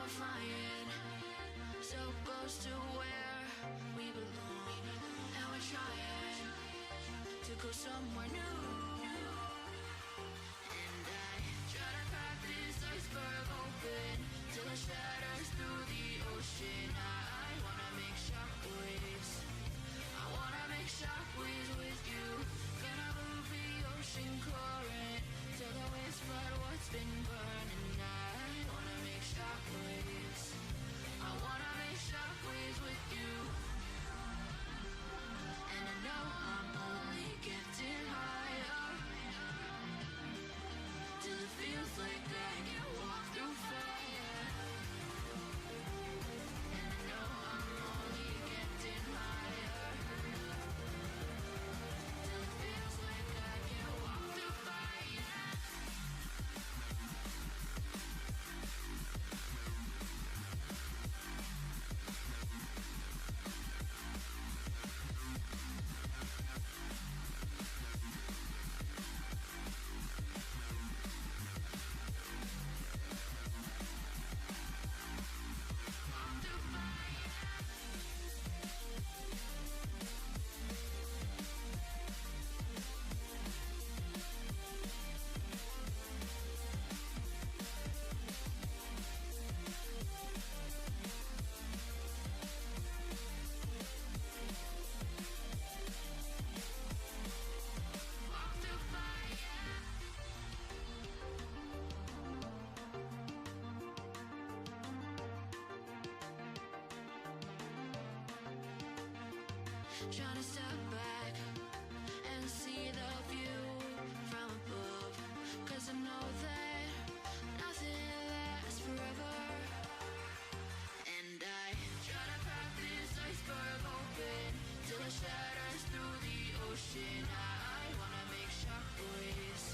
we're flying so close to where we belong, and we're trying to go somewhere new. And I try to crack this iceberg open till it shatters through the ocean. I wanna make shockwaves. I wanna make shockwaves with you. Gonna move the ocean current till the waves flood what's been burning. I wanna make shockwaves. I wanna make shockwaves with you. And I know I'm only getting higher till it feels like I can walk through fire. And I know I'm only getting higher till it feels like I can walk through fire. Trying to step back and see the view from above, 'cause I know that nothing lasts forever. And I try to crack this iceberg open till it shatters through the ocean. I wanna make shockwaves.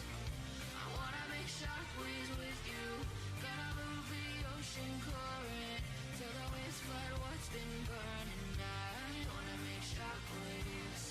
I wanna make shockwaves with you. Gonna move the ocean current till the waves flood what's been burning. I wanna make shockwaves.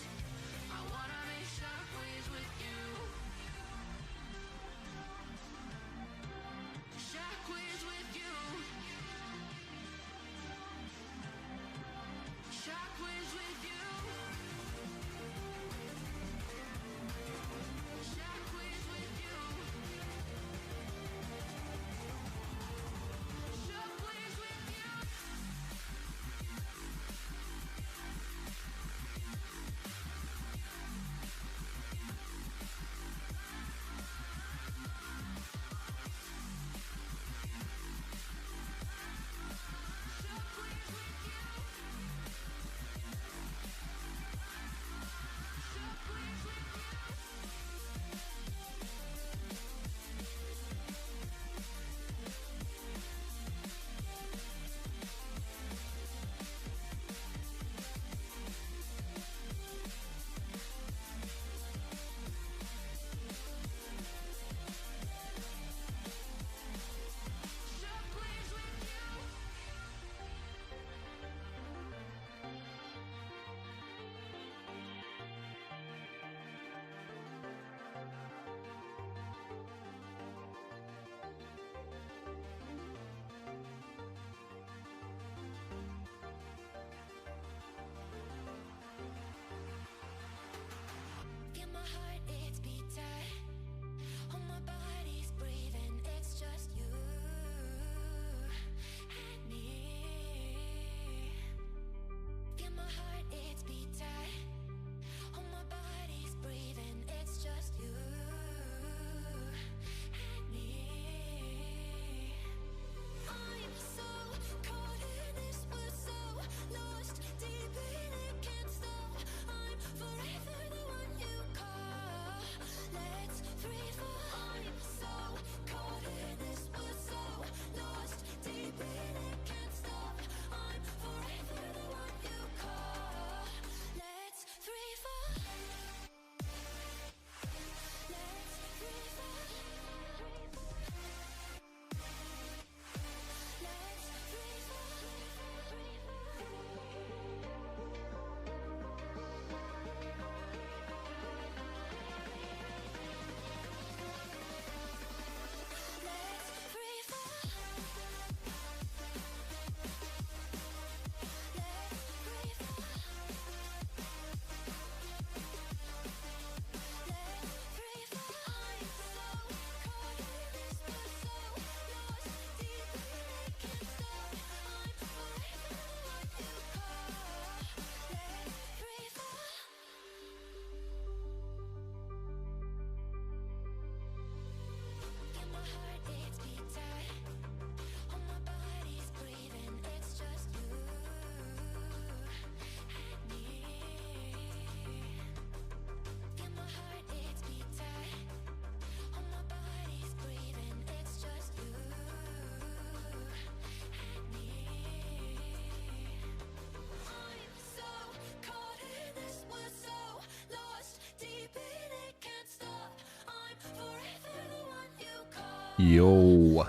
Yo.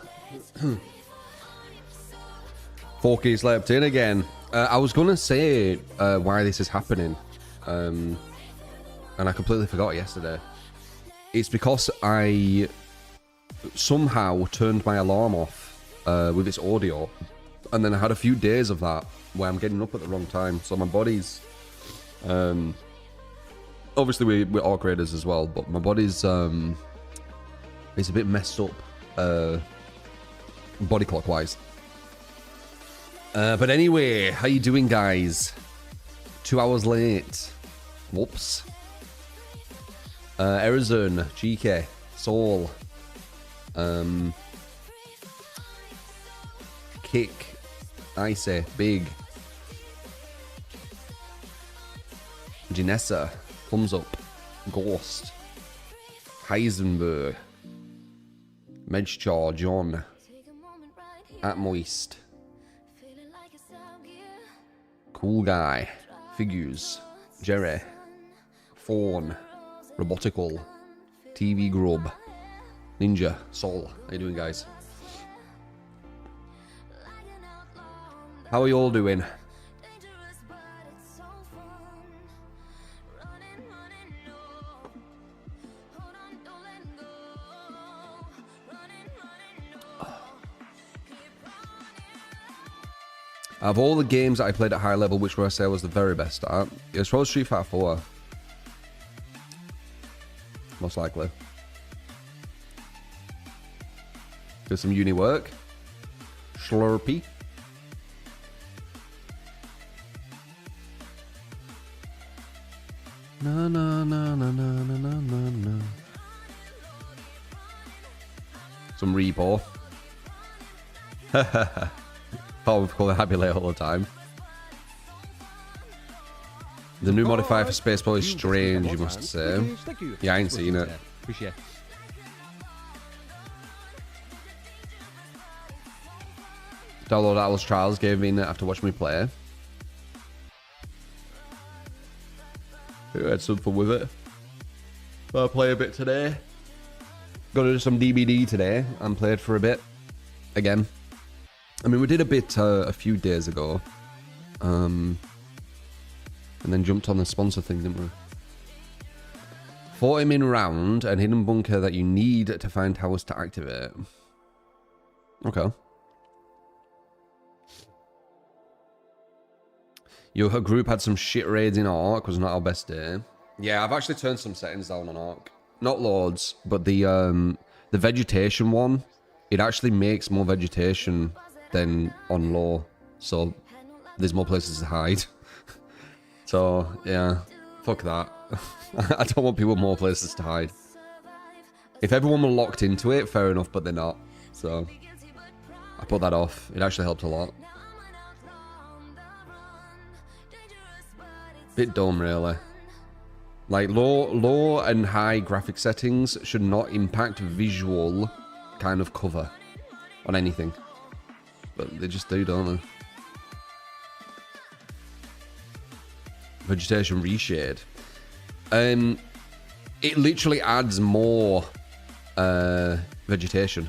4K slept in again. I was gonna say why this is happening, and I completely forgot yesterday. It's because I somehow turned my alarm off with its audio, and then I had a few days of that where I'm getting up at the wrong time. So my body's obviously we're orc raiders as well, but my body's it's a bit messed up body clock wise. But anyway, how you doing, guys? 2 hours late. Whoops. Arizona, GK, Soul, Kick, Icy, Big, Janessa, Thumbs Up, Ghost, Heisenberg, Medchar, John, At Moist, Cool Guy, Figures, Jerry, Fawn, Robotical, TV Grub, Ninja, Sol. How you doing, guys? How are you all doing? Of all the games that I played at high level, which would I say was the very best at? It was probably Street Fighter 4. Most likely. Do some uni work. Slurpee. Na na na na na na na na na. Some repo. Oh, we've called it Happy Late all the time. The new modifier for Spaceport is strange, you must say. Yeah, I ain't seen it. Download Outlast Trials, gave me it after watching me play. I had some fun with it. I'll play a bit today. Got to do some DBD today and played for a bit. Again. I mean, we did a bit a few days ago. And then jumped on the sponsor thing, didn't we? 40 min round and hidden bunker that you need to find towers to activate. Okay. Your group had some shit raids in Ark, was not our best day. Yeah, I've actually turned some settings down on Ark. Not loads, but the vegetation one, it actually makes more vegetation than on low. So there's more places to hide. So, yeah, fuck that. I don't want people with more places to hide. If everyone were locked into it, fair enough, but they're not. So, I put that off. It actually helped a lot. Bit dumb, really. Like, low and high graphic settings should not impact visual kind of cover on anything. But they just do, don't they? Vegetation reshade. It literally adds more vegetation,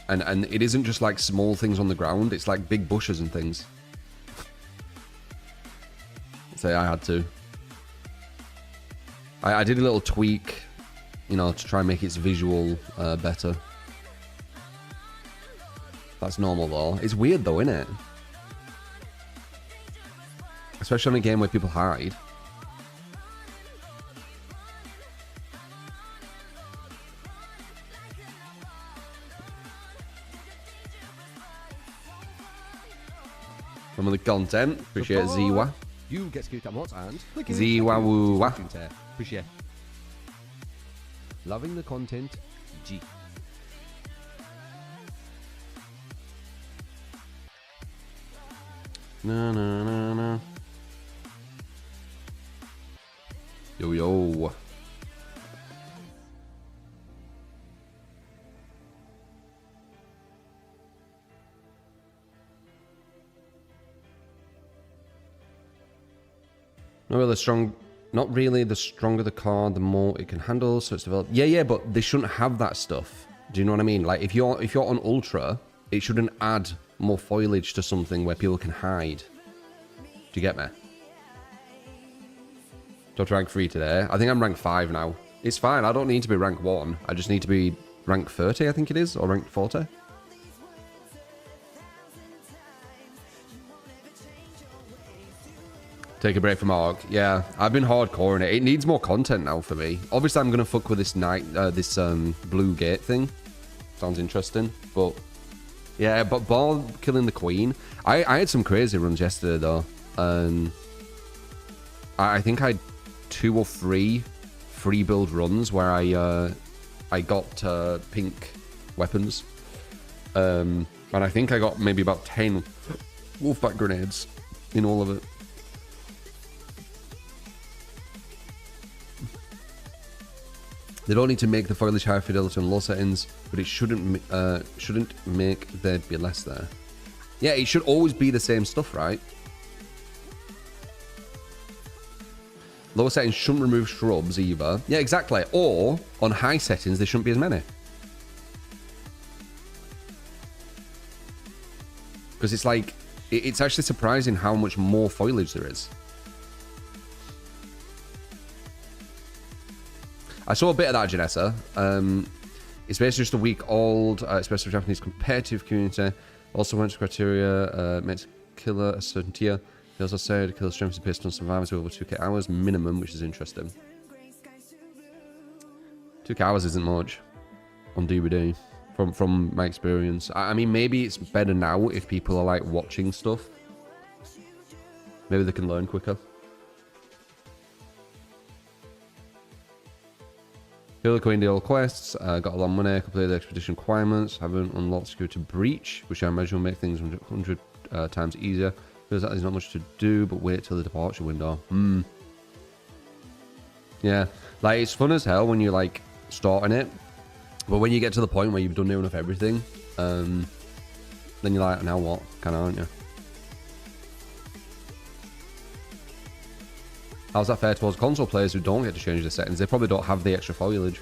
and it isn't just like small things on the ground. It's like big bushes and things. Say I had to. I did a little tweak, you know, to try and make its visual better. That's normal though. It's weird though, isn't it? Especially on a game where people hide. Some of the content. Appreciate Ziwa. You get skewed at what and Ziwa woo. Appreciate. Loving the content. G. Na na na na. Yo yo. Not really strong. Not really. The stronger the card, the more it can handle. So it's developed. Yeah, but they shouldn't have that stuff. Do you know what I mean? Like if you're on ultra, it shouldn't add more foliage to something where people can hide. Do you get me? Got to rank 3 today. I think I'm rank 5 now. It's fine. I don't need to be rank 1. I just need to be rank 30, I think it is, or rank 40. Take a break from Ark. Yeah, I've been hardcore in it. It needs more content now for me. Obviously, I'm gonna fuck with this blue gate thing. Sounds interesting, but yeah, but ball killing the queen. I had some crazy runs yesterday though. I think I had 2 or 3 free build runs where I got pink weapons, and I think I got maybe about 10 wolfback grenades in all of it. They don't need to make the foliage high fidelity on low settings, but it shouldn't make there be less there. Yeah, it should always be the same stuff, right? Lower settings shouldn't remove shrubs either. Yeah, exactly. Or on high settings, there shouldn't be as many. Because it's like, it's actually surprising how much more foliage there is. I saw a bit of that, Janessa. It's basically just a week old, especially for Japanese competitive community. Also went to criteria, meant to killer a certain tier. They also said kill strength is based on survivors with over 2k hours minimum, which is interesting. 2k hours isn't much on DVD, from my experience. I mean, maybe it's better now if people are like watching stuff. Maybe they can learn quicker. Kill the Queen deal quests, got a lot of money, completed the expedition requirements, haven't unlocked security breach, which I imagine will make things 100 times easier. Feels like there's not much to do, but wait till the departure window. Yeah, like it's fun as hell when you're like starting it, but when you get to the point where you've done near enough everything, then you're like, now what? Kind of, aren't you? How's that fair towards console players who don't get to change the settings? They probably don't have the extra foliage.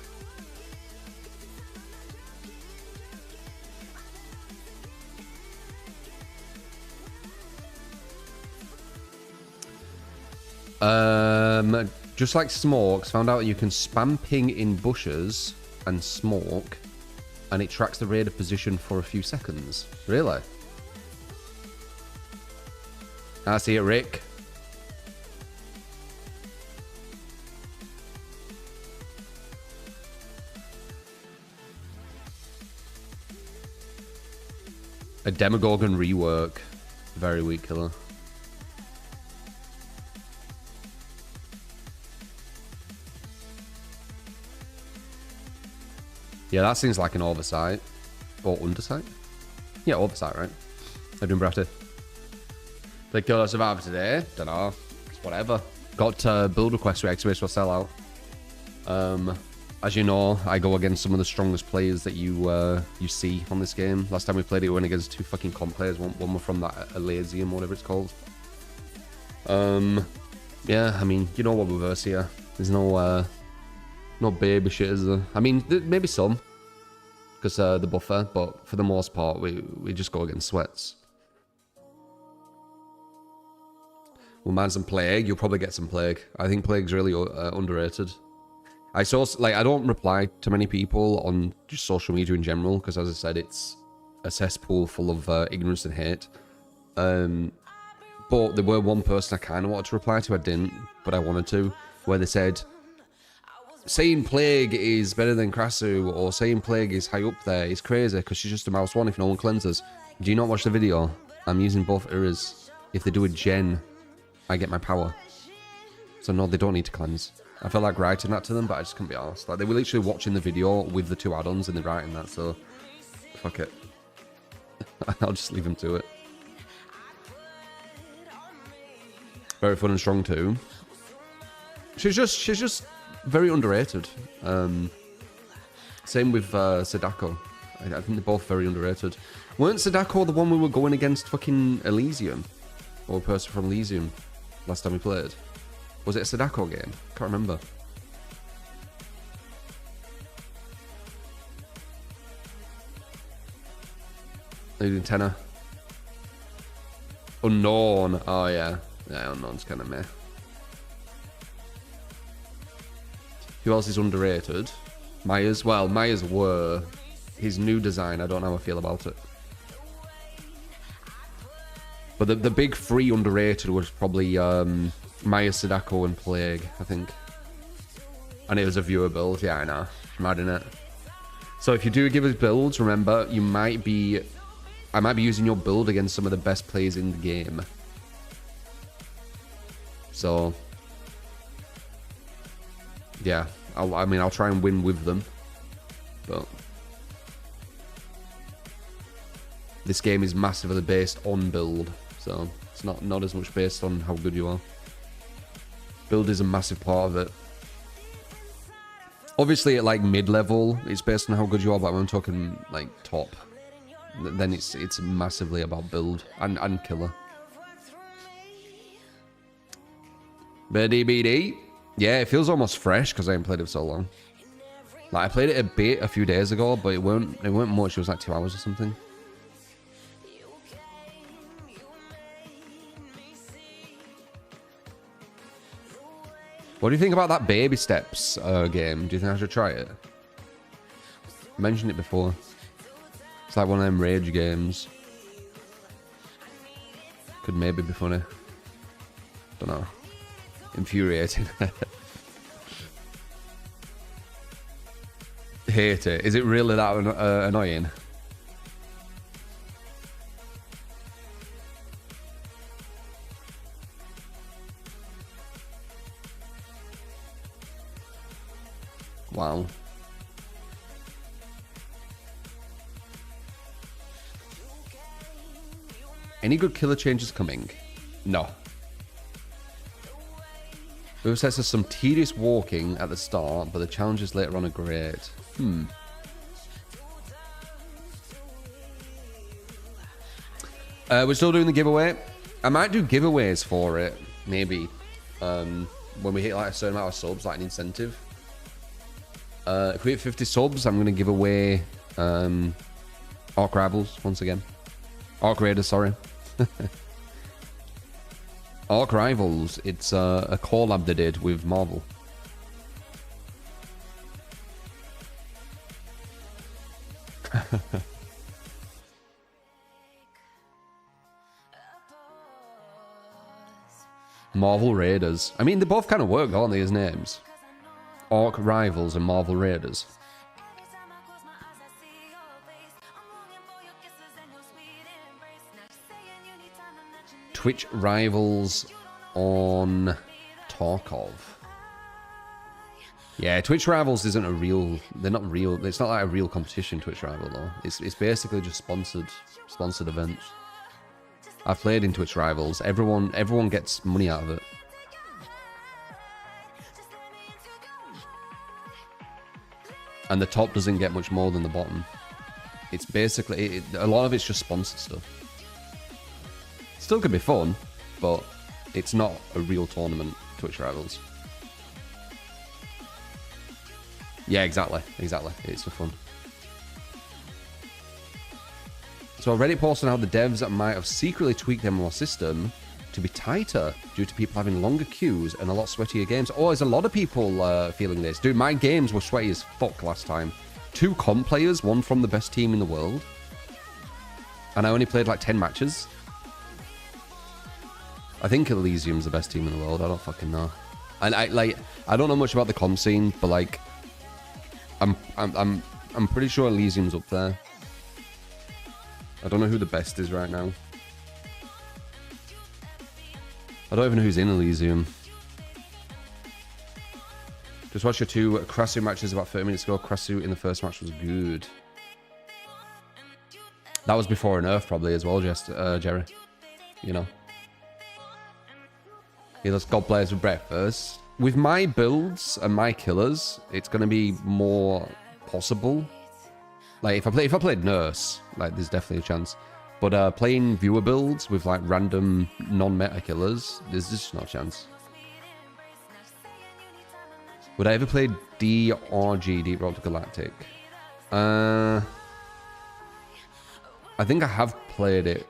Just like smokes, found out you can spam ping in bushes and smoke, and it tracks the raider position for a few seconds. Really? I see it, Rick. A Demogorgon rework. Very weak killer. Yeah, that seems like an oversight. Or undersight? Yeah, oversight, right? Adrian Bratty. They killed a survivor today. Dunno. It's whatever. Got build requests with Excavation for sellout. As you know, I go against some of the strongest players that you see on this game. Last time we played it, we went against 2 fucking comp players. One were from that Elysium, whatever it's called. Yeah, I mean, you know what we're verse here. There's no baby shit, is there? I mean, maybe some, because the buffer, but for the most part, we just go against sweats. We'll man some plague. You'll probably get some plague. I think plague's really underrated. I don't reply to many people on just social media in general, because as I said, it's a cesspool full of ignorance and hate. But there were one person I kind of wanted to reply to. I didn't, but I wanted to, where they said, saying plague is better than Krasu, or saying plague is high up there is crazy because she's just a mouse one if no one cleanses. Do you not watch the video? I'm using both eras. If they do a gen, I get my power. So no, they don't need to cleanse. I felt like writing that to them, but I just couldn't be arsed. Like, they were literally watching the video with the 2 add-ons and they're writing that, so fuck it. I'll just leave them to it. Very fun and strong too. She's just very underrated. Same with Sadako. I think they're both very underrated. Weren't Sadako the one we were going against fucking Elysium? Or a person from Elysium last time we played? Was it a Sadako game? Can't remember. Tenor. Unknown. Oh, yeah. Yeah, Unknown's kind of meh. Who else is underrated? Myers. Well, Myers were. His new design, I don't know how I feel about it. But the big three underrated was probably Myers, Sadako, and Plague, I think. And it was a viewer build. Yeah, I know. Mad in it. So if you do give us builds, remember, I might be using your build against some of the best players in the game. So, yeah, I'll try and win with them. But this game is massively based on build, so it's not as much based on how good you are. Build is a massive part of it. Obviously, at like mid-level, it's based on how good you are, but when I'm talking like top, then it's massively about build and killer. BD. Yeah, it feels almost fresh because I haven't played it for so long. Like I played it a bit a few days ago, but it weren't much. It was like 2 hours or something. What do you think about that Baby Steps game? Do you think I should try it? I mentioned it before. It's like one of them rage games. Could maybe be funny. Don't know. Infuriating. Hate it. Is it really that annoying? Wow. Any good killer changes coming? No. Who says there's some tedious walking at the start, but the challenges later on are great. We're still doing the giveaway. I might do giveaways for it, maybe. When we hit like a certain amount of subs, like an incentive. If we hit 50 subs, I'm going to give away Arc Rivals once again. Arc Raiders, sorry. Arc Rivals, it's a collab they did with Marvel. Marvel Raiders. I mean, they both kind of work, aren't they, as names? Arc Rivals and Marvel Raiders. Twitch Rivals on Tarkov. Yeah, Twitch Rivals isn't a real... They're not real... It's not like a real competition, Twitch Rival, though. It's basically just sponsored events. I've played in Twitch Rivals. Everyone gets money out of it. And the top doesn't get much more than the bottom. It's basically... a lot of it's just sponsored stuff. Still could be fun, but it's not a real tournament, Twitch Rivals. Yeah, exactly. It's for fun. So Reddit posted how the devs might have secretly tweaked their MMO system to be tighter due to people having longer queues and a lot sweatier games. Oh, there's a lot of people feeling this. Dude, my games were sweaty as fuck last time. 2 comp players, one from the best team in the world. And I only played like 10 matches. I think Elysium's the best team in the world. I don't fucking know. And I don't know much about the comp scene, but like, I'm pretty sure Elysium's up there. I don't know who the best is right now. I don't even know who's in Elysium. Just watched your 2 Krasu matches about 30 minutes ago. Krasu in the first match was good. That was before an Earth probably as well, Jerry. You know. He does God players with breakfast. With my builds and my killers, it's going to be more possible. Like, if I played Nurse, like, there's definitely a chance. But playing viewer builds with, like, random non-meta killers, there's just no chance. Would I ever play DRG, Deep Rock Galactic? I think I have played it,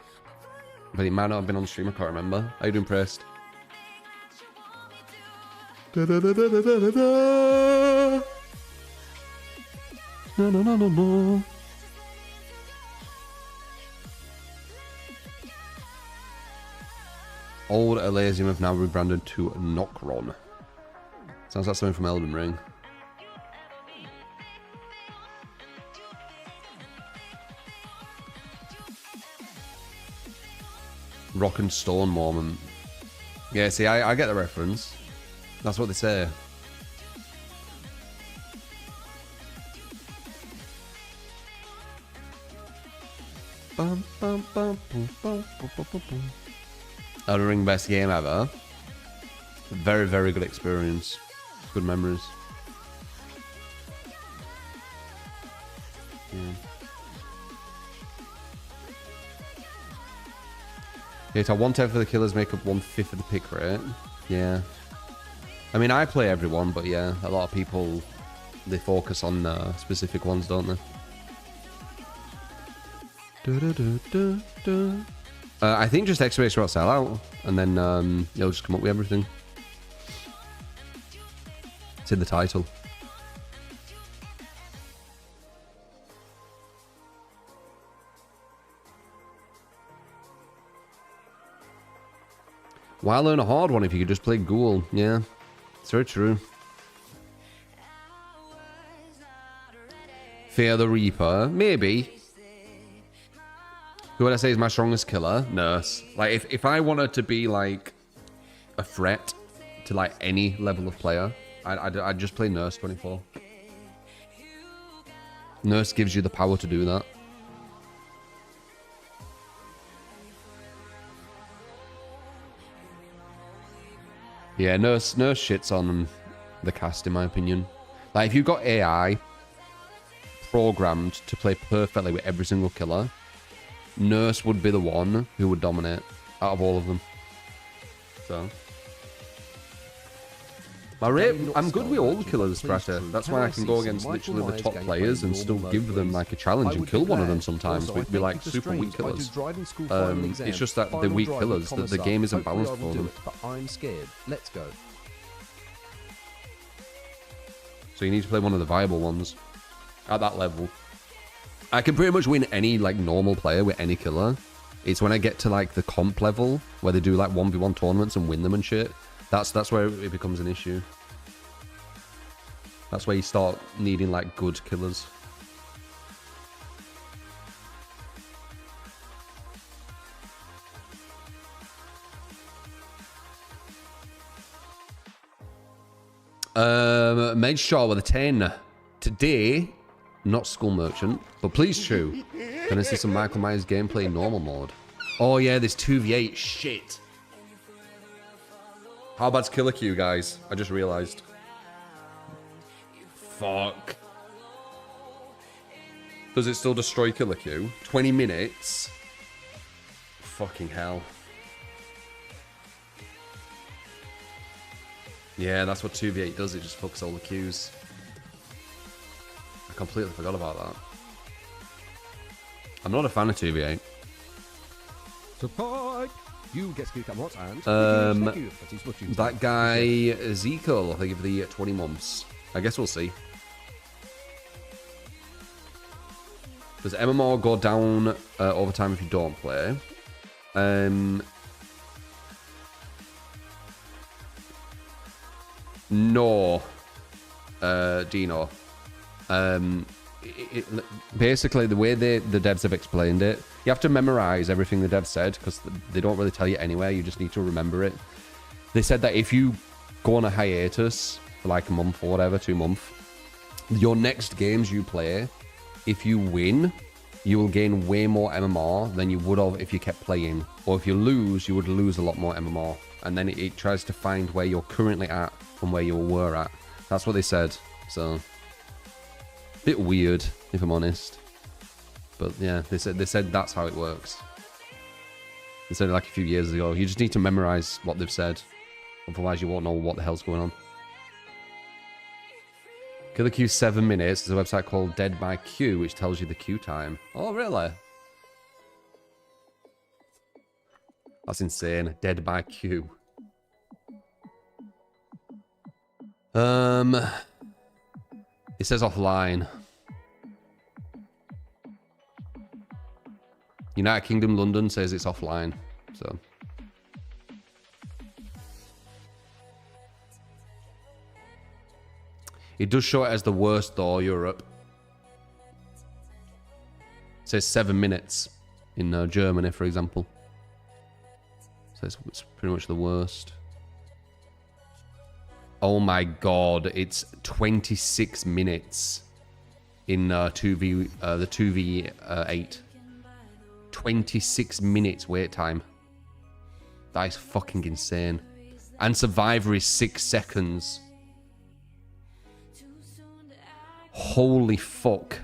but it might not have been on stream. I can't remember. How you doing, Pressed? Da, da, da, da, da, da, da. No, no, no, no, no. Old Elysium have now rebranded to Nocron. Sounds like something from Elden Ring. Rock and Stone moment. Yeah, see, I get the reference. That's what they say. Bum, bum, bum, bum, bum, bum, bum, bum. Elden Ring, best game ever. Very, very good experience. Good memories. Yeah, so 1/10 for the killers make up 1/5 of the pick rate. Yeah. I mean, I play everyone, but yeah, a lot of people, they focus on specific ones, don't they? I think just exclamation mark sellout, and then it'll just come up with everything. It's in the title. Why learn a hard one if you could just play Ghoul? Yeah, it's very true. Fear the Reaper, maybe. Who would I say is my strongest killer? Nurse. Like, if I wanted to be, like, a threat to, like, any level of player, I'd just play Nurse 24. Nurse gives you the power to do that. Yeah, Nurse shits on the cast, in my opinion. Like, if you've got AI programmed to play perfectly with every single killer, Nurse would be the one who would dominate out of all of them. So, my rate, I'm good with all the killers, Prater. That's why I can go against literally the top players and still give them like a challenge and kill one of them sometimes. We'd be like super weak killers. It's just that they're weak killers, that the game isn't balanced for them. But I'm scared. Let's go. So you need to play one of the viable ones at that level. I can pretty much win any like normal player with any killer. It's when I get to like the comp level where they do like 1v1 tournaments and win them and shit. That's where it becomes an issue. That's where you start needing like good killers. Made Shaw with a 10. Today, not Skull Merchant, but please chew. Gonna see some Michael Myers gameplay in normal mode. Oh yeah, this 2v8 shit. How bad's Killer Q, guys? I just realized. Fuck. Does it still destroy Killer Q? 20 minutes? Fucking hell. Yeah, that's what 2v8 does. It just fucks all the Qs. I completely forgot about that. I'm not a fan of 2v8. Support! You get scooped at what, and that guy Ezekiel, I think, for the 20 months. I guess we'll see. Does MMR go down over time if you don't play? No, Dino. Basically, the way the devs have explained it, you have to memorize everything the devs said because they don't really tell you anywhere. You just need to remember it. They said that if you go on a hiatus for like a month or whatever, 2 months, your next games you play, if you win, you will gain way more MMR than you would have if you kept playing. Or if you lose, you would lose a lot more MMR. And then it tries to find where you're currently at from where you were at. That's what they said. So, bit weird, if I'm honest. But yeah, they said that's how it works. They said it like a few years ago. You just need to memorize what they've said. Otherwise, you won't know what the hell's going on. Killer Q 7 minutes. There's a website called Dead by Q, which tells you the queue time. Oh, really? That's insane. Dead by queue. It says offline. United Kingdom, London says it's offline. So. It does show it as the worst though, Europe. It says 7 minutes in Germany, for example. So it's pretty much the worst. Oh my god, it's 26 minutes in the 2v8. 26 minutes wait time. That is fucking insane. And Survivor is 6 seconds. Holy fuck.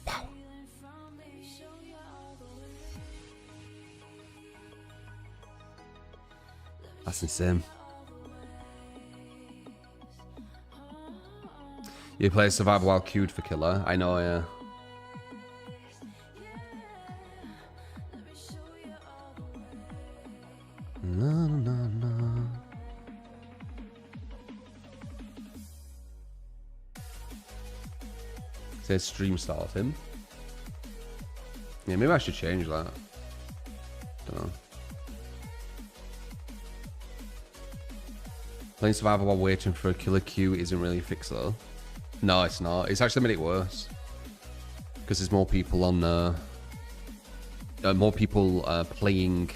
Wow. That's insane. You play Survivor while queued for killer? I know, yeah. Na, na, na. Says stream starting. Yeah, maybe I should change that. Don't know. Playing Survivor while waiting for a killer queue isn't really a fix though. No, it's not. It's actually made it worse. Because there's more people on playing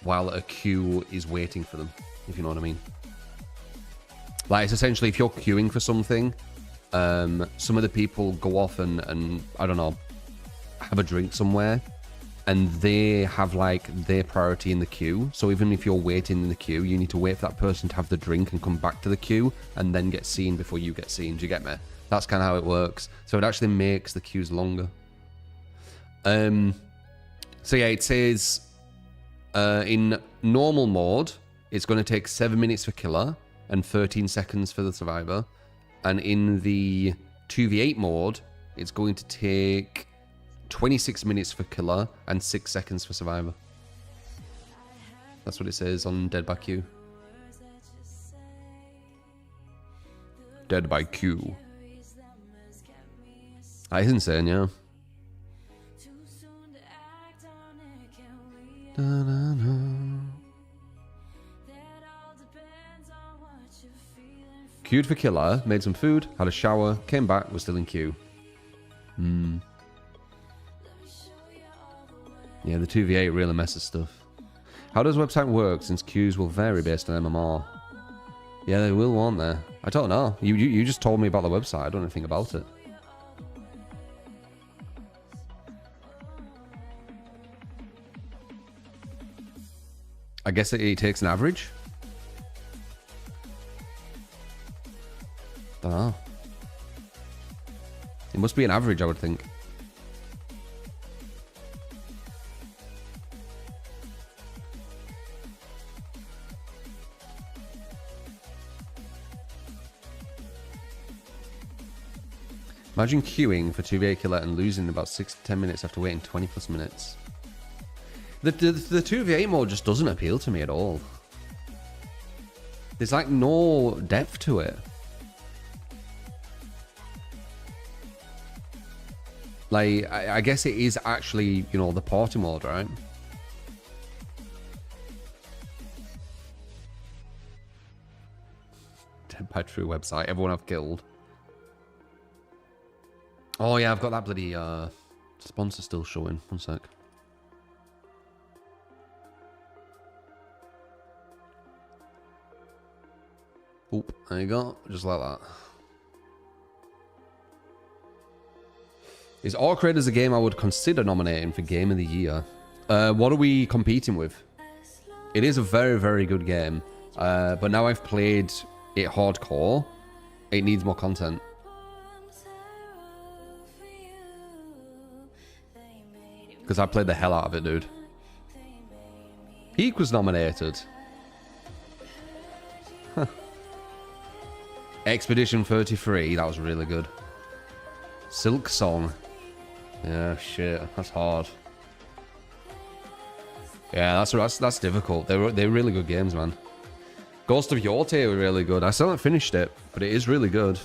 while a queue is waiting for them, if you know what I mean. Like, it's essentially if you're queuing for something, some of the people go off and I don't know, have a drink somewhere, and they have like their priority in the queue. So even if you're waiting in the queue, you need to wait for that person to have the drink and come back to the queue and then get seen before you get seen. Do you get me? That's kind of how it works. So it actually makes the queues longer. So yeah, it says in normal mode, it's going to take 7 minutes for killer and 13 seconds for the survivor. And in the 2v8 mode, it's going to take 26 minutes for killer and 6 seconds for survivor. That's what it says on Dead by Q. Dead by Q. That is insane, yeah. Queued for killer, made some food, had a shower, came back, was still in queue. Yeah, the 2v8 really messes stuff. How does website work since queues will vary based on MMR? Yeah, they will, won't they? I don't know. You just told me about the website. I don't know anything about it. I guess it takes an average. Don't know. It must be an average, I would think. Imagine queuing for 2v8 killer and losing in about 6 to 10 minutes after waiting 20 plus minutes. The 2v8 mode just doesn't appeal to me at all. There's like no depth to it. Like, I guess it is actually, you know, the party mode, right? Dead by True website. Everyone I've killed. Oh yeah, I've got that bloody sponsor still showing. One sec. Oop, there you go. Just like that. Is Orc Raiders a game I would consider nominating for Game of the Year? What are we competing with? It is a very, very good game. But now I've played it hardcore, it needs more content. Because I played the hell out of it, dude. Peak was nominated. Huh. Expedition 33, that was really good. Silk Song. Yeah, shit. That's hard. Yeah, that's difficult. They're really good games, man. Ghost of Yorte were really good. I still haven't finished it, but it is really good.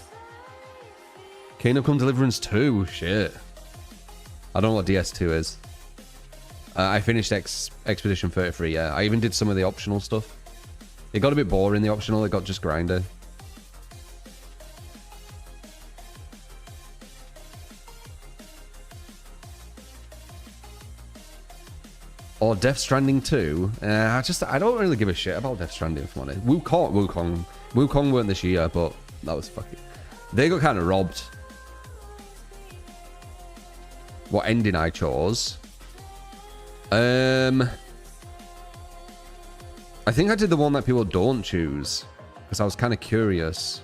Kingdom Come Deliverance 2, shit. I don't know what DS2 is. I finished Expedition 33, yeah. I even did some of the optional stuff. It got a bit boring, the optional. It got just grinded. Or Death Stranding 2. I don't really give a shit about Death Stranding, if I'm honest. Wukong weren't this year, but that was fucking... They got kind of robbed. What ending I chose? I think I did the one that people don't choose. Because I was kind of curious.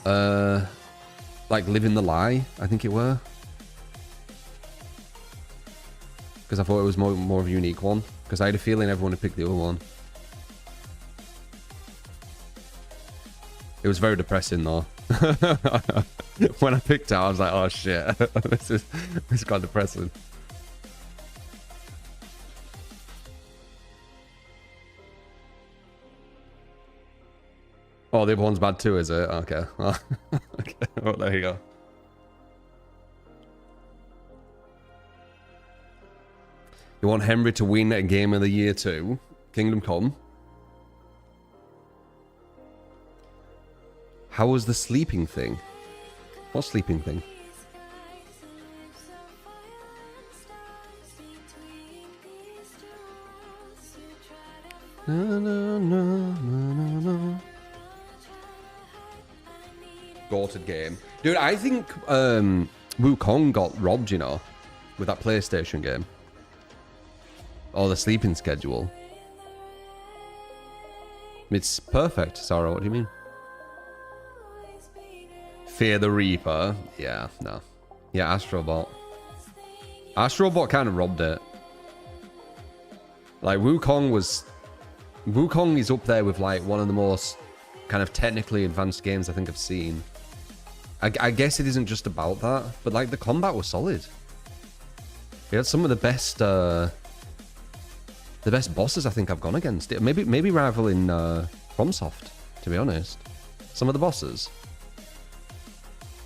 Like Living the Lie, I think it were. Because I thought it was more of a unique one. Because I had a feeling everyone would pick the other one. It was very depressing though. When I picked it, I was like, oh shit. This got depressing. Oh, the other one's bad too, is it? Okay. Okay. Oh, there you go. You want Henry to win a Game of the Year too? Kingdom Come. How was the sleeping thing? What sleeping thing? No, no, no, no, no. Goated game. Dude, I think Wukong got robbed, you know, with that PlayStation game. Or the sleeping schedule. It's perfect. Sarah, what do you mean? Fear the Reaper. Yeah, no. Yeah, Astrobot. Astrobot kind of robbed it. Like, Wukong is up there with, like, one of the most kind of technically advanced games I think I've seen. I guess it isn't just about that, but, like, the combat was solid. It had some of the best bosses I think I've gone against. Maybe rivaling FromSoft, to be honest. Some of the bosses.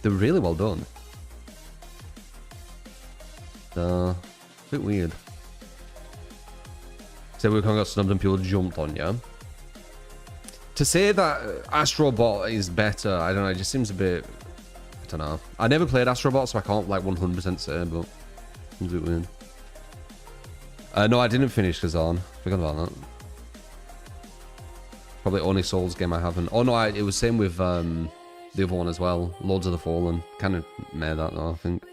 They're really well done. A bit weird. So Wukong got snubbed and people jumped on you. To say that Astrobot is better, I don't know, it just seems a bit... I don't know. I never played Astrobot, so I can't like 100% say, but... It's a bit weird. No, I didn't finish Kazan. Forgot about that. Probably only Souls game I haven't. Oh no, it was same with the other one as well. Lords of the Fallen. Kind of made that though, I think.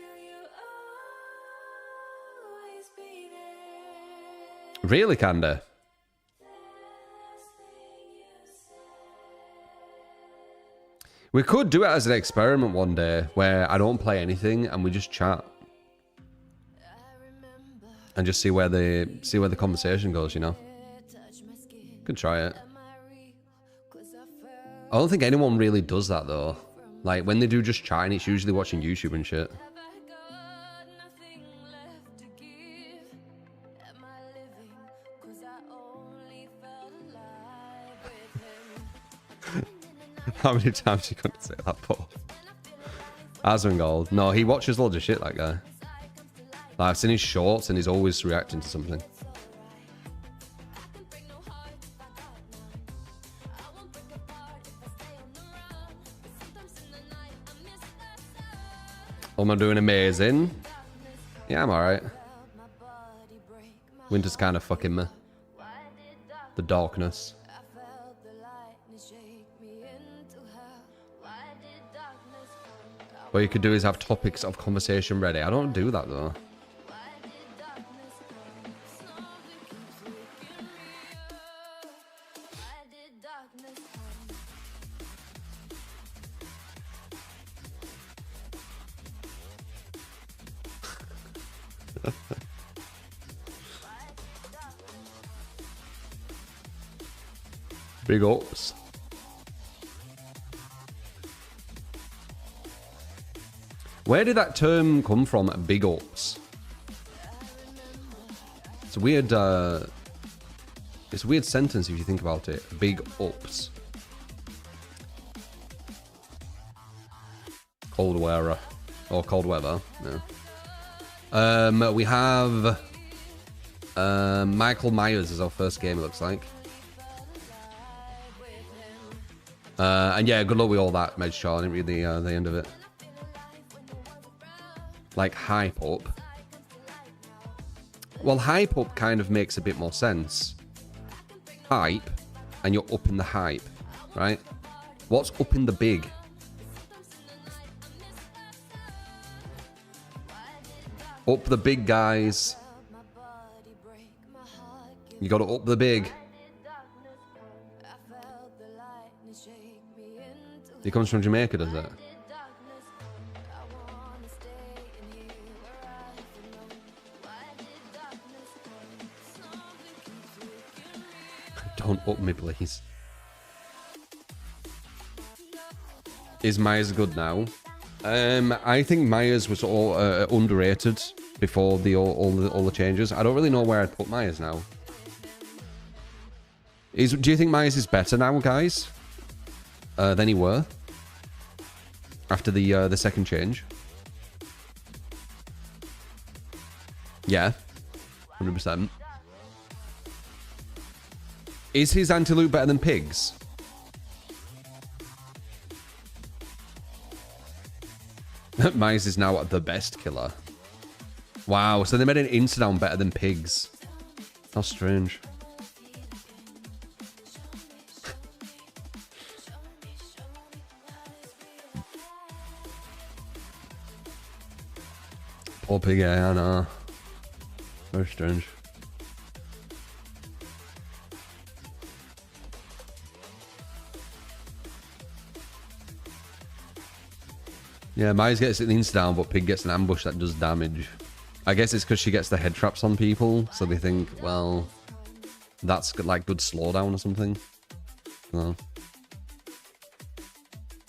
Really, Kanda? We could do it as an experiment one day where I don't play anything and we just chat. And just see where the conversation goes, you know. Could try it. I don't think anyone really does that though. Like when they do just chatting, it's usually watching YouTube and shit. How many times you gonna say that, Paul? Asmongold. No, he watches loads of shit, that guy. Like, I've seen his shorts and he's always reacting to something. Oh, am I doing amazing? Yeah, I'm alright. Winter's kind of fucking me. The darkness. What you could do is have topics of conversation ready. I don't do that though. Big ups. Where did that term come from? Big ups. It's a weird sentence if you think about it. Big ups. Cold weather. Or cold weather. Yeah. We have Michael Myers as our first game, it looks like. And yeah, good luck with all that, Meg Shaw. I didn't read the end of it. Like hype up. Well, hype up kind of makes a bit more sense. Hype, and you're up in the hype, right? What's up in the big? Up the big, guys. You gotta up the big. He comes from Jamaica, does it? Don't up me, please. Is Myers good now? I think Myers was all underrated before all the changes. I don't really know where I'd put Myers now. Do you think Myers is better now, guys, than he were after the second change? Yeah, 100%. Is his anti-loot better than Pig's? Myers is now the best killer. Wow, so they made an insta-down better than Pig's. How strange. Poor Pig, yeah, I know. Very strange. Yeah, Myers gets an insta-down, but Pig gets an ambush that does damage. I guess it's because she gets the head traps on people, so they think, well, that's like good slowdown or something. No.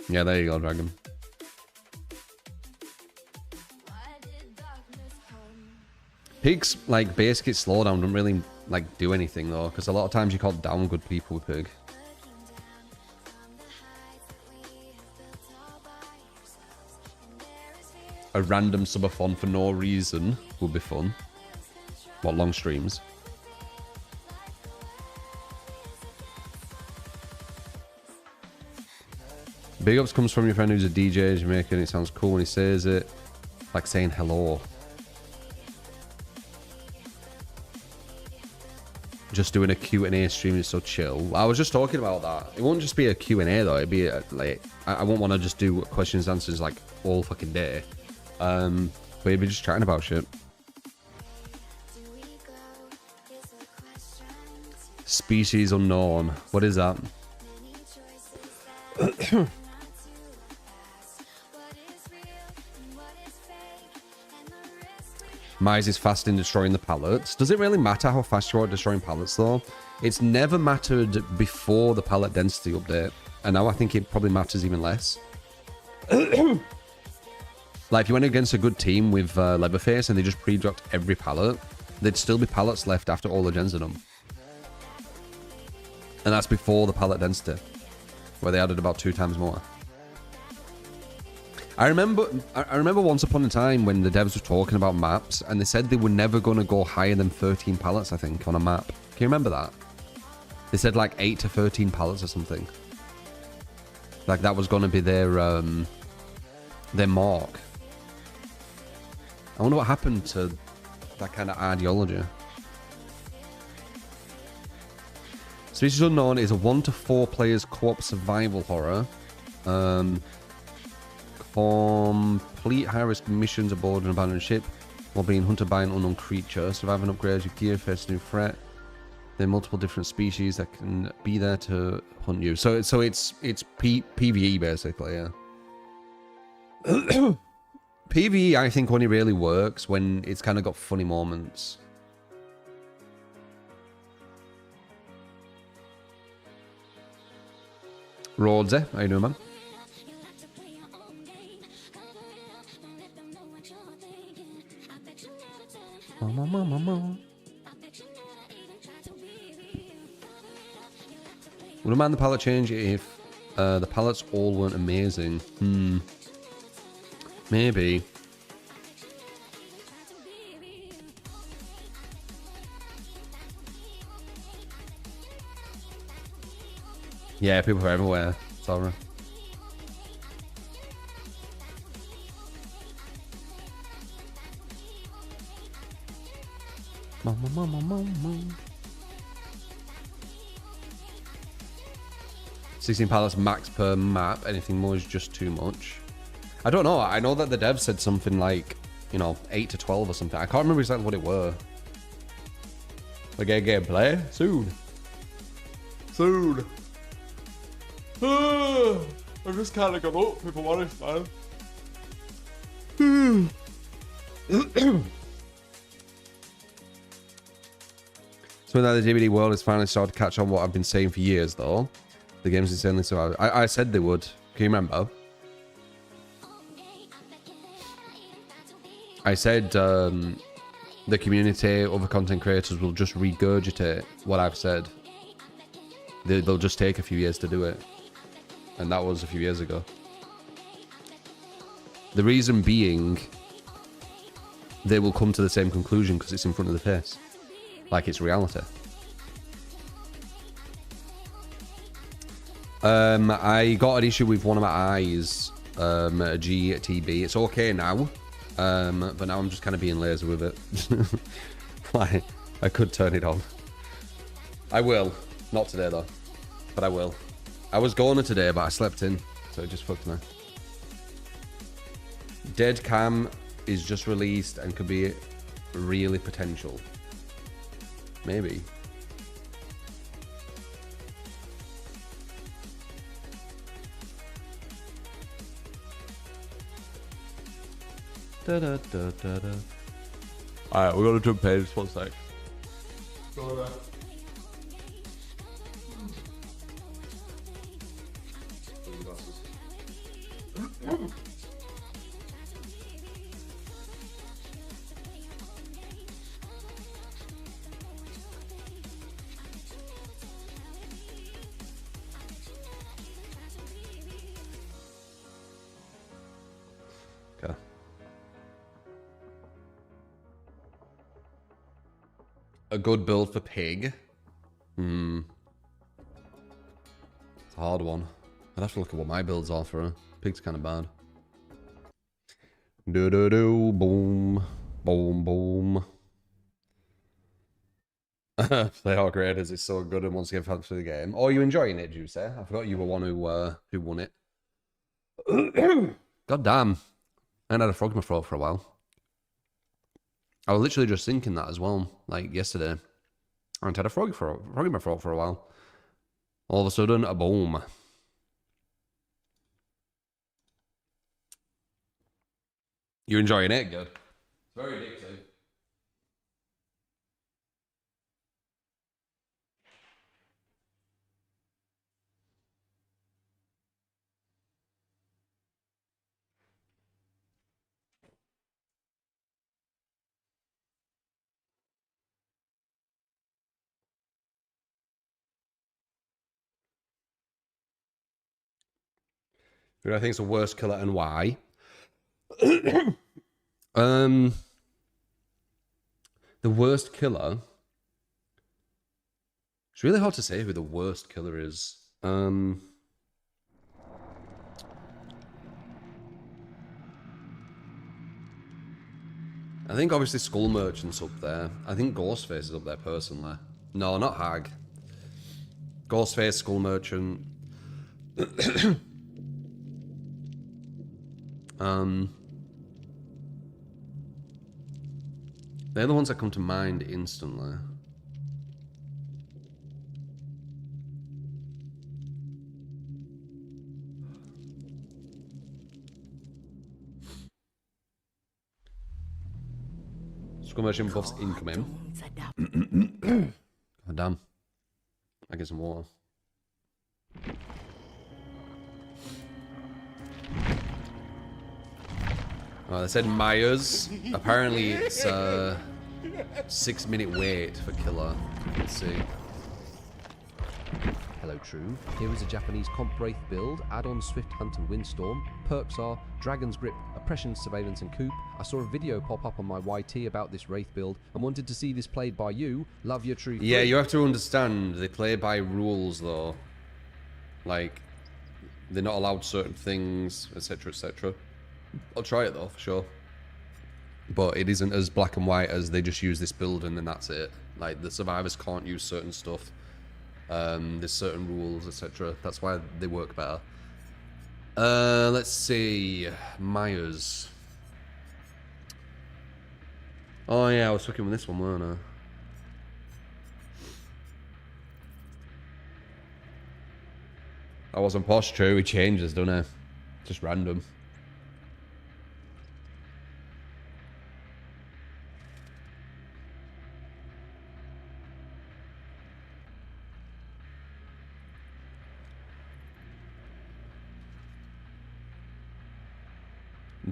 Yeah, there you go, Dragon. Pig's like basic slowdown don't really like do anything though, because a lot of times you can't down good people with Pig. A random subathon for no reason would be fun. What, long streams? Big ups comes from your friend who's a DJ in Jamaica, and it sounds cool when he says it. Like saying hello. Just doing a Q&A stream is so chill. I was just talking about that. It won't just be a Q&A though. It'd be like, I won't want to just do questions and answers like all fucking day. But you'd be just chatting about shit. Species unknown. What is that? Mize is fast in destroying the pallets. Does it really matter how fast you are at destroying pallets though? It's never mattered before the pallet density update. And now I think it probably matters even less. Like, if you went against a good team with Leatherface and they just pre-dropped every pallet, there'd still be pallets left after all the gens are done. And that's before the pallet density, where they added about 2 times more. I remember once upon a time when the devs were talking about maps, and they said they were never going to go higher than 13 pallets, I think, on a map. Can you remember that? They said like 8 to 13 pallets or something. Like that was going to be their mark. I wonder what happened to that kind of ideology. Species Unknown is a 1 to 4 players co-op survival horror. Complete high-risk missions aboard an abandoned ship while being hunted by an unknown creature. Survive and upgrade your gear, face a new threat. There are multiple different species that can be there to hunt you. So it's PvE basically, yeah. PvE, I think, only really works when it's kind of got funny moments. Rhodes, how you doing, man? Wouldn't mind the palette change if the palettes all weren't amazing. Maybe. Yeah, people are everywhere. Sorry. Mama. 16 palettes max per map. Anything more is just too much. I don't know. I know that the dev said something like, 8 to 12 or something. I can't remember exactly what it were. We get gameplay soon. Soon. I'm just kind of gone up, if I'm honest, man. So now the DVD world has finally started to catch on what I've been saying for years, though. The game's insanely so. I said they would. Can you remember? I said the community, other content creators will just regurgitate what I've said. They'll just take a few years to do it. And that was a few years ago. The reason being, they will come to the same conclusion because it's in front of the face. Like it's reality. I got an issue with one of my eyes, a GTB. It's okay now, but now I'm just kind of being lazy with it. Like, I could turn it on. I will. Not today though, but I will. I was going to today, but I slept in, so it just fucked me. Dead Cam is just released and could be really potential. Maybe. Alright, we're gonna jump in just 1 sec. Go on. Okay. A good build for pig. It's a hard one. I'd have to look at what my builds are for her. Pig's kind of bad. Do boom, boom, boom. Play Hawk Raiders is so good and once again fans for the game. Oh, you enjoying it, Juicy? I forgot you were one who won it. God damn. I hadn't had a frog in my throat for a while. I was literally just thinking that as well, like yesterday. I hadn't had a frog in my throat for a while. All of a sudden, a boom. You enjoying it? Good. It's very addictive. Who do I think is the worst killer and why? The worst killer. It's really hard to say who the worst killer is. I think obviously Skull Merchant's up there. I think Ghostface is up there personally. No, not Hag. Ghostface, Skull Merchant. They're the ones that come to mind instantly. Skull Merchant buffs incoming. God damn. I get some water. They said Myers. Apparently it's 6-minute wait for killer. Let's see. Hello, True. Here is a Japanese comp Wraith build, add-on Swift Hunt and Windstorm. Perks are Dragon's Grip, Oppression, Surveillance and Coup. I saw a video pop up on my YT about this Wraith build and wanted to see this played by you. Love your True. Yeah, you have to understand, they play by rules though. Like, they're not allowed certain things, etc, etc. I'll try it though, for sure. But it isn't as black and white as they just use this build and then that's it. Like, the survivors can't use certain stuff. There's certain rules, etc. That's why they work better. Let's see. Myers. Oh yeah, I was fucking with this one, weren't I? I wasn't posh, true. He changes, doesn't he? Just random.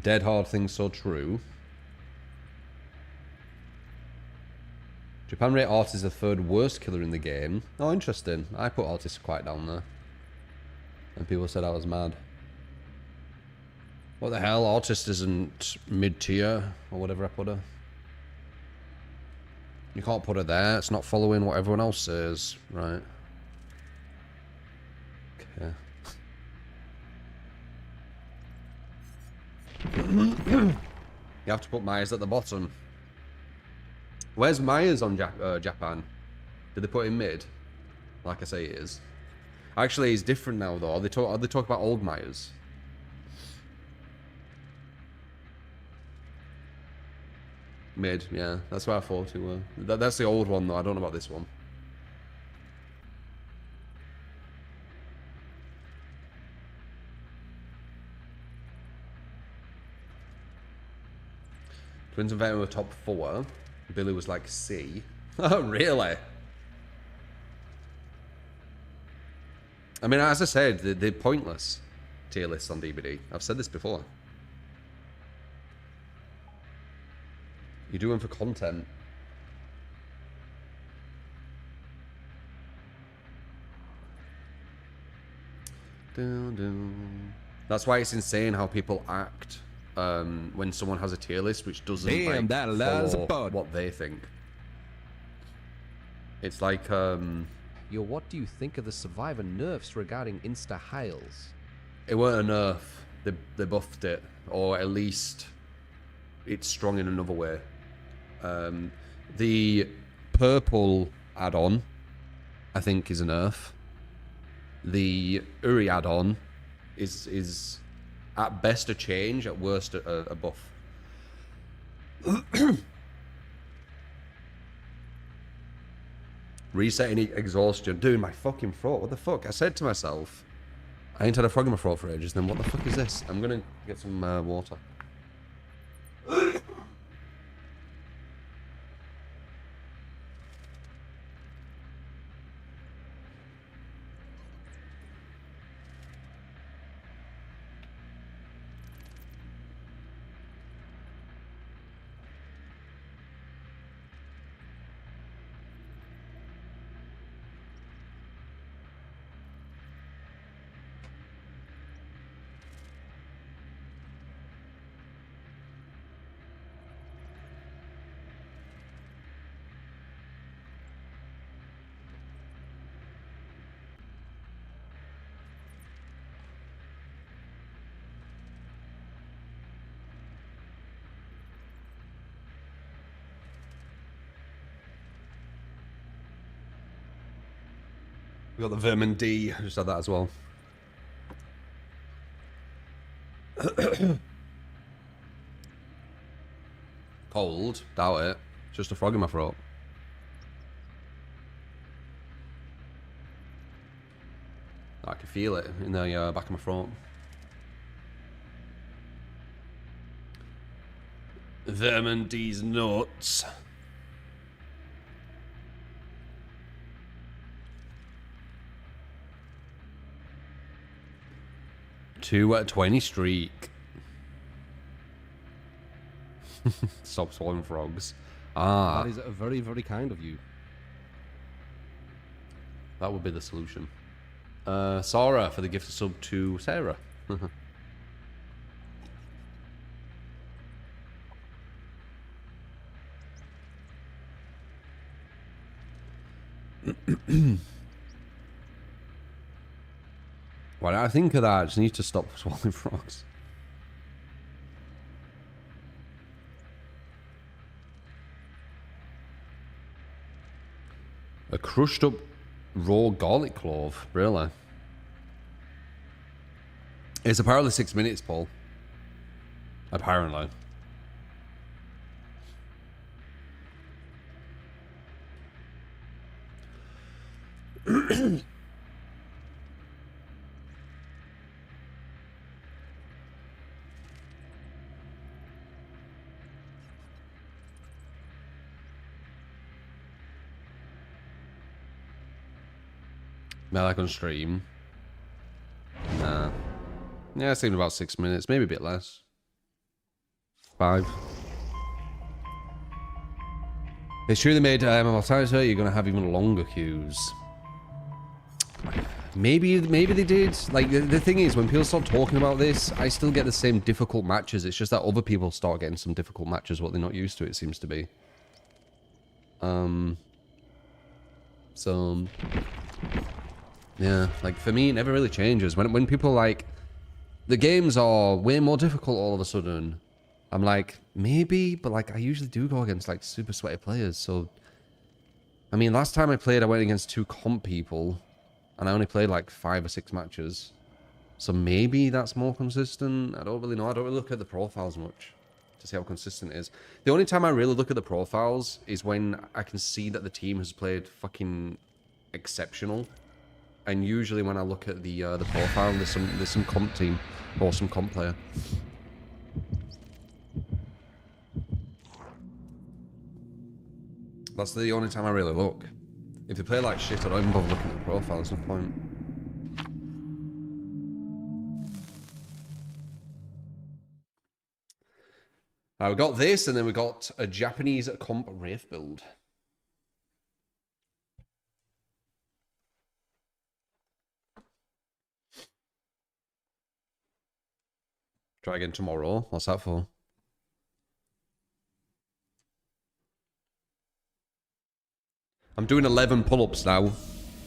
Dead hard things so true. Japan rate Artis is the third worst killer in the game. Oh, interesting. I put Artis quite down there. And people said I was mad. What the hell? Artist isn't mid-tier or whatever I put her. You can't put her there. It's not following what everyone else says. Right. Okay. You have to put Myers at the bottom. Where's Myers on Japan? Did they put him mid? Like I say, it is. Actually, he's different now, though. They talk about old Myers. Mid, yeah. That's what I thought he were. That's the old one, though. I don't know about this one. Twins and Venom were top 4. Billy was like C. Oh, really? I mean, as I said, they're pointless tier lists on DVD. I've said this before. You do them for content. That's why it's insane how people act when someone has a tier list which doesn't like, follow what they think. It's like What do you think of the survivor nerfs regarding insta hails? it weren't a nerf. They buffed it, or at least it's strong in another way. The purple add-on, I think, is a nerf. The Uri add-on is at best a change, at worst a buff. Resetting exhaustion. Dude, my fucking throat. What the fuck? I said to myself, I ain't had a frog in my throat for ages. Then what the fuck is this? I'm gonna get some water. We got the Vermin D. I just had that as well. Cold? Doubt it. Just a frog in my throat. I can feel it in the back of my throat. Vermin D's nuts. Two at 20 streak. Stop swallowing frogs. Ah, That is very, very kind of you. that would be the solution. Sora for the gift of sub to Sarah. Why did I think of that? I just need to stop swallowing frogs. A crushed up raw garlic clove, really? It's apparently 6 minutes, Paul. Apparently. Like on stream. Nah. Yeah, it seemed about 6 minutes, maybe a bit less. 5. It's true they made Mortality, you're gonna have even longer queues. Maybe they did. Like the thing is, when people start talking about this, I still get the same difficult matches. It's just that other people start getting some difficult matches, what they're not used to, it seems to be. So yeah, like for me, it never really changes. When people like, the games are way more difficult all of a sudden, I'm like, maybe, but like I usually do go against like super sweaty players. So, I mean, last time I played, I went against 2 comp people, and I only played like 5 or 6 matches. So maybe that's more consistent. I don't really know. I don't really look at the profiles much to see how consistent it is. The only time I really look at the profiles is when I can see that the team has played fucking exceptional. And usually when I look at the profile, there's some comp team or some comp player. That's the only time I really look. If they play like shit, I don't even bother looking at the profile. There's no point. We got this, and then we got a Japanese comp Wraith build. Try again tomorrow. What's that for? I'm doing 11 pull-ups now.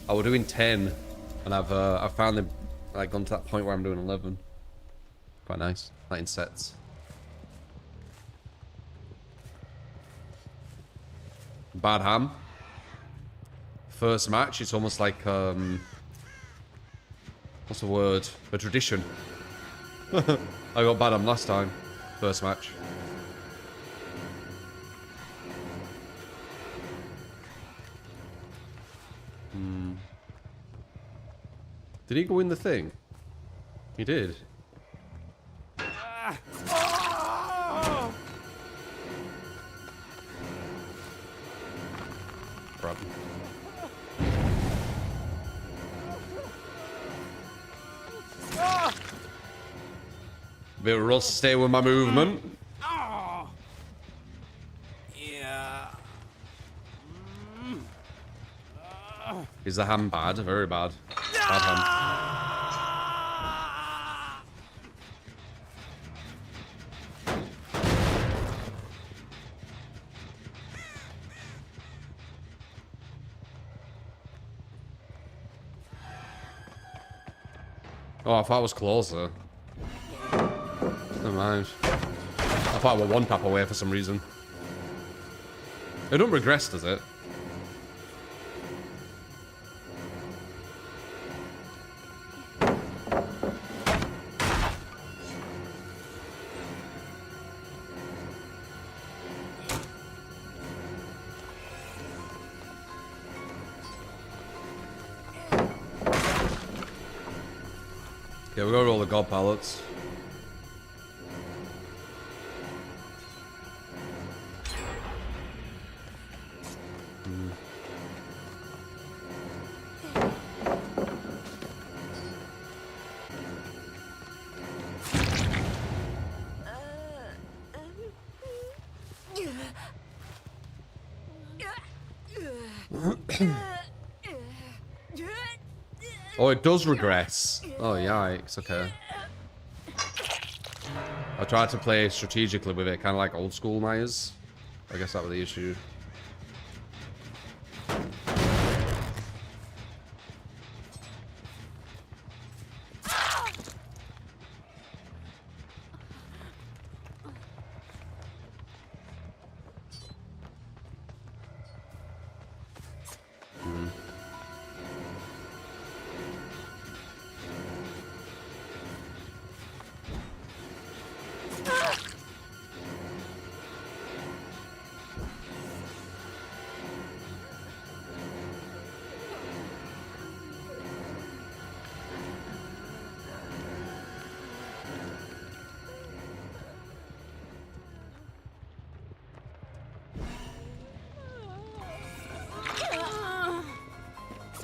I was doing 10, and I've finally like gone to that point where I'm doing 11. Quite nice. Like in sets. Bad ham. First match. It's almost like what's the word? A tradition. I got bad ham last time. First match. Did he go in the thing? He did. Crap. Bit of rust, stay with my movement. Yeah. Is the ham bad? Very bad. Bad ham. Oh, I thought I was closer. Never mind. I thought I was 1 tap away for some reason. It don't regress, does it? Yeah, we got all the god pallets. Oh, it does regress. Oh, yikes. Okay. I tried to play strategically with it, kind of like old school Myers. I guess that was the issue.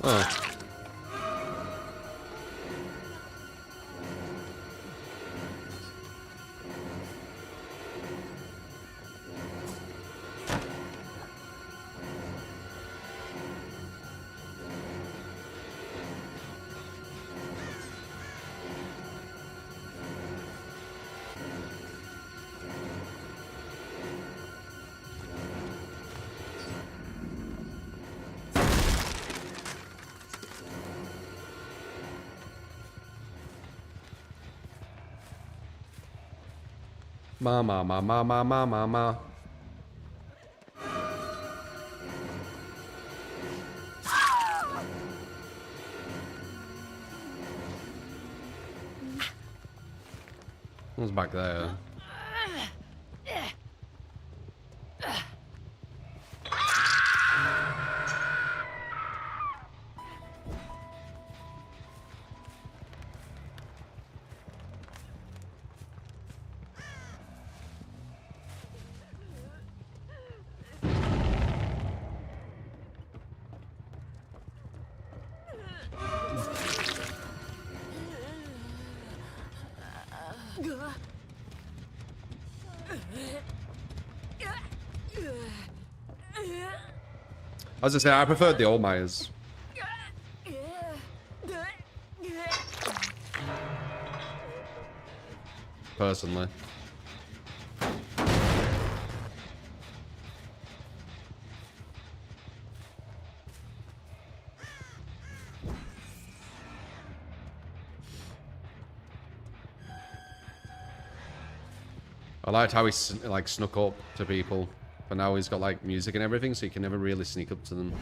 Oh. Ma. What's back there? As I say, I preferred the old Myers. Personally. I liked how he like snuck up to people, but now he's got like music and everything, so you can never really sneak up to them.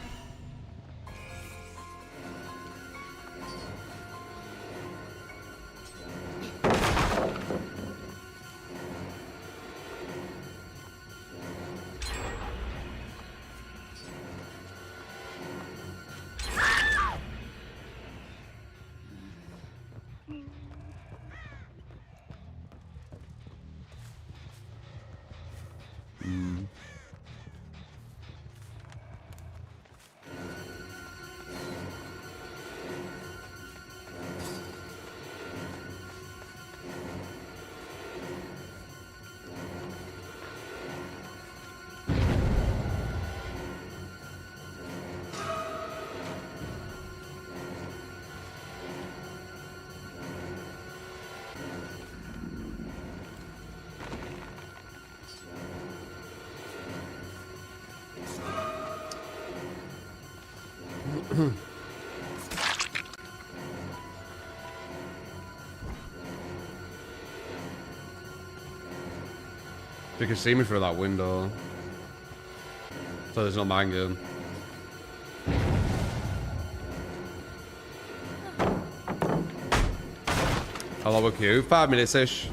You can see me through that window. So there's no man gun. Hello, with you. 5 minutes-ish.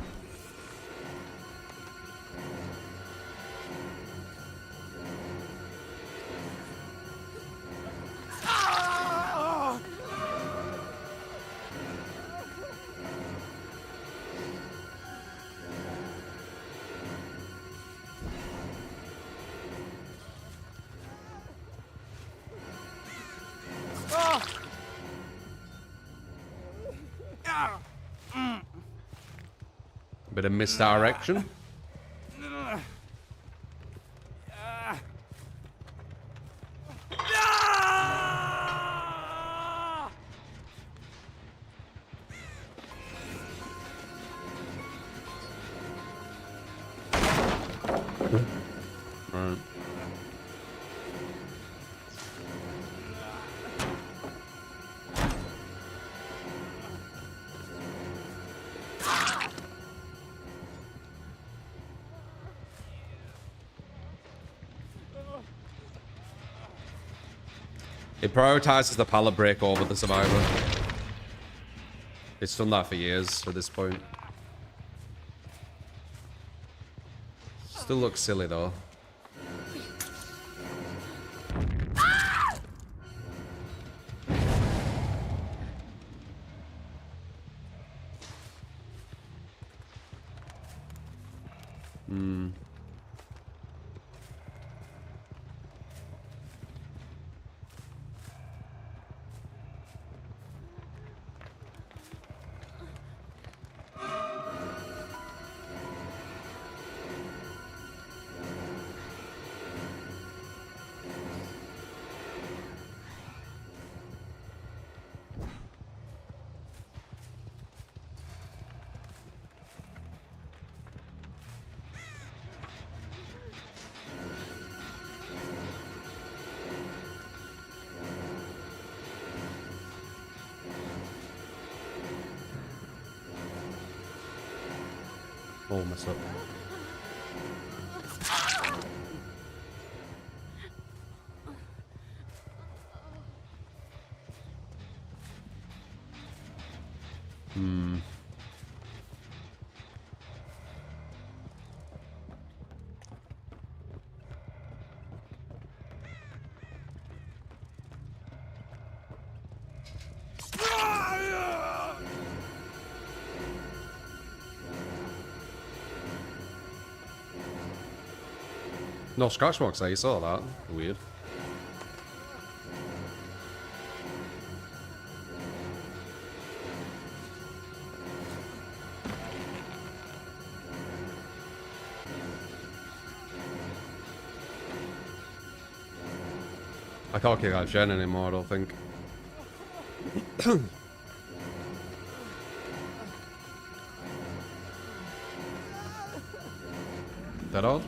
Bit of misdirection. It prioritizes the pallet break over the survivor. It's done that for years at this point. Still looks silly though. Oh, mess up. No scratch marks there, you saw that. Weird. I can't kick out Jen anymore, I don't think. That odd?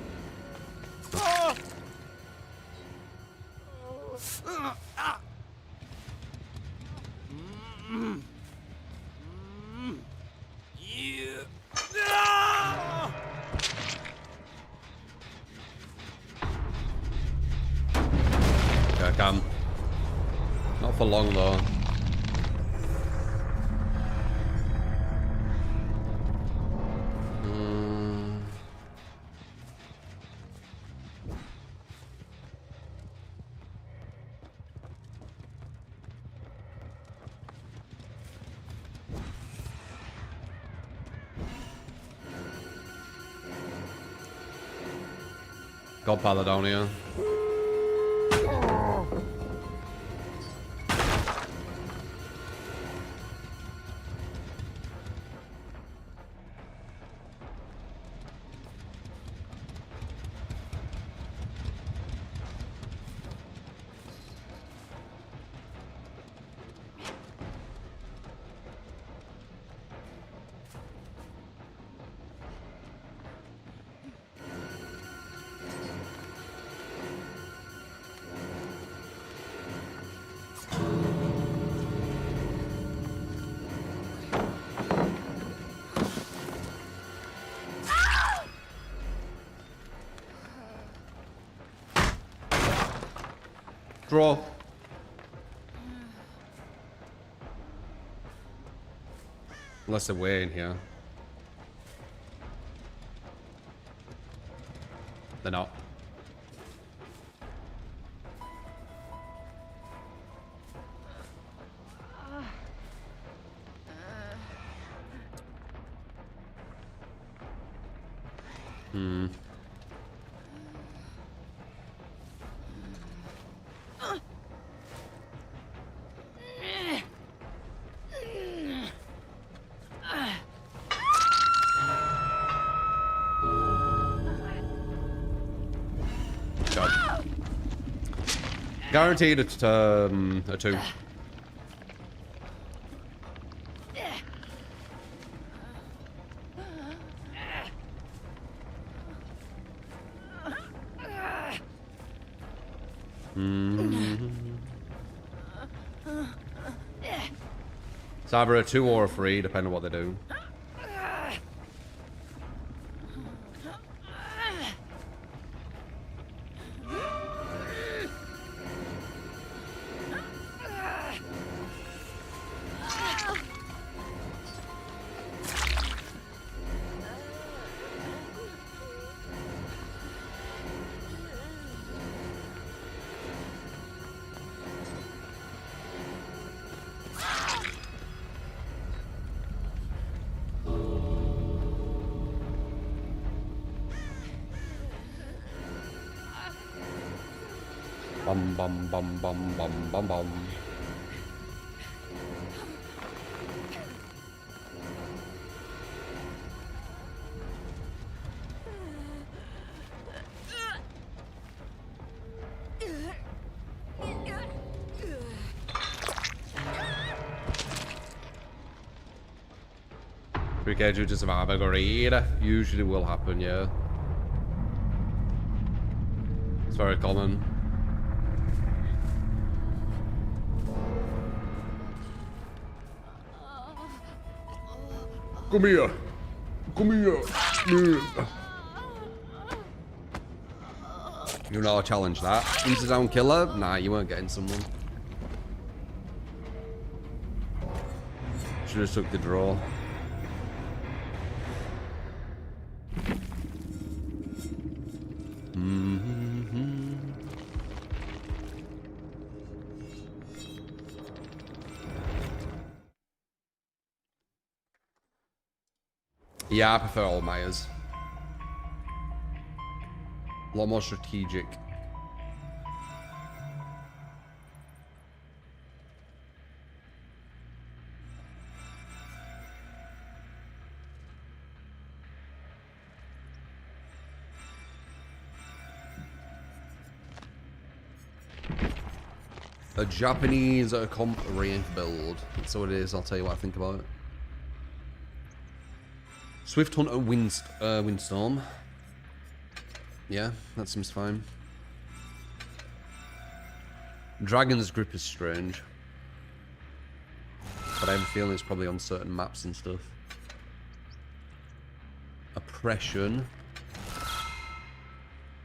Okay, I can. Not for long though. Got Paladonia. Draw. Unless they're way in here. They're not. Guaranteed it's a 2. It's either a 2 or a 3, depending on what they do. Bum bum bum bum bum bum bum. Because you just have a greed. Usually will happen, yeah. It's very common. Come here. Come here. You know, challenge that. Easy down killer? Nah, you weren't getting someone. Should have took the draw. Yeah, I prefer Old Myers. A lot more strategic. A Japanese comp Wraith build. That's what it is. I'll tell you what I think about it. Swift Hunter Windstorm. Yeah, that seems fine. Dragon's Grip is strange. But I have a feeling it's probably on certain maps and stuff. Oppression.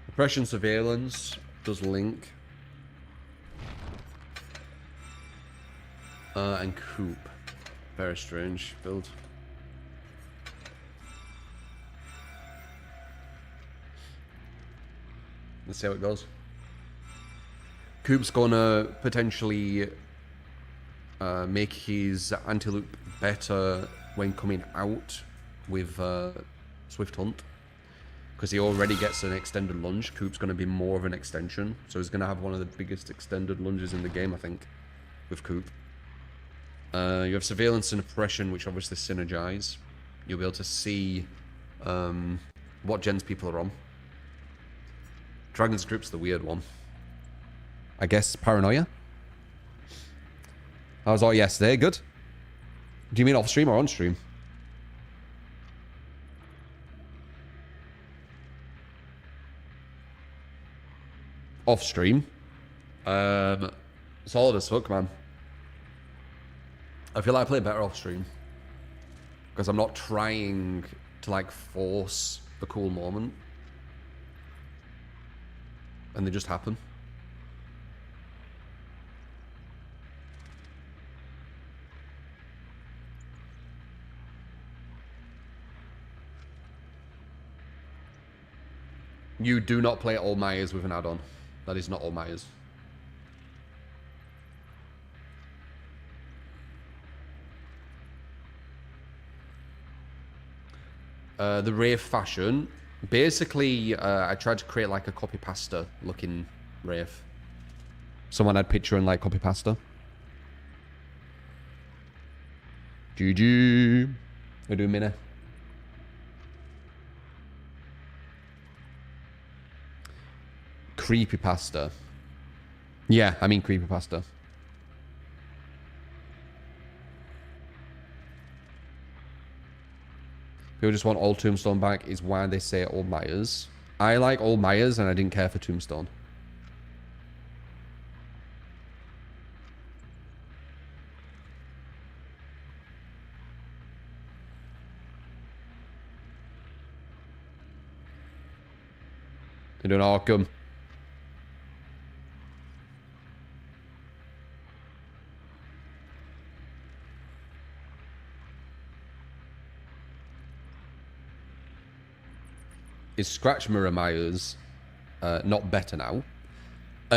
Oppression Surveillance does link. And Coop. Very strange build. Let's see how it goes. Coop's gonna potentially make his anti-loop better when coming out with Swift Hunt. Because he already gets an extended lunge. Coop's gonna be more of an extension. So he's gonna have one of the biggest extended lunges in the game, I think, with Coop. You have Surveillance and Oppression, which obviously synergize. You'll be able to see what gens people are on. Dragon's Grip's the weird one. I guess Paranoia? I was all yesterday. Good. Do you mean off stream or on stream? Off stream. Solid as fuck, man. I feel like I play better off stream. Because I'm not trying to like force a cool moment. And they just happen. You do not play All Myers with an add-on. That is not All Myers. The Wraith fashion. Basically, I tried to create like a copy pasta looking Wraith. Someone had picture and like copy pasta. GG. We're doing minute. Creepy pasta. Yeah, I mean creepy pasta. People just want all Tombstone back is why they say Old Myers. I like Old Myers and I didn't care for Tombstone. They're doing Arkham. Is Scratch Mirror Myers not better now?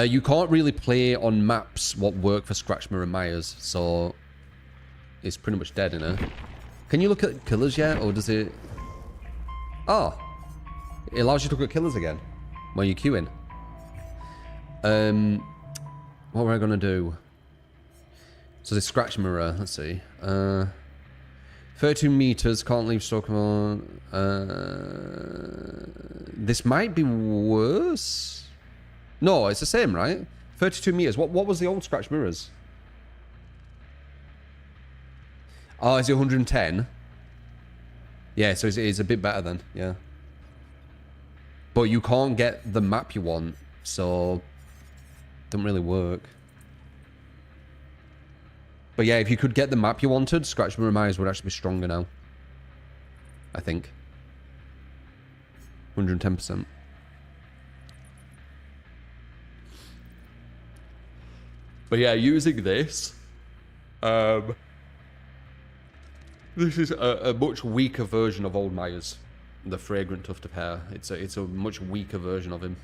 You can't really play on maps what work for Scratch Mirror Myers, so it's pretty much dead, innit? Can you look at killers yet, or does it... Oh, it allows you to look at killers again when you're queuing. What were I gonna do? So the scratch mirror, let's see. 32 meters, can't leave stroke on. This might be worse. No, it's the same, right? 32 meters. What was the old scratch mirrors? Oh, is it 110? Yeah, so it's a bit better then, yeah. But you can't get the map you want, so it doesn't really work. But yeah, if you could get the map you wanted, Scratch Mirror Myers would actually be stronger now. I think. 110%. But yeah, using this, this is a much weaker version of Old Myers, the Fragrant Tuft of Hair. It's a much weaker version of him.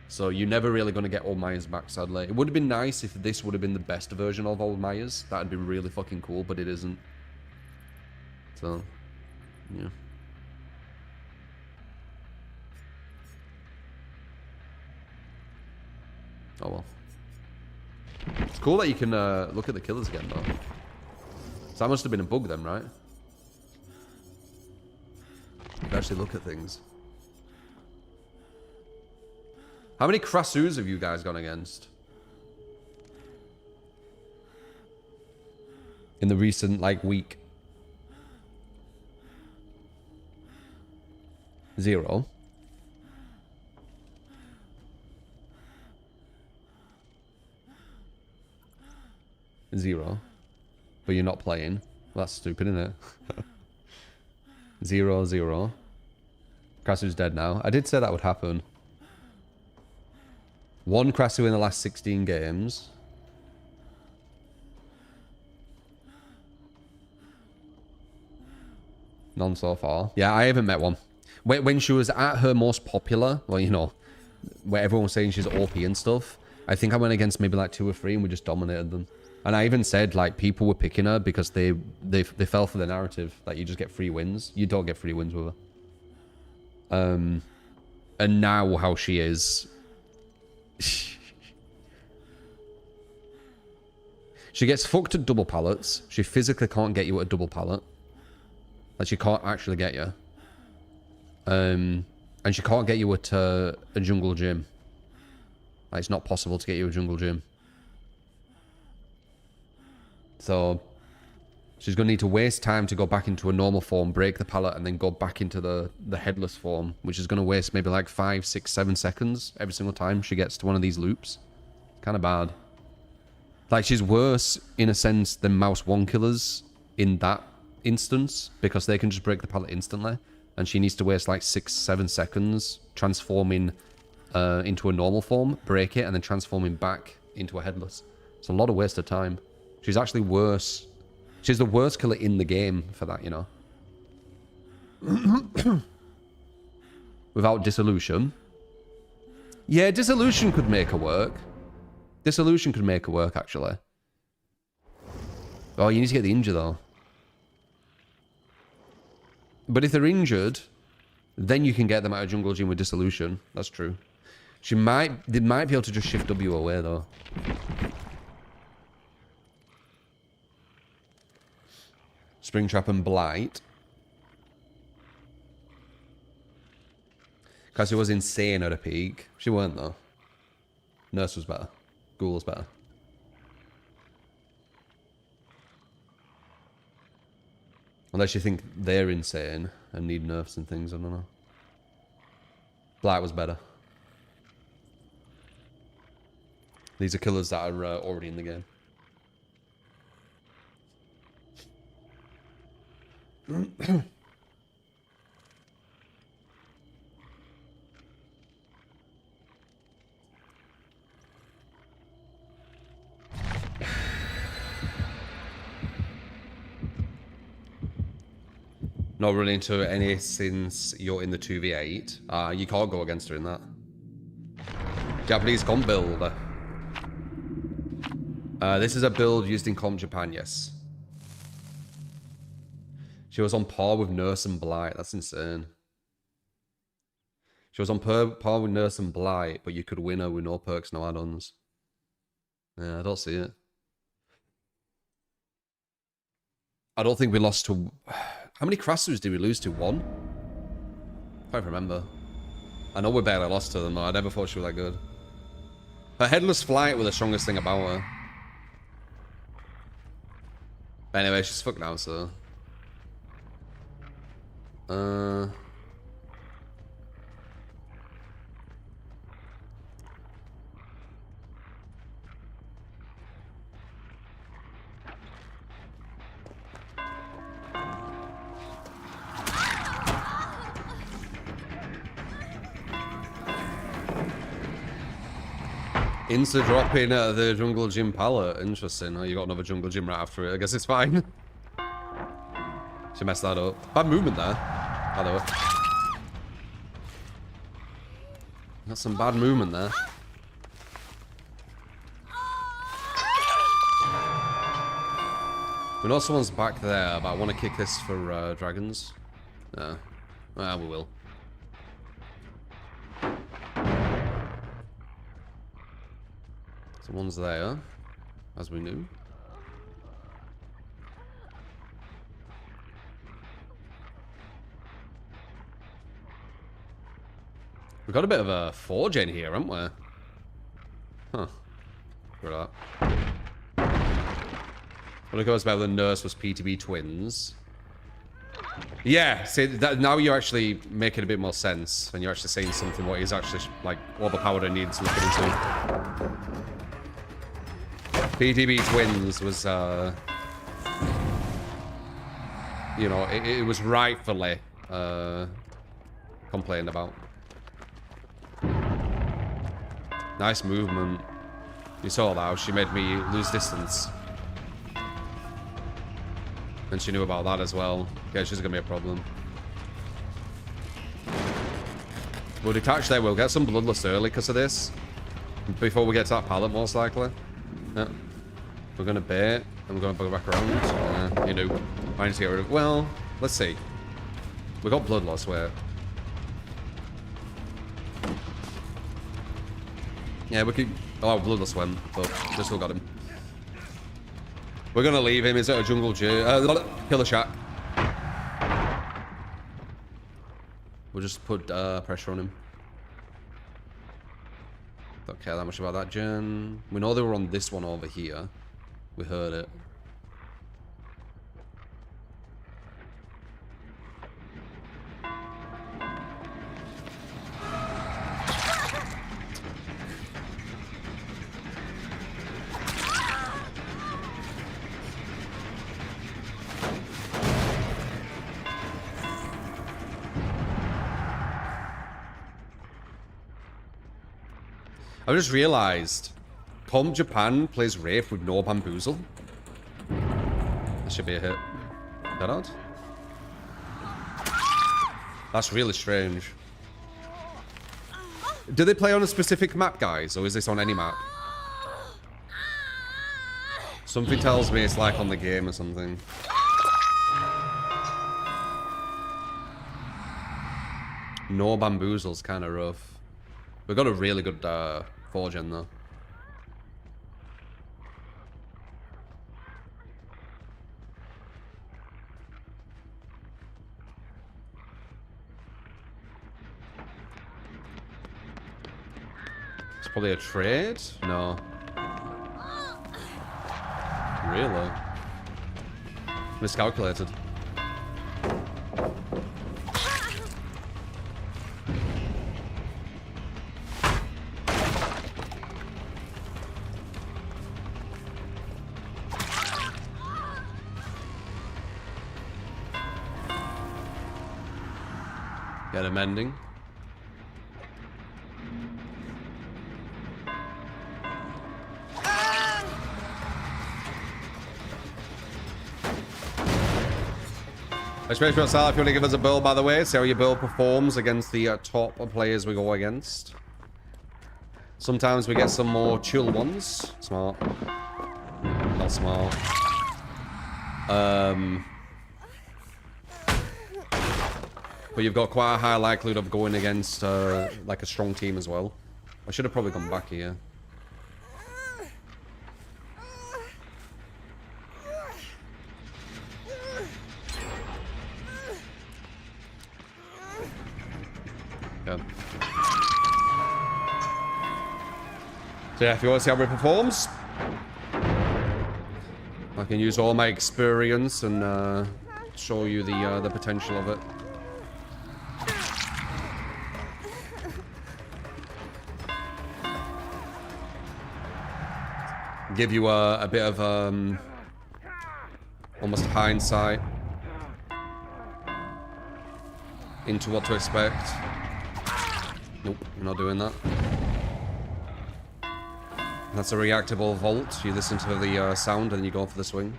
So you're never really going to get Old Myers back, sadly. It would have been nice if this would have been the best version of Old Myers. That'd be really fucking cool, but it isn't. So, yeah. Oh well. It's cool that you can look at the killers again, though. So that must have been a bug then, right? You can actually look at things. How many Krassus have you guys gone against? In the recent, like, week? 0. Zero. But you're not playing. Well, that's stupid, isn't it? 0, 0. Krassu's dead now. I did say that would happen. 1 Krassu in the last 16 games. None so far. Yeah, I haven't met one. When she was at her most popular, well, you know, where everyone was saying she's OP and stuff, I think I went against maybe like 2 or 3 and we just dominated them. And I even said, like, people were picking her because they fell for the narrative that you just get free wins. You don't get free wins with her. And now how she is... She gets fucked at double pallets. She physically can't get you at a double pallet. Like, she can't actually get you. And she can't get you at a jungle gym. Like, it's not possible to get you a jungle gym. So, she's going to need to waste time to go back into a normal form, break the pallet, and then go back into the headless form, which is going to waste maybe like 5, 6, 7 seconds every single time she gets to one of these loops. Kind of bad. Like, she's worse, in a sense, than Mouse 1 killers in that instance, because they can just break the pallet instantly, and she needs to waste like 6, 7 seconds transforming into a normal form, break it, and then transforming back into a headless. It's a lot of waste of time. She's actually worse. She's the worst killer in the game for that, you know. Without Dissolution. Yeah, Dissolution could make her work. Dissolution could make her work, actually. Oh, you need to get the injured, though. But if they're injured, then you can get them out of jungle gym with Dissolution. That's true. They might be able to just shift W away, though. Springtrap and Blight. Because she was insane at a peak. She weren't, though. Nurse was better. Ghoul was better. Unless you think they're insane and need nerfs and things, I don't know. Blight was better. These are killers that are already in the game. Not running into any since you're in the 2v8. You can't go against her in that. Japanese comp build. This is a build used in Comp Japan, yes. She was on par with Nurse and Blight. That's insane. She was on par with Nurse and Blight, but you could win her with no perks, no add-ons. Yeah, I don't see it. I don't think we lost to... How many Krassus did we lose to? One? I can't remember. I know we barely lost to them, though. I never thought she was that good. Her headless flight was the strongest thing about her. But anyway, she's fucked now, so... Insta drop in at the jungle gym pallet. Interesting. Oh, you got another jungle gym right after it. I guess it's fine. She messed that up. Bad movement there. By the way. Got some bad movement there. We know someone's back there, but I want to kick this for dragons. Yeah. Well, we will. Someone's there, as we knew. We've got a bit of a forge in here, haven't we? Huh. Look at that. Well, it goes better than Nurse was PTB twins. Yeah, see, that, now you're actually making a bit more sense. And you're actually saying something what is actually, like, overpowered and needs looking into. PTB twins was, you know, it was rightfully complained about. Nice movement. You saw that, how she made me lose distance. And she knew about that as well. Yeah, she's gonna be a problem. We'll detach there, we'll get some bloodlust early because of this. Before we get to that pallet, most likely. Yeah. We're gonna bait, and we're gonna go back around. Yeah, you know. I need to get rid of... Well, let's see. We got bloodlust, where... Yeah, we could... Oh, bloodlust went, but we still got him. We're gonna leave him. Is it a jungle gym? Killer shack. We'll just put pressure on him. Don't care that much about that gen. We know they were on this one over here. We heard it. I just realised, Comp Japan plays Wraith with no bamboozle. That should be a hit. Is that odd? That's really strange. Do they play on a specific map, guys, or is this on any map? Something tells me it's like on the game or something. No bamboozle's kind of rough. We've got a really good 4-gen though. It's probably a trade? No. Really? Miscalculated. Get him ending. Especially yourself if you want to give us a build, by the way. See how your build performs against the top players we go against. Sometimes we get some more chill ones. Smart. Not smart. But you've got quite a high likelihood of going against like a strong team as well. I should have probably gone back here. So yeah, if you want to see how it performs, I can use all my experience and show you the potential of it. Give you a bit of almost hindsight into what to expect. Nope, you're not doing that. That's a reactable vault. You listen to the sound and then you go for the swing.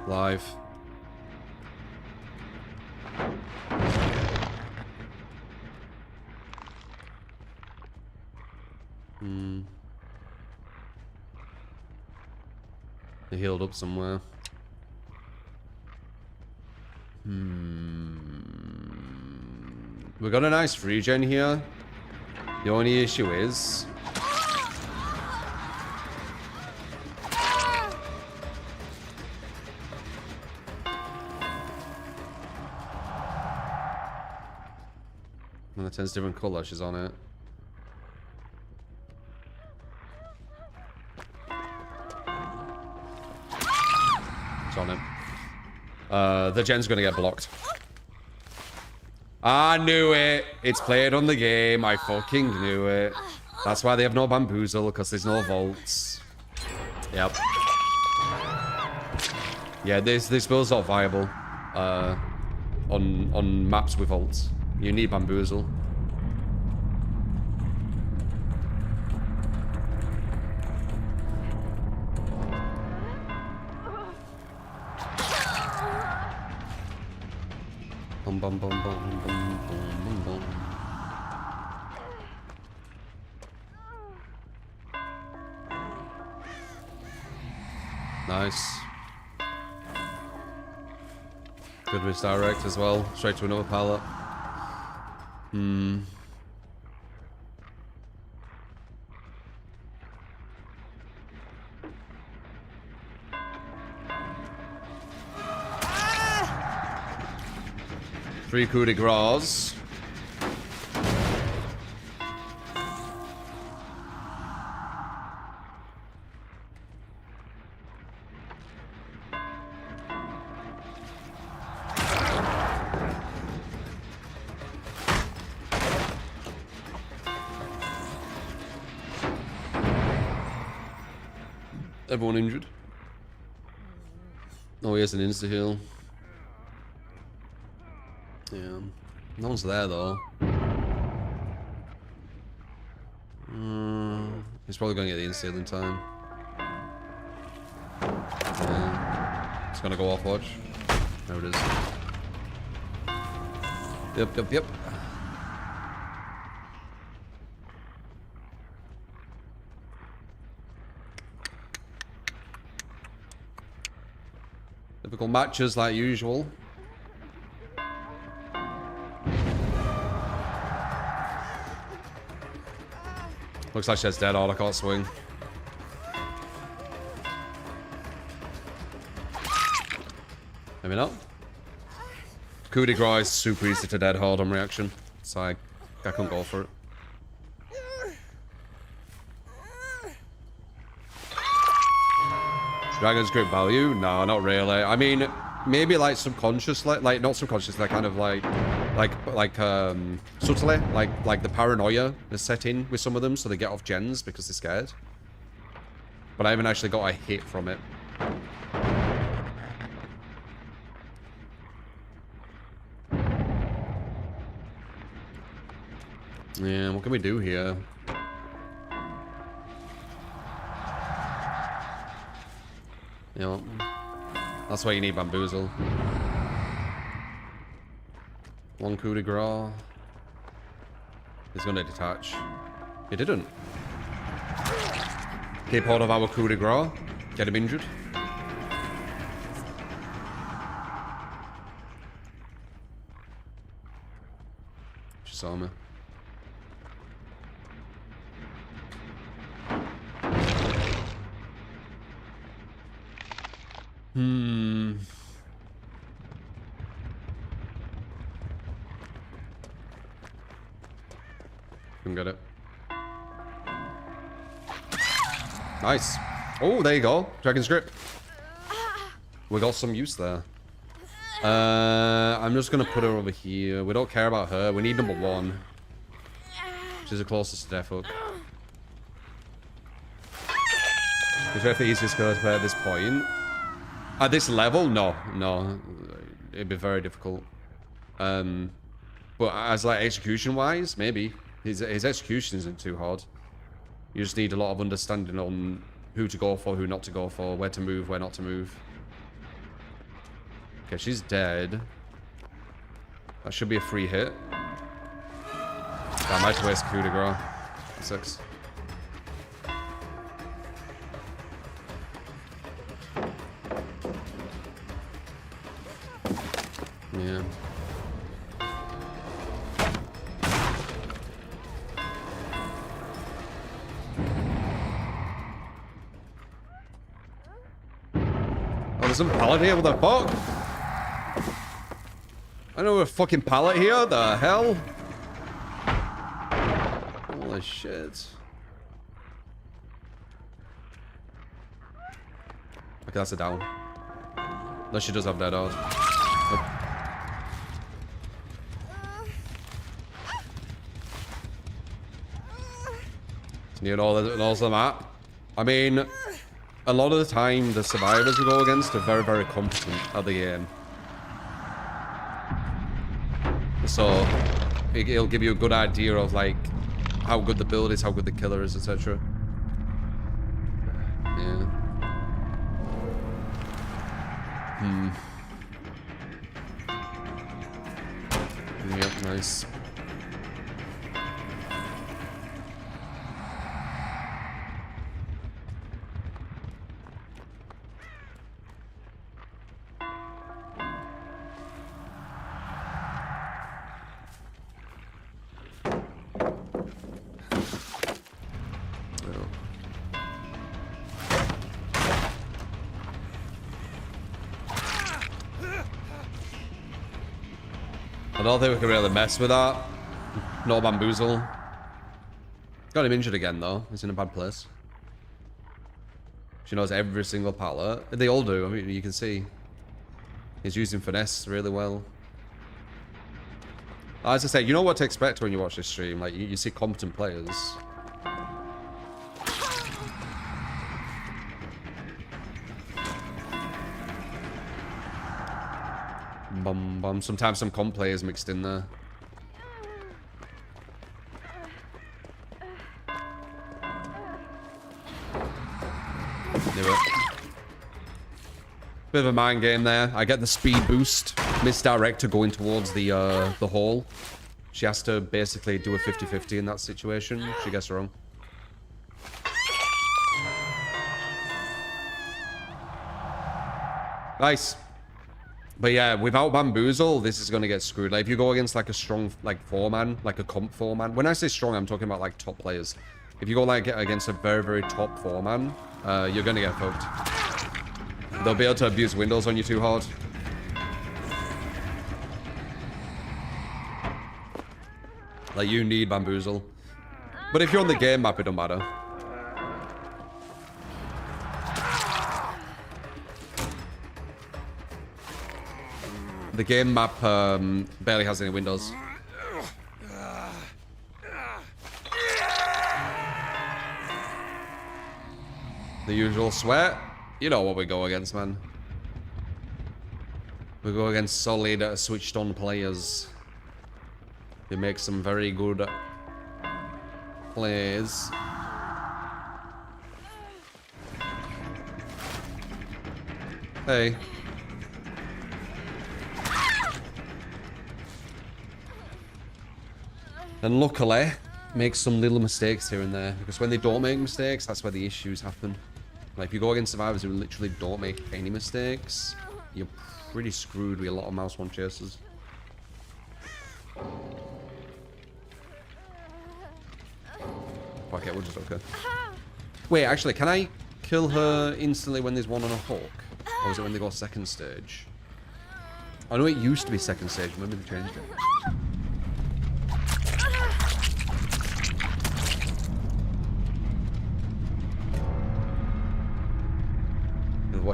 Live. They healed up somewhere. We got a nice regen here. The only issue is... when it turns different colour, she's on it. It's on it. The gen's gonna get blocked. I knew it. It's played on the game. I fucking knew it. That's why they have no bamboozle, because there's no vaults. Yep. Yeah, this build's not viable on maps with vaults. You need bamboozle. Bum bum bum bum bum bum bum. Nice. Good misdirect as well. Straight to another pallet. 3 coup de grace. Everyone injured? Oh, he has an insta-heal. Yeah. No one's there, though. He's probably going to get the insta-heal in time. Yeah. It's going to go off, watch. There it is. Yep. Typical matches like usual. Looks like she has dead hard, I can't swing. Maybe not. Coup de grace is super easy to dead hard on reaction. So I couldn't go for it. Dragon's grip value? No, not really. I mean, maybe like subconsciously, like not subconsciously, kind of like subtly, like the paranoia is set in with some of them, so they get off gens because they're scared. But I haven't actually got a hit from it. Yeah, what can we do here? You know, that's why you need bamboozle. 1 coup de grace. He's gonna detach. He didn't. Keep hold of our coup de grace. Get him injured. She saw me. Couldn't get it. Nice. Oh, there you go. Dragon's Grip. We got some use there. I'm just going to put her over here. We don't care about her. We need number 1. She's the closest to death hook. Is that the easiest card to play at this point? At this level? No. No. It'd be very difficult. But as like execution-wise, maybe. His execution isn't too hard. You just need a lot of understanding on who to go for, who not to go for, where to move, where not to move. Okay, she's dead. That should be a free hit. I might waste coup de grace. 6. Yeah. Oh, there's some pallet here. What the fuck? I know a fucking pallet here. The hell? Holy shit. Okay, that's a down. Unless she does have dead hard. Nope. Near all the map. I mean, a lot of the time, the survivors we go against are very, very competent at the game. So, it'll give you a good idea of, like, how good the build is, how good the killer is, etc. Yeah. Yep, nice. I don't think we can really mess with that. No bamboozle. Got him injured again though. He's in a bad place. She knows every single pallet. They all do. I mean, you can see. He's using finesse really well. As I said, you know what to expect when you watch this stream. Like, you see competent players. Bum bum. Sometimes some comp players mixed in there. Knew it. Bit of a mind game there. I get the speed boost. Misdirect her going towards the hole. She has to basically do a 50-50 in that situation. She gets it wrong. Nice. But yeah, without bamboozle, this is going to get screwed. Like, if you go against like a strong, like 4-man, like a comp 4-man. When I say strong, I'm talking about like top players. If you go like against a very, very top 4-man, you're going to get fucked. They'll be able to abuse windows on you too hard. Like, you need bamboozle. But if you're on the game map, it don't matter. The game map barely has any windows. The usual sweat. You know what we go against, man. We go against solid, switched-on players. They make some very good plays. Hey. And luckily, make some little mistakes here and there. Because when they don't make mistakes, that's where the issues happen. Like, if you go against survivors who literally don't make any mistakes, you're pretty screwed with a lot of mouse one chasers. Fuck it, we'll just okay. Wait, actually, can I kill her instantly when there's one on a hook? Or is it when they go second stage? I know it used to be second stage, maybe they changed it.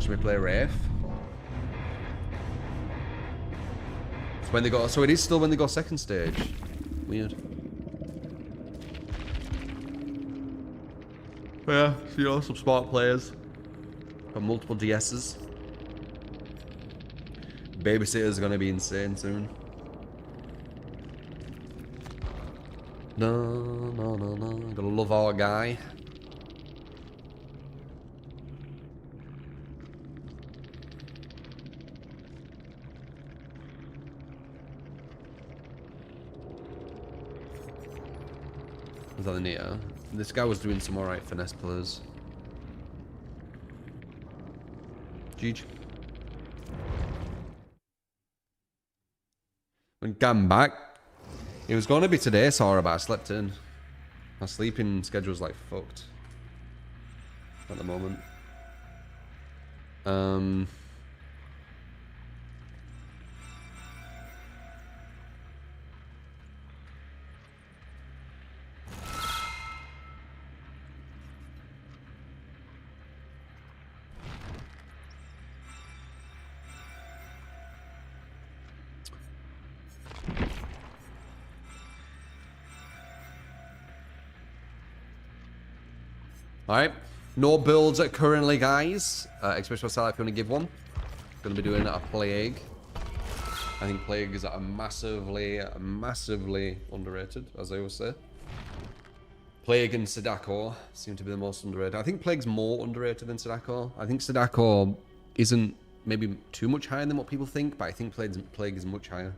watching me play Wraith. It's when they go. So it is still when they go second stage. Weird. Yeah, so you know, some smart players. Got multiple DSs. Babysitter's gonna be insane soon. No. Gotta love our guy. Was that the Neo? This guy was doing some alright finesse pillars. GG. When came back, it was going to be today, Sora, but I slept in. My sleeping schedule's like fucked at the moment. Alright, no builds currently, guys. Especially sellout if you want to give one. Gonna be doing a Plague. I think Plague is massively underrated, as I always say. Plague and Sadako seem to be the most underrated. I think Plague's more underrated than Sadako. I think Sadako isn't maybe too much higher than what people think, but I think Plague is much higher.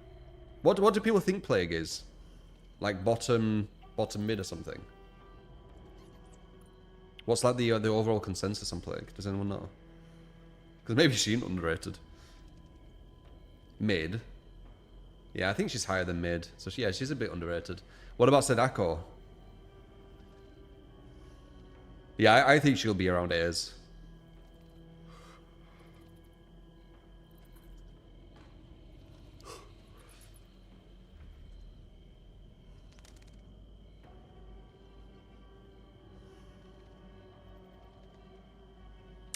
What do people think Plague is? Like bottom mid or something? What's like the overall consensus on Plague? Does anyone know? Because maybe she ain't underrated. Mid. Yeah, I think she's higher than mid. So yeah, she's a bit underrated. What about Sadako? Yeah, I think she'll be around A's.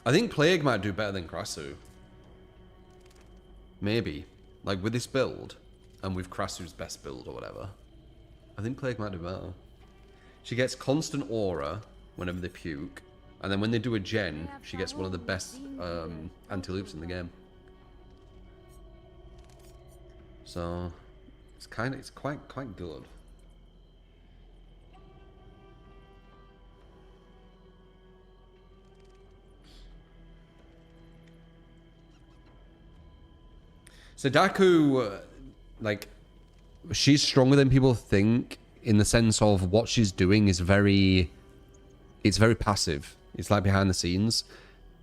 I think Plague might do better than Krasu. Maybe. Like with this build, and with Krasu's best build or whatever. I think Plague might do better. She gets constant aura whenever they puke. And then when they do a gen, she gets one of the best anti-loops in the game. So it's quite good. Sadako, like, she's stronger than people think in the sense of what she's doing is it's very passive. It's like behind the scenes.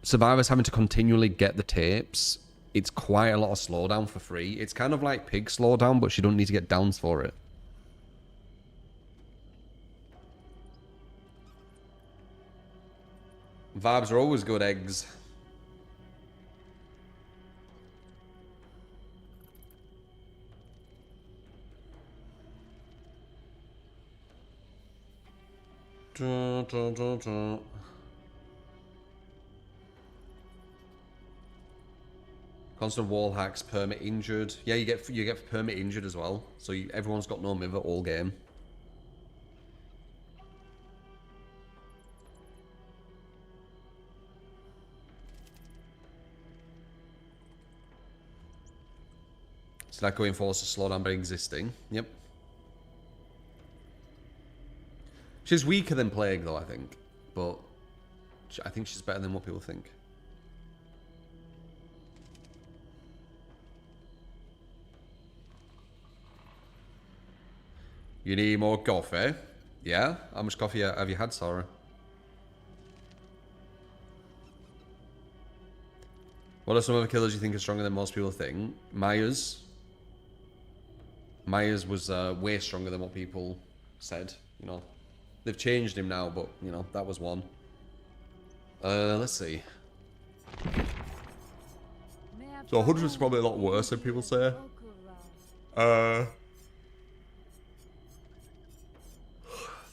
Survivor's having to continually get the tapes. It's quite a lot of slowdown for free. It's kind of like Pig slowdown, but she don't need to get downs for it. Vibes are always good, eggs. Constant wall hacks, permit injured. Yeah, you get permit injured as well. So everyone's got no miver all game. So that going force to slow down by existing. Yep. She's weaker than Plague, though, I think. But I think she's better than what people think. You need more coffee? Yeah? How much coffee have you had, Sarah? What are some other killers you think are stronger than most people think? Myers. Myers was way stronger than what people said, you know. They've changed him now, but, you know, that was one. Let's see. So 100 is probably a lot worse than people say.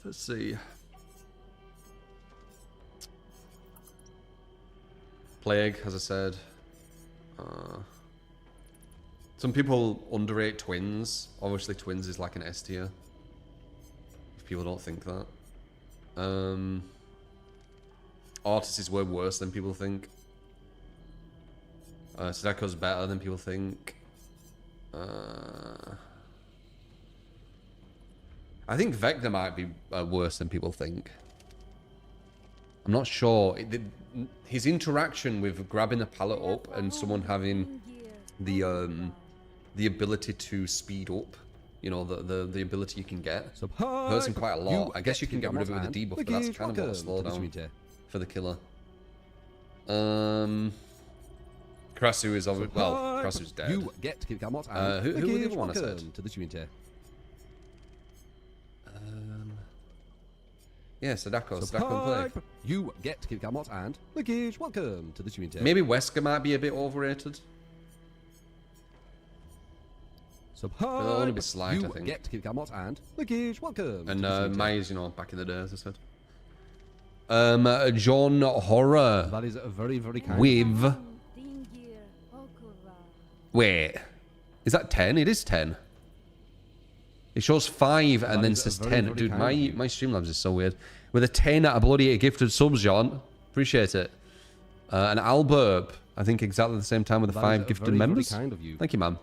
Let's see. Plague, as I said. Some people underrate Twins. Obviously, Twins is like an S tier. If people don't think that. Artist is way worse than people think. Sadeko's better than people think. I think Vector might be worse than people think. I'm not sure. His interaction with grabbing a pallet up and someone having the ability to speed up, you know, the ability you can get, hurts him quite a lot. I guess you can get rid of it with a debuff, but that's kind of what a slowdown for the killer. Krasu is obviously, well, Krasu's dead. You get to keep Gamot. Who was the other one I said? To the Tuminter. Yeah, Sadako and Plague. You get to keep Gamot and Legage. Welcome to the Tuminter. Maybe Wesker might be a bit overrated. It'll only be slight, I think. You get to keep Gamot and Legage. Welcome. And Maya's, you know, back in the day, as I said. John Horror. That is a very, very kind. With. Wait. Is that 10? It is 10. It shows 5 and then says 10. Dude, my Streamlabs is so weird. With a 10 at a bloody 8 gifted subs, John. Appreciate it. And Alburb, I think exactly the same time with the 5 gifted members. Very kind of you. Thank you, man.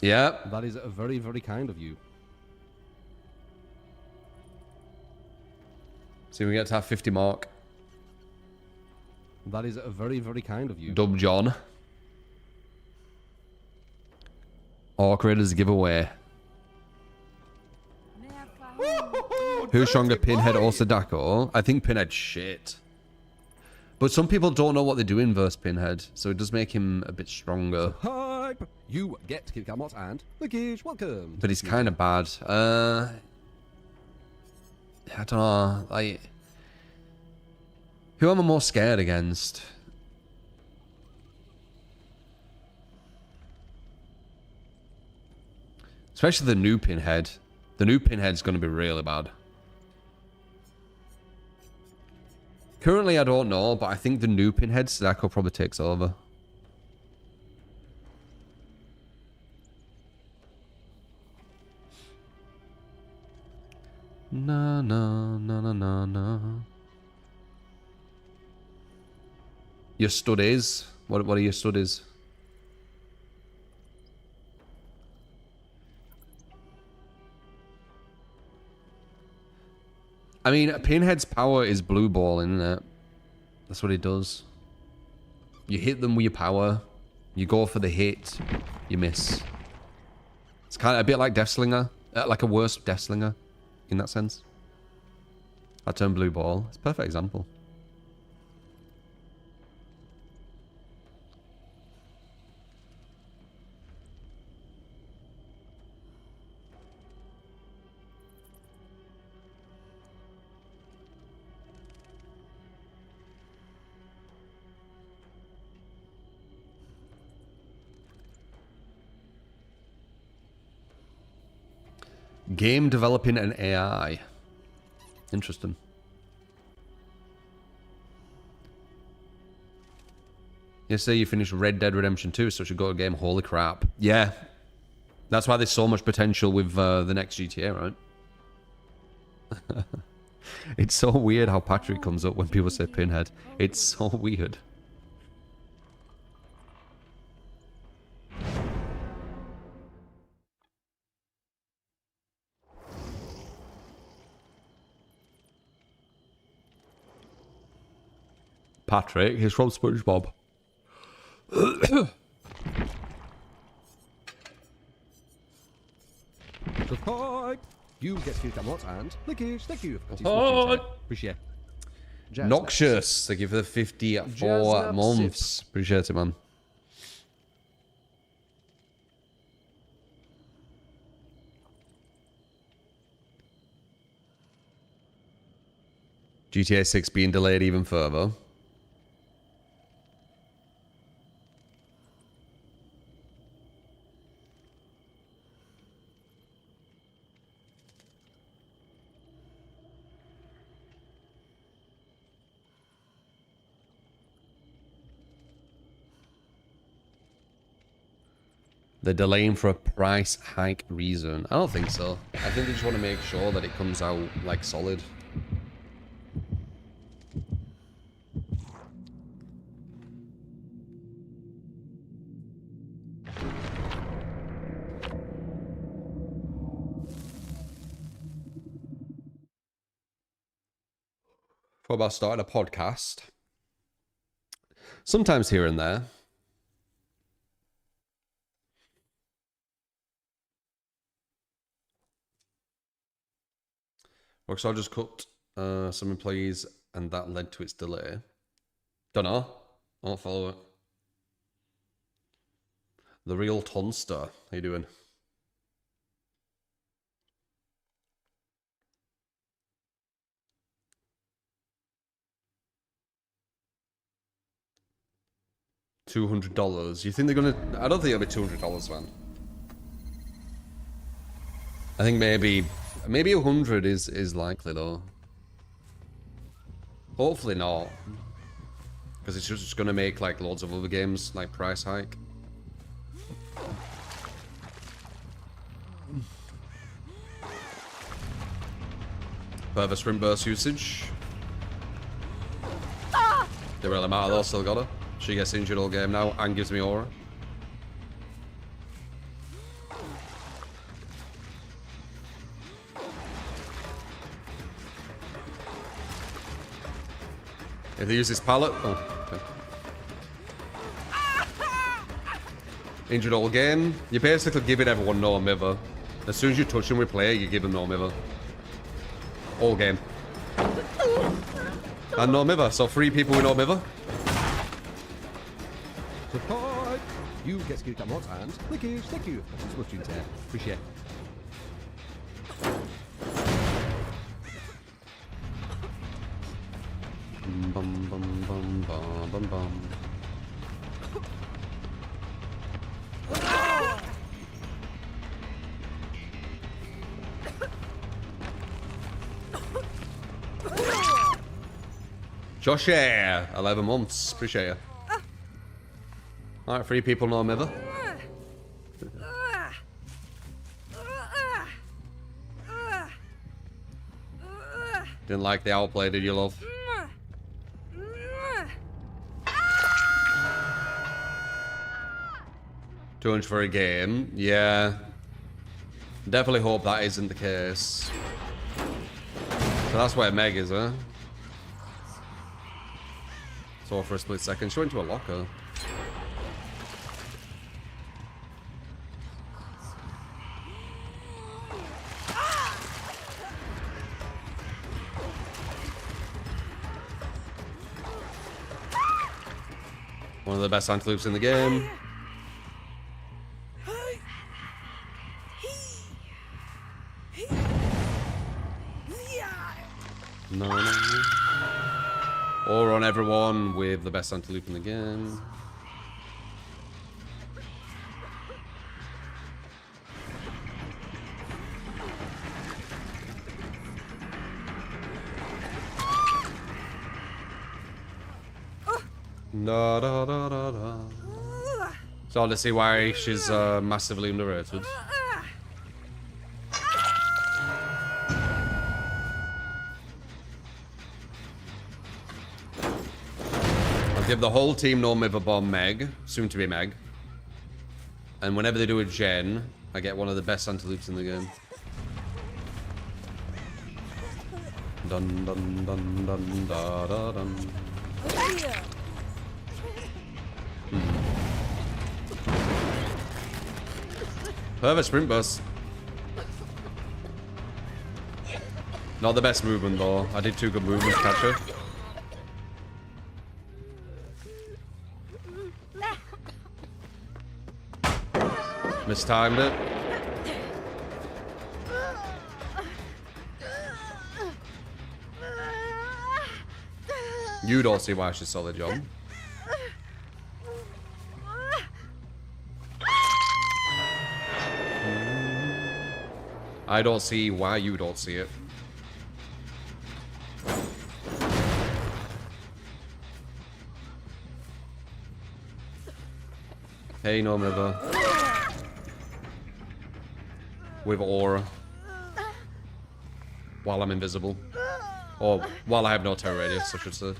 Yeah. That is a very, very kind of you. See, we get to have 50 mark. That is a very, very kind of you. Dub John. Orc Raiders giveaway. Who's stronger, Pinhead or Sadako? I think Pinhead's shit. But some people don't know what they're doing versus Pinhead, so it does make him a bit stronger. Hype! You get to keep Gamot and Legage. Welcome. But he's kind of bad. I don't know. Like, who am I more scared against? Especially the new Pinhead. The new Pinhead's going to be really bad. Currently, I don't know, but I think the new Pinhead, Sadako, probably takes over. Na na na na na na. Your studies? What are your studies? I mean, Pinhead's power is blue ball, isn't it? That's what he does. You hit them with your power. You go for the hit. You miss. It's kind of a bit like Deathslinger. Like a worse Deathslinger. In that sense. I turn blue ball. It's a perfect example. Game developing an AI. Interesting. Yesterday you finished Red Dead Redemption 2, so it should go a game. Holy crap. Yeah. That's why there's so much potential with the next GTA, right? It's so weird how Patrick comes up when people say Pinhead. It's so weird. Patrick, he's from SpongeBob. Hype! You get to keep Gamot and Legage. Thank you. Appreciate it. Noxious, thank you for the 54 months. Appreciate it, man. GTA 6 being delayed even further. They're delaying for a price hike reason. I don't think so. I think they just want to make sure that it comes out like solid. What about starting a podcast? Sometimes here and there. Rockstar just cut some employees and that led to its delay. Don't know. I won't follow it. The Real Tonster. How you doing? $200. You think they're gonna? I don't think it'll be $200, man. I think maybe 100 is likely though. Hopefully not, because it's just gonna make like loads of other games like price hike. Further sprint burst usage. Didn't really matter though. Still got her. She gets injured all game now and gives me aura. If they use this pallet, oh, okay. Injured all game. You're basically giving everyone no miver. As soon as you touch them with player, you give them no miver. All game. And no miver, so 3 people with no miver. Support! You get skill cameras and thank you. Thank you. That's so much you there. Appreciate it. Bum bum bum bum bum bum. Josh, 11 months. Appreciate you. Alright, 3 people, no miver. Didn't like the outplay, did you, love? $200 for a game. Yeah. Definitely hope that isn't the case. So that's where Meg is, huh? So for a split second, she went to a locker. One of the best antelopes in the game. No. Or on everyone with the best antelope in the game. Da, da, da, da, da. So let's see why she's massively underrated. I'll give the whole team no miver bomb Meg, soon to be Meg. And whenever they do a gen, I get one of the best antelopes in the game. Dun dun dun dun da da dun. Perfect sprint burst. Not the best movement though. I did 2 good movements to catch her. Mistimed it. You don't see why she's solid, John. I don't see why you don't see it. Hey, no miver. with aura. While I'm invisible. Or while I have no terror radius, I should say.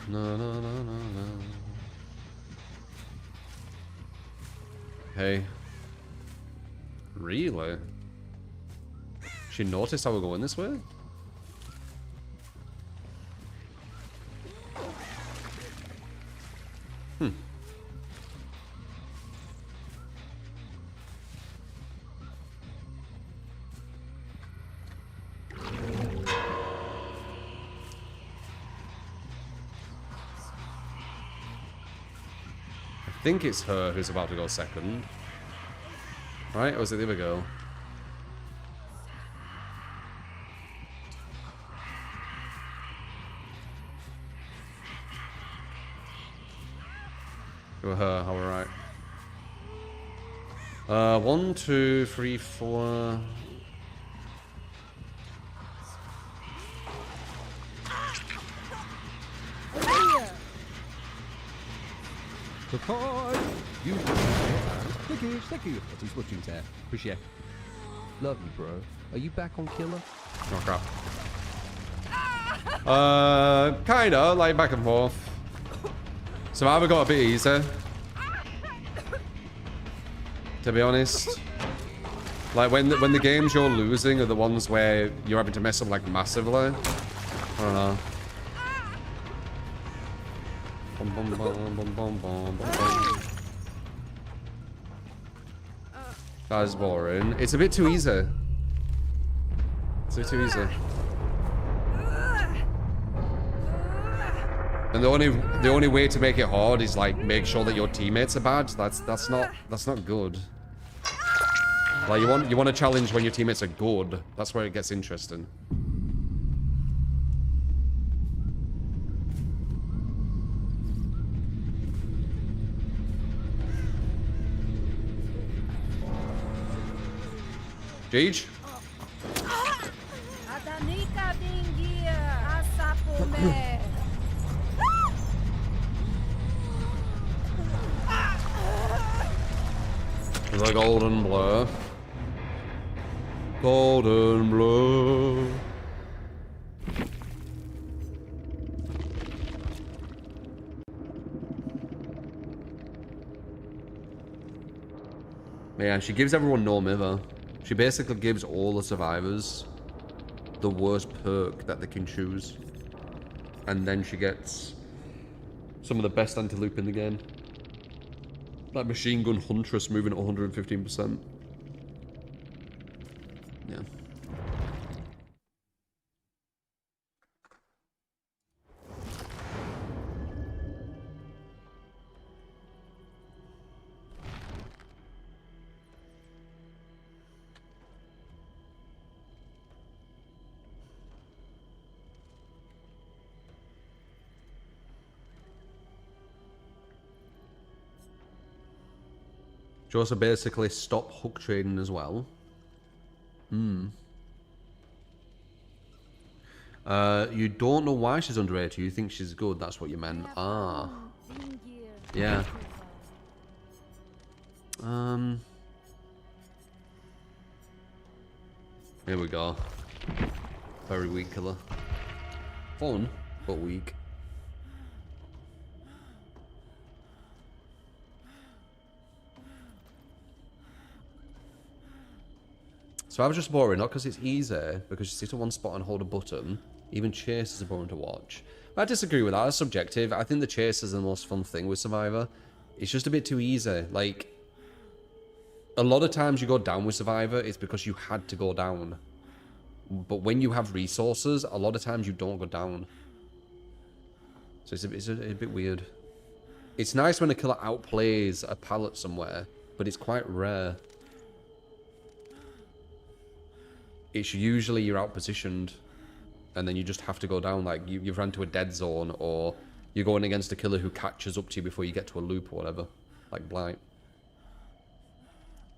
No, no, no, no, no. Hey. Really? She noticed I was going this way? Hmm. I think it's her who's about to go second. Right? Or was it the other girl? It was her, alright. 1, 2, 3, 4. Goodbye! You Thank you. What is watching there? Appreciate. Love you, bro. Are you back on Killer? Oh crap. Kinda, like back and forth. Survivor got a bit easier. To be honest. Like when the games you're losing are the ones where you're having to mess up like massively. I don't know. Bum, bum, bum, bum, bum, bum, bum. That is boring. It's a bit too easy. It's a bit too easy. And the only way to make it hard is like make sure that your teammates are bad. That's not good. Like you want a challenge when your teammates are good. That's where it gets interesting. Gage? The golden blur. Golden blur. Man, she gives everyone no mither. She basically gives all the survivors the worst perk that they can choose. And then she gets some of the best anti-loop in the game. Like Machine Gun Huntress moving at 115%. Yeah. She also basically stopped hook trading as well. You don't know why she's underrated. You think she's good. That's what you meant. Ah. Yeah. Here we go. Very weak killer. Fun, but weak. So I was just boring, not because it's easy, because you sit in one spot and hold a button. Even chases are boring to watch. But I disagree with that. That's subjective. I think the chase is the most fun thing with Survivor. It's just a bit too easy. Like, a lot of times you go down with Survivor, it's because you had to go down. But when you have resources, a lot of times you don't go down. So it's a bit weird. It's nice when a killer outplays a pallet somewhere, but it's quite rare. It's usually you're outpositioned, and then you just have to go down. Like you've ran to a dead zone, or you're going against a killer who catches up to you before you get to a loop or whatever, like Blight.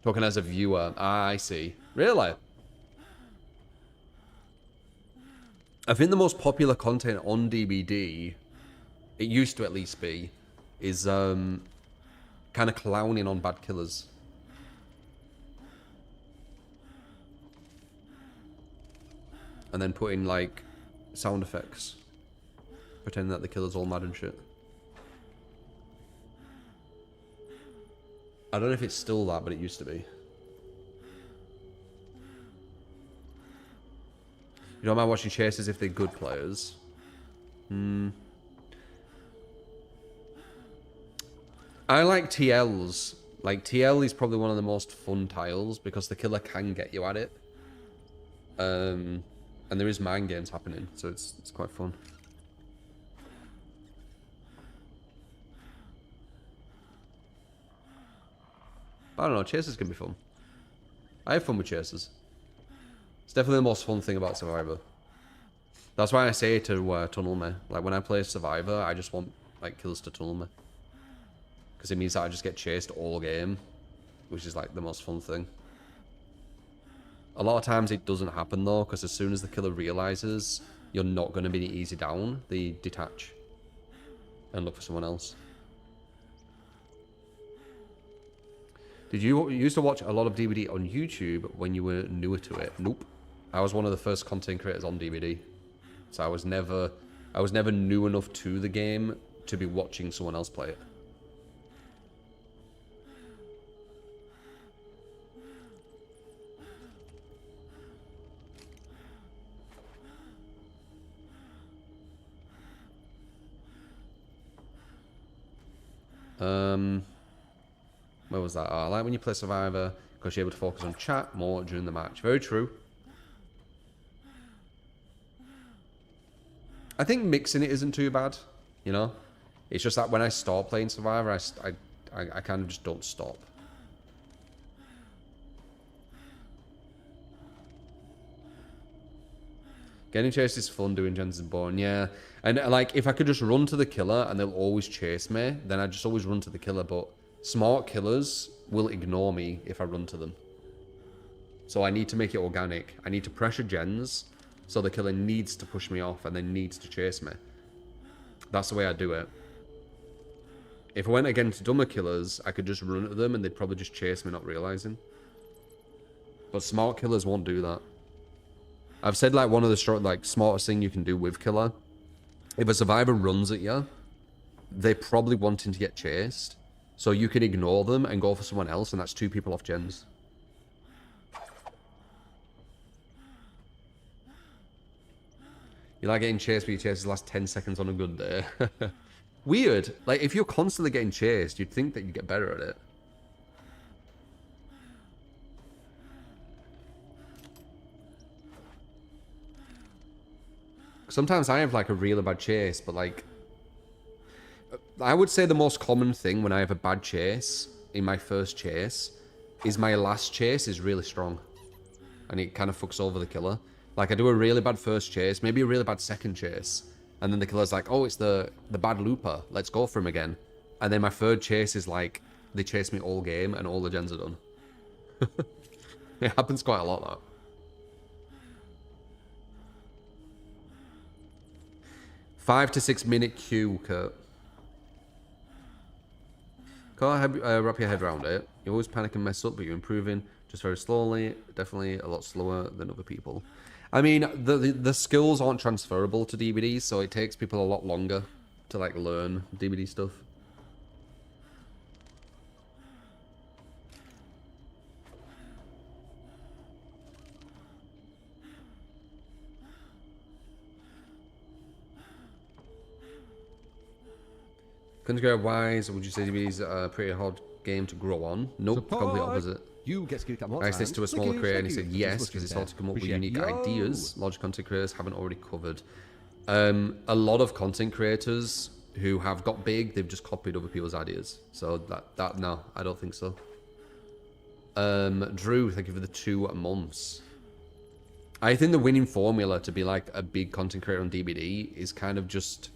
Talking as a viewer. Ah, I see. Really? I think the most popular content on DBD, it used to at least be, is kind kind of clowning on bad killers. And then putting like sound effects, pretending that the killer's all mad and shit. I don't know if it's still that, but it used to be. You don't mind watching chasers if they're good players? I like TLs. Like, TL is probably one of the most fun tiles because the killer can get you at it. And there is mind games happening, so it's quite fun. But I don't know, chasers can be fun. I have fun with chasers. It's definitely the most fun thing about Survivor. That's why I say to tunnel me. Like, when I play Survivor, I just want, like, killers to tunnel me. Because it means that I just get chased all game, which is, like, the most fun thing. A lot of times it doesn't happen, though, because as soon as the killer realizes you're not going to be easy down, they detach and look for someone else. Did you used to watch a lot of DVD on YouTube when you were newer to it? Nope. I was one of the first content creators on DVD. So I was never new enough to the game to be watching someone else play it. Where was that? Oh, I like when you play Survivor because you're able to focus on chat more during the match. Very true. I think mixing it isn't too bad, you know? It's just that when I start playing Survivor, I kind of just don't stop. Getting chased is fun, doing gens is boring, yeah. And like, if I could just run to the killer and they'll always chase me, then I just always run to the killer, but smart killers will ignore me if I run to them. So I need to make it organic. I need to pressure gens, so the killer needs to push me off and then needs to chase me. That's the way I do it. If I went against dumber killers, I could just run at them and they'd probably just chase me not realizing. But smart killers won't do that. I've said like one of the smartest thing you can do with killer, if a survivor runs at you, they're probably wanting to get chased. So you can ignore them and go for someone else, and that's 2 people off gens. You like getting chased, but you chase the last 10 seconds on a good day. Weird. Like, if you're constantly getting chased, you'd think that you'd get better at it. Sometimes I have, like, a really bad chase, but, like... I would say the most common thing when I have a bad chase, in my first chase, is my last chase is really strong. And it kind of fucks over the killer. Like, I do a really bad first chase, maybe a really bad second chase, and then the killer's like, oh, it's the bad looper, let's go for him again. And then my third chase is like, they chase me all game and all the gens are done. It happens quite a lot, that. 5 to 6 minute queue, Kurt. Can't wrap your head around it. You always panic and mess up, but you're improving just very slowly. Definitely a lot slower than other people. I mean, the skills aren't transferable to DBD, so it takes people a lot longer to like learn DBD stuff. Content wise, would you say DBD is a pretty hard game to grow on? Nope, complete opposite. You get to come on. I asked this to a smaller creator and he said yes, because it's hard to come up with unique ideas large content creators haven't already covered. A lot of content creators who have got big, they've just copied other people's ideas. So that no, I don't think so. Drew, thank you for the 2 months. I think the winning formula to be like a big content creator on DBD is kind of just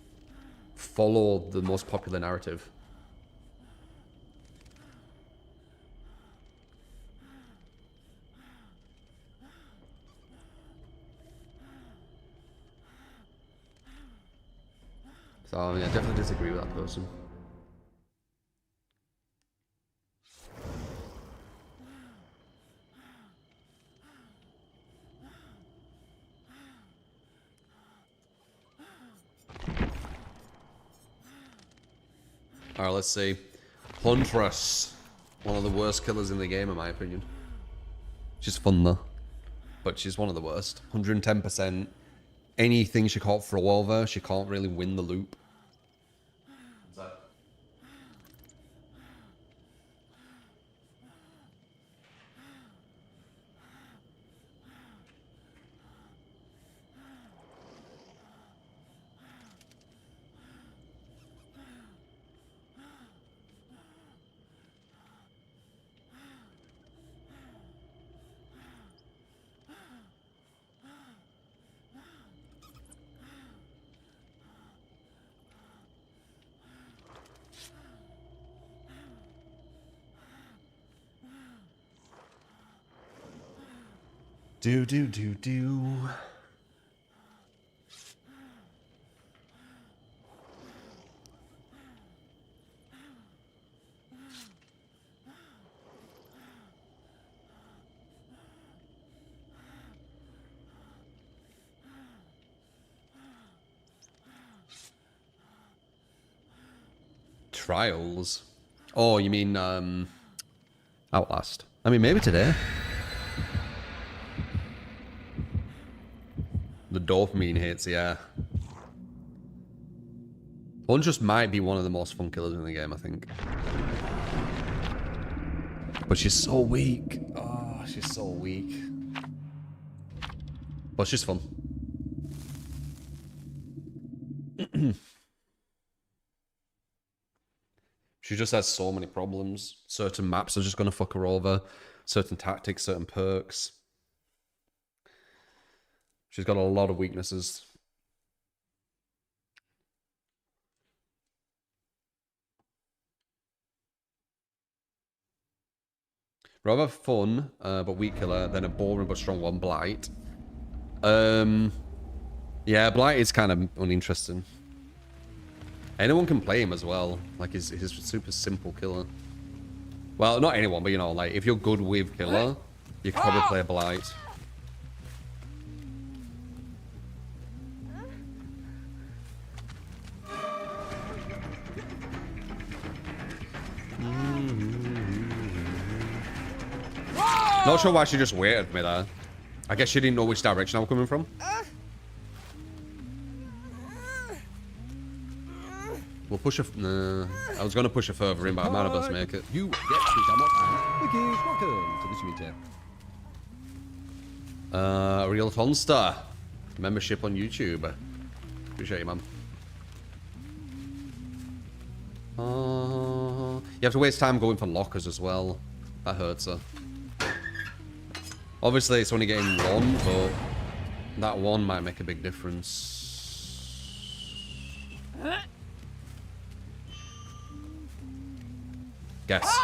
follow the most popular narrative. So, I mean, I definitely disagree with that person. Alright, let's see. Huntress. One of the worst killers in the game, in my opinion. She's fun, though. But she's one of the worst. 110%. Anything she can't throw over, she can't really win the loop. What's that? Do. Trials? Oh, you mean, Outlast. I mean, maybe today. The dopamine hits, yeah. One just might be one of the most fun killers in the game, I think. But she's so weak. Oh, she's so weak. But she's fun. She just has so many problems. Certain maps are just going to fuck her over. Certain tactics, certain perks. She's got a lot of weaknesses. Rather fun, but weak killer than a boring but strong one, Blight. Yeah, Blight is kind of uninteresting. Anyone can play him as well. Like, he's a super simple killer. Well, not anyone, but you know, like, if you're good with killer, you can probably play Blight. Not sure why she just waited for me there. I guess she didn't know which direction I was coming from. We'll push her. Nah, I was going to push her further in, but I might have to make it. You get to come up and welcome to the meeting. Real Tonster. Membership on YouTube. Appreciate you, man. You have to waste time going for lockers as well. That hurts her. Obviously, it's only getting one, but that one might make a big difference. Guess.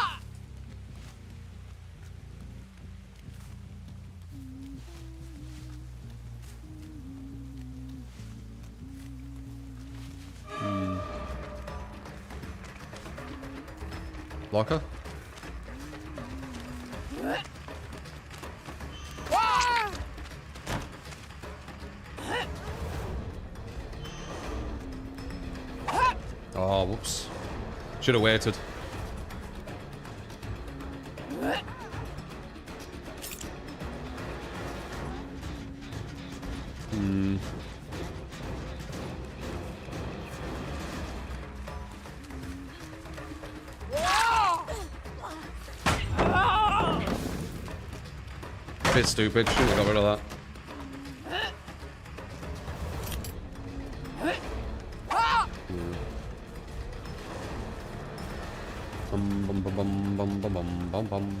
Locker? Oh, whoops. Should have waited. Bit stupid. Should have got rid of that. Bum.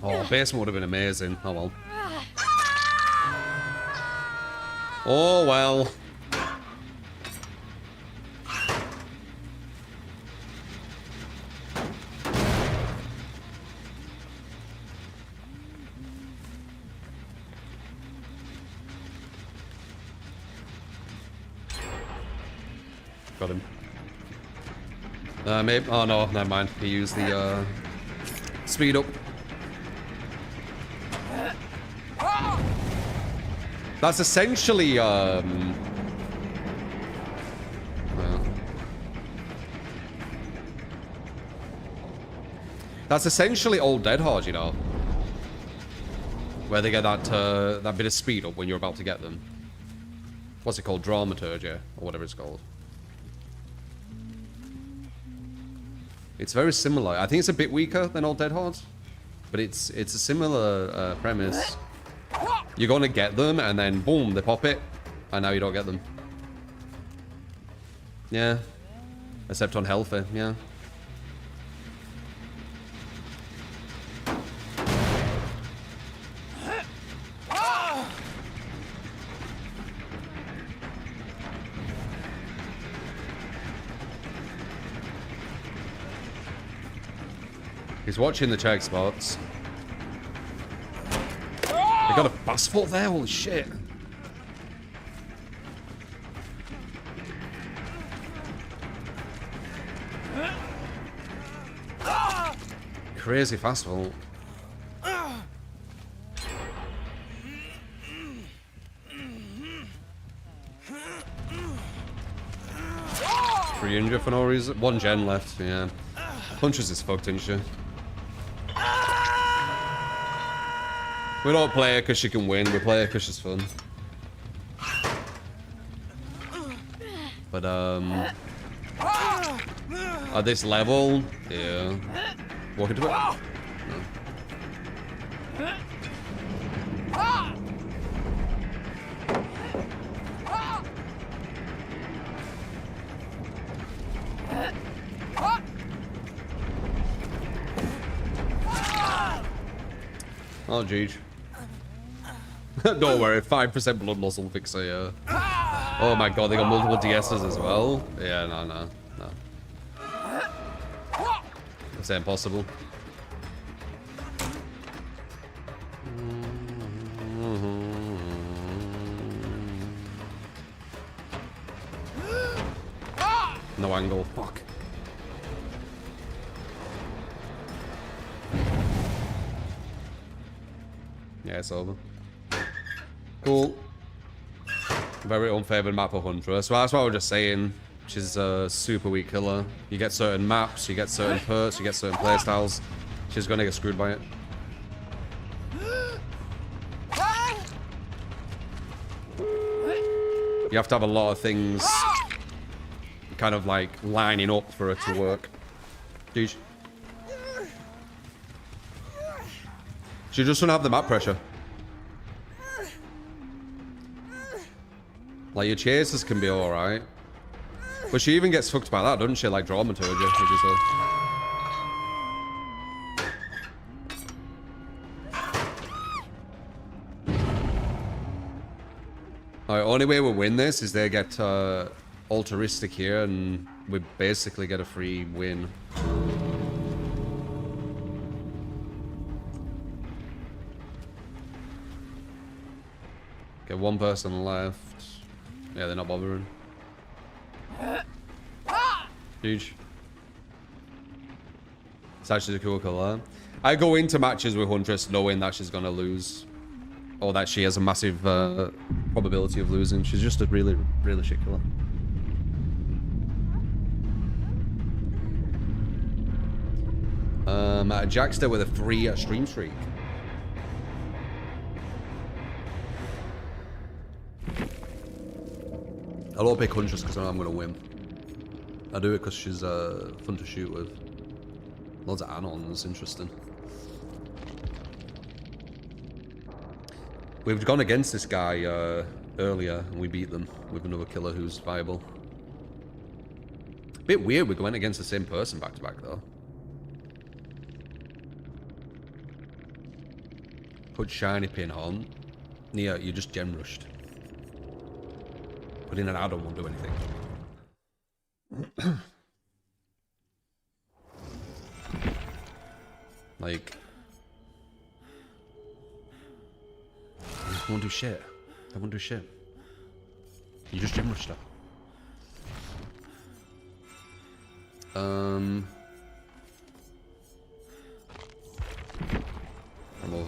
Oh, basement would have been amazing. Oh well. Oh well. Got him. Maybe. Oh no, never mind. He used the Speed up. That's essentially, well, that's essentially old Dead Hard, you know, where they get that that bit of speed up when you're about to get them. What's it called? Dramaturgy, or whatever it's called. It's very similar. I think it's a bit weaker than old Dead Hard, but it's a similar premise. You're gonna get them, and then boom, they pop it, and now you don't get them. Yeah, except on healthy. Yeah. He's watching the check spots. They got a fast foot there, holy shit. Crazy fast foot. Free injury for no reason. One gen left, yeah. Punches is fucked, isn't she? We don't play her because she can win, we play her because she's fun. But, at this level, yeah. Walk into it? No. Oh, jeez. Don't worry, 5% blood muscle fixer, yeah. Oh my god, they got multiple DSs as well? Yeah, no. That's impossible. No angle, fuck. Yeah, it's over. Cool. Very unfavored map for Huntress. So that's what I was just saying. She's a super weak killer. You get certain maps, you get certain perks, you get certain playstyles. She's gonna get screwed by it. You have to have a lot of things kind of like lining up for it to work. Jeez. She just doesn't have the map pressure. Like, your chases can be alright. But she even gets fucked by that, doesn't she? Like dramaturgy, would you say? Alright, only way we win this is they get altruistic here and we basically get a free win. Okay, one person left. Yeah, they're not bothering. Huge. It's actually a cool color. I go into matches with Huntress knowing that she's gonna lose. Or that she has a massive probability of losing. She's just a really, really shit killer. Jackster with a 3 stream streak. I don't pick Huntress because I know I'm going to win. I do it because she's fun to shoot with. Loads of add-ons, interesting. We've gone against this guy earlier and we beat them with another killer who's viable. Bit weird we went against the same person back to back though. Put shiny pin on. Yeah, you just gem rushed. Putting an add-on won't do anything. Like, they won't do shit. They won't do shit. You just gem rushed her.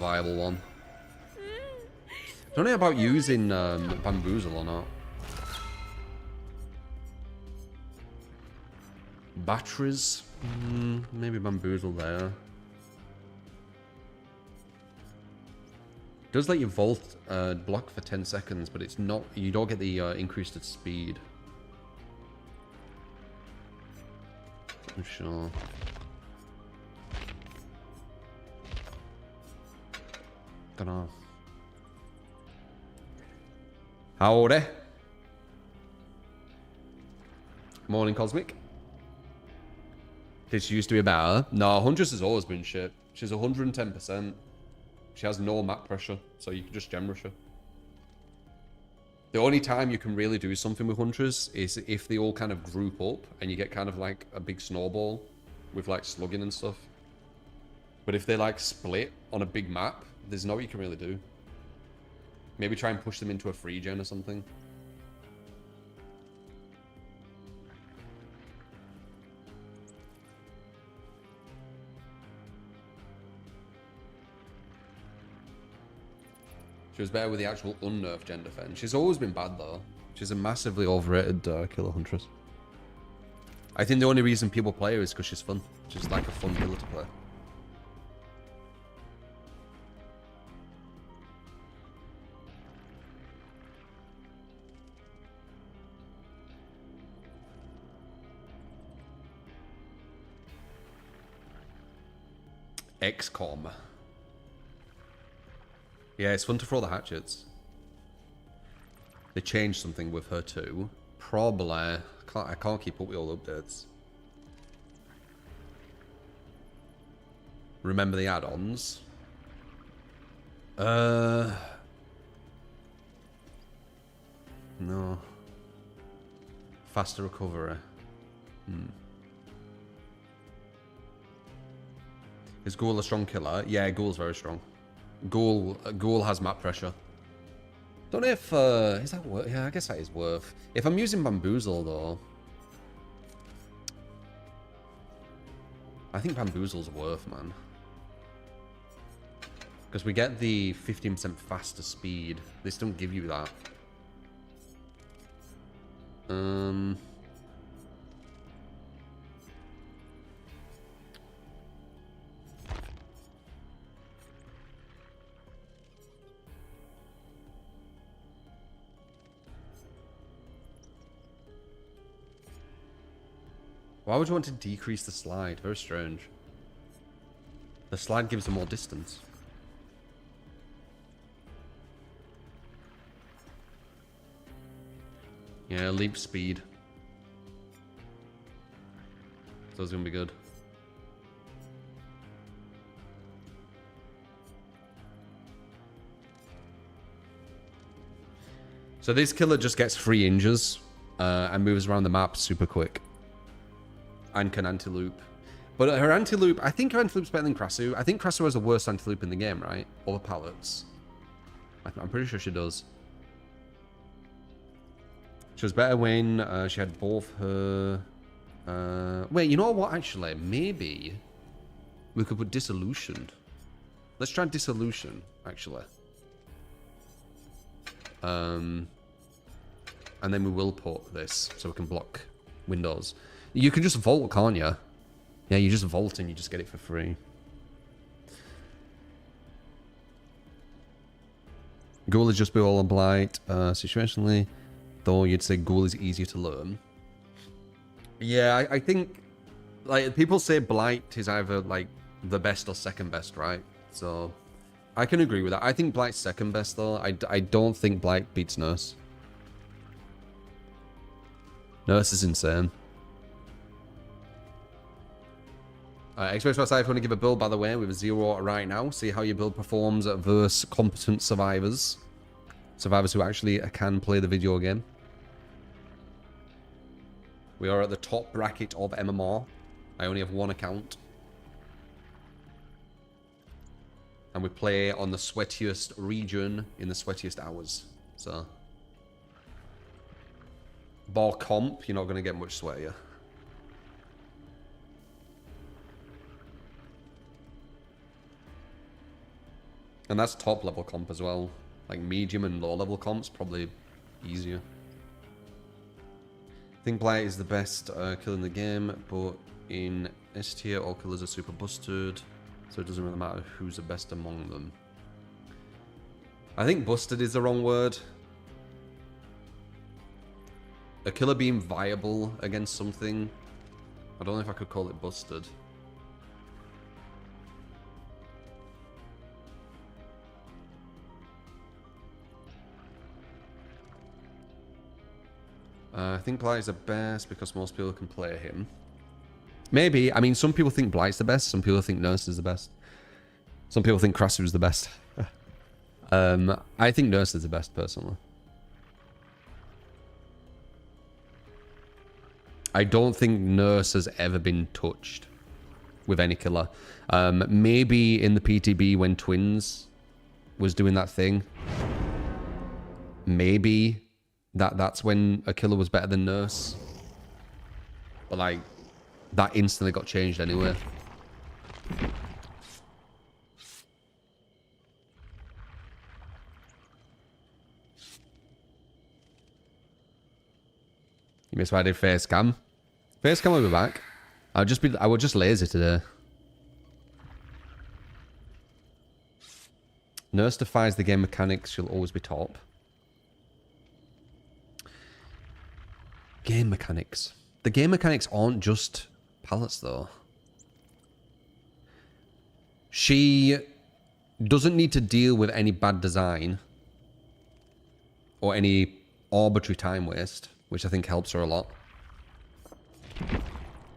viable one. I don't know about using bamboozle or not. Batteries? Maybe bamboozle there. Does let you vault block for 10 seconds, but it's not. You don't get the increased speed. I'm sure. Don't know. Howdy. Morning, Cosmic. This used to be better. No, Huntress has always been shit. She's 110%. She has no map pressure, so you can just gem rush her. The only time you can really do something with Huntress is if they all kind of group up and you get kind of like a big snowball with like slugging and stuff. But if they like split on a big map, there's no what you can really do. Maybe try and push them into a free gen or something. She was better with the actual unnerfed gen defense. She's always been bad though. She's a massively overrated killer huntress. I think the only reason people play her is because she's fun. She's like a fun killer to play. XCOM. Yeah, it's fun to throw the hatchets. They changed something with her too. Probably. I can't keep up with all updates. Remember the add-ons? No. Faster recovery. Is Ghoul a strong killer? Yeah, Ghoul's very strong. Ghoul has map pressure. Don't know if is that worth? Yeah, I guess that is worth. If I'm using bamboozle though, I think bamboozle's worth, man. Because we get the 15% faster speed. This don't give you that. Why would you want to decrease the slide? Very strange. The slide gives them more distance. Yeah, leap speed. So it's gonna be good. So this killer just gets 3 inches and moves around the map super quick. And can anti-loop. But her anti-loop, I think her anti-loop's better than Krasu. I think Krasu has the worst anti-loop in the game, right? All the pallets. I'm pretty sure she does. She was better when she had both her... wait, you know what, actually? Maybe we could put Dissolution. Let's try Dissolution, actually. And then we will put this, so we can block windows. You can just vault, can't you? Yeah, you just vault and you just get it for free. Ghoul is just below a blight. Situationally, though, you'd say Ghoul is easier to learn. Yeah, I think, like, people say blight is either, like, the best or second best, right? So, I can agree with that. I think blight's second best, though. I don't think blight beats Nurse. Nurse is insane. Xbox Outside, if you want to give a build, by the way, with 0 right now. See how your build performs versus competent survivors. Survivors who actually can play the video game. We are at the top bracket of MMR. I only have 1 account. And we play on the sweatiest region in the sweatiest hours. So. Bar comp, you're not going to get much sweatier. And that's top level comp as well. Like medium and low level comps, probably easier. I think Blight is the best killer in the game, but in S tier, all killers are super busted, so it doesn't really matter who's the best among them. I think busted is the wrong word. A killer being viable against something, I don't know if I could call it busted. I think Blight is the best because most people can play him. Maybe. I mean, some people think Blight's the best. Some people think Nurse is the best. Some people think Krasu's the best. I think Nurse is the best, personally. I don't think Nurse has ever been touched with any killer. Maybe in the PTB when Twins was doing that thing. Maybe that's when a killer was better than Nurse. But like, that instantly got changed anyway. You missed why I did face cam. Face cam will be back. I would just lazy today. Nurse defies the game mechanics, she'll always be top. Game mechanics. The game mechanics aren't just pallets though. She doesn't need to deal with any bad design or any arbitrary time waste, which I think helps her a lot.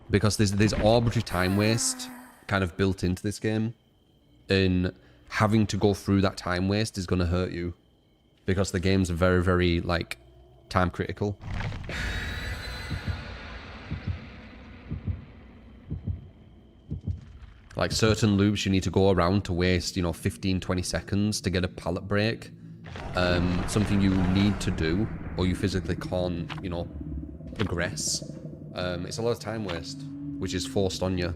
Because there's arbitrary time waste kind of built into this game, and having to go through that time waste is going to hurt you because the game's very, very like time critical. Like certain loops you need to go around to waste, you know, 15-20 seconds to get a pallet break. Something you need to do or you physically can't, you know, progress. It's a lot of time waste, which is forced on you.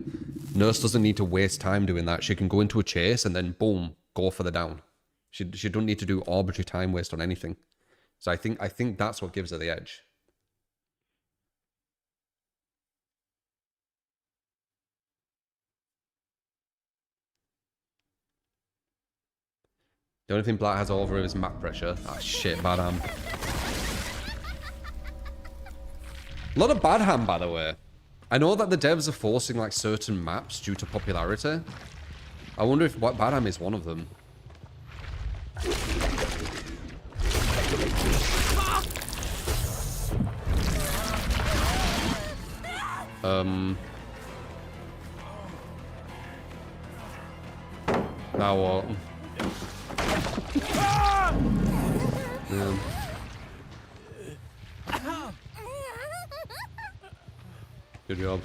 Nurse doesn't need to waste time doing that. She can go into a chase and then boom, go for the down. She don't need to do arbitrary time waste on anything. So I think that's what gives her the edge. The only thing Black has over him is map pressure. Ah, shit, bad ham. A lot of bad ham, by the way. I know that the devs are forcing like certain maps due to popularity. I wonder if bad ham is one of them. Now what? Yeah. Good job.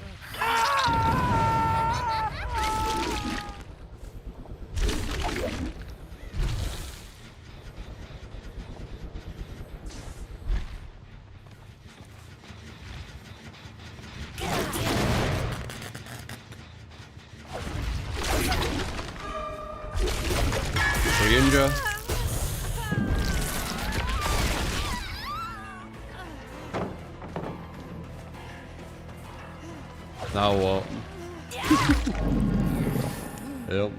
Injure. Now what? Yep.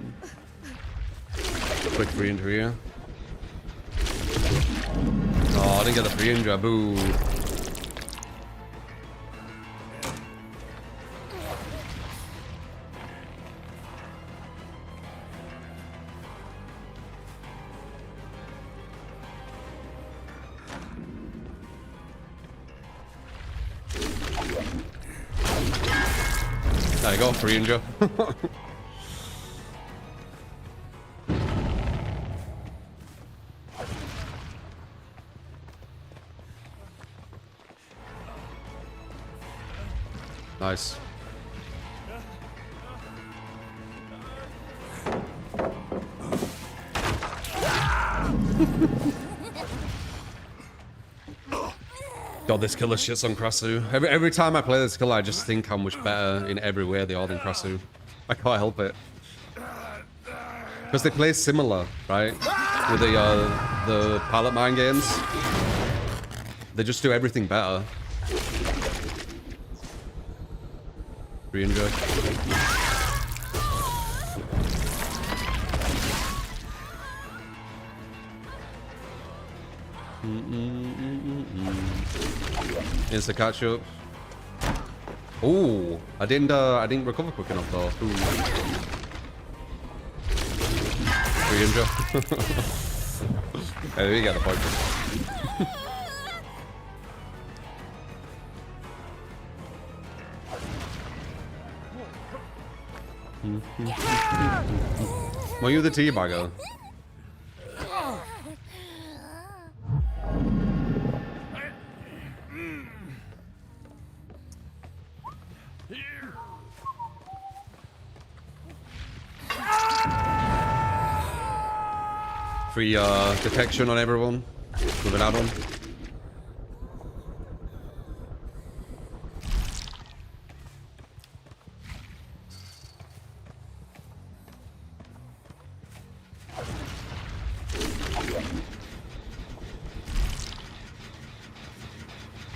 Quick free injury here. Oh, I didn't get the free injury. Boo. There you go, free injure. Nice. God, this killer shits on Krasu. Every time I play this killer, I just think how much better in every way they are than Krasu. I can't help it. Because they play similar, right? With the pallet mine games. They just do everything better. 300. Insta catch up. Ooh, I didn't recover quick enough though. Ooh. 300. Hey, we got the point. Well, you're the teabagger. Free detection on everyone with an add-on.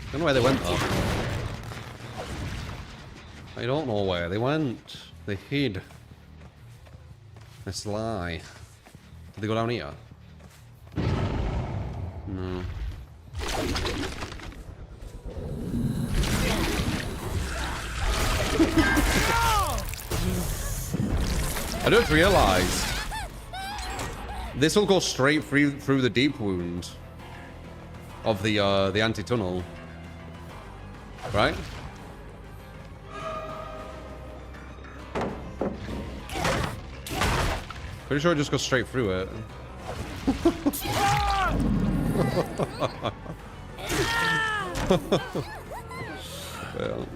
I don't know where they went though. I don't know where they went. They hid. They sly. Did they go down here? No. I don't realize this will go straight through the deep wound of the anti-tunnel, right? Pretty sure it just goes straight through it. Well.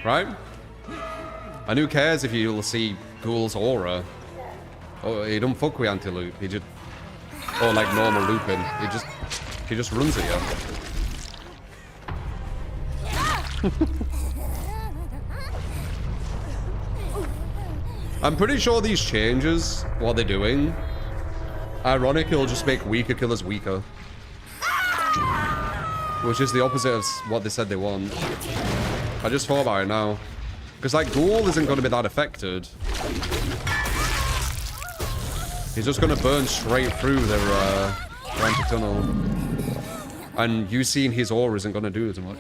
Right? And who cares if you'll see Ghoul's aura? Oh, he don't fuck with anti-loop. He just, or like normal looping. He just runs at you. I'm pretty sure these changes, what they're doing, ironically, will just make weaker killers weaker. Which is the opposite of what they said they want. I just thought about it now. Because, like, Ghoul isn't going to be that affected. He's just going to burn straight through their anti-tunnel. And you seeing his aura isn't going to do as much.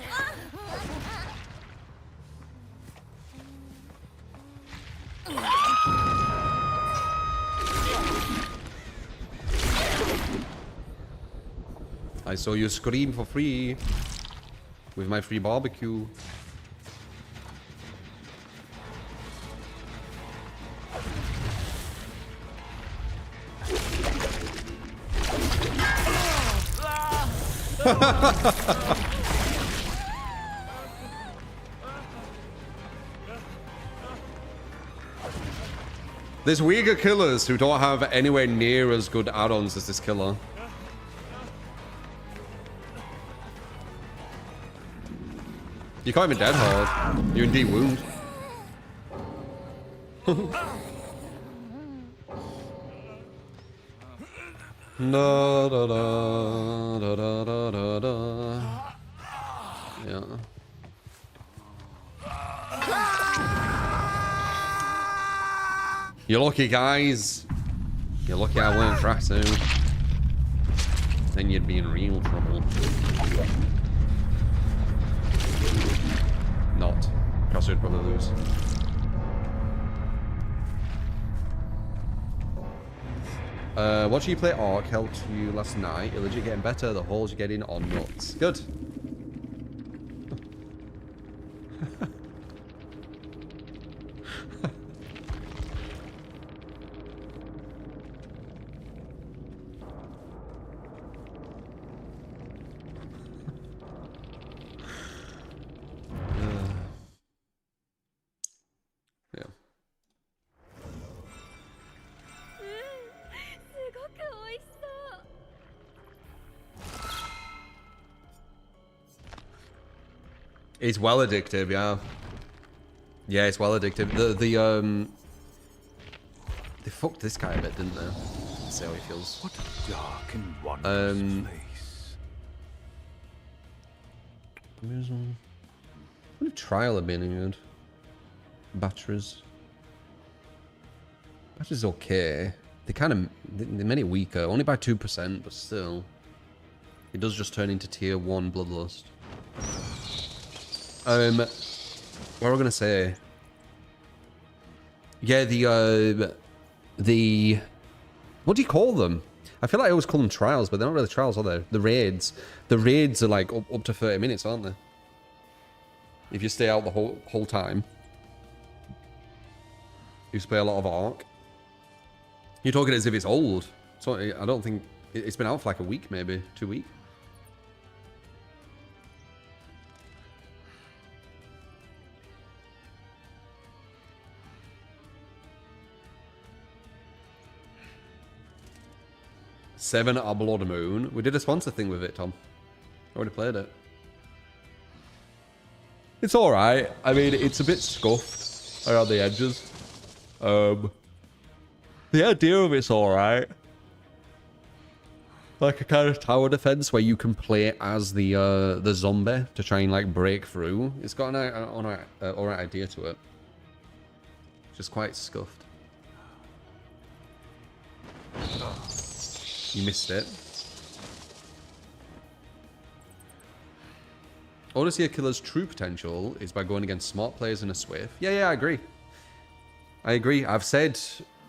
I saw you scream for free with my free barbecue. There's weaker killers who don't have anywhere near as good add-ons as this killer. You can't even dead hard. You're in deep wound. Da, da, da, da, da, da, da, da. Yeah. You're lucky, guys. You're lucky I weren't Frasu. Then you'd be in real trouble. Not. Frasu would probably lose. Watching you play Ark helped you last night. You're legit getting better. The holes you're getting are nuts. Good. It's well addictive, yeah. Yeah, it's well addictive. They fucked this guy a bit, didn't they? Let's see how he feels. What a dark and wondrous place. What if trial had been good? Batteries. Batteries okay. They made it weaker, only by 2%, but still. It does just turn into tier 1 bloodlust. What were I gonna say? Yeah, the what do you call them? I feel like I always call them trials, but they're not really trials, are they? The raids. The raids are like up to 30 minutes, aren't they? If you stay out the whole time. You used to play a lot of Ark. You're talking as if it's old. So I don't think it's been out for like a week, maybe 2 weeks. Seven A Blood Moon. We did a sponsor thing with it, Tom. Already played it. It's alright. I mean, it's a bit scuffed around the edges. The idea of it's alright. Like a kind of tower defense where you can play as the zombie to try and like break through. It's got an alright idea to it. Just quite scuffed. You missed it. Odyssey of Killer's true potential is by going against smart players in a Swift. Yeah, I agree. I agree. I've said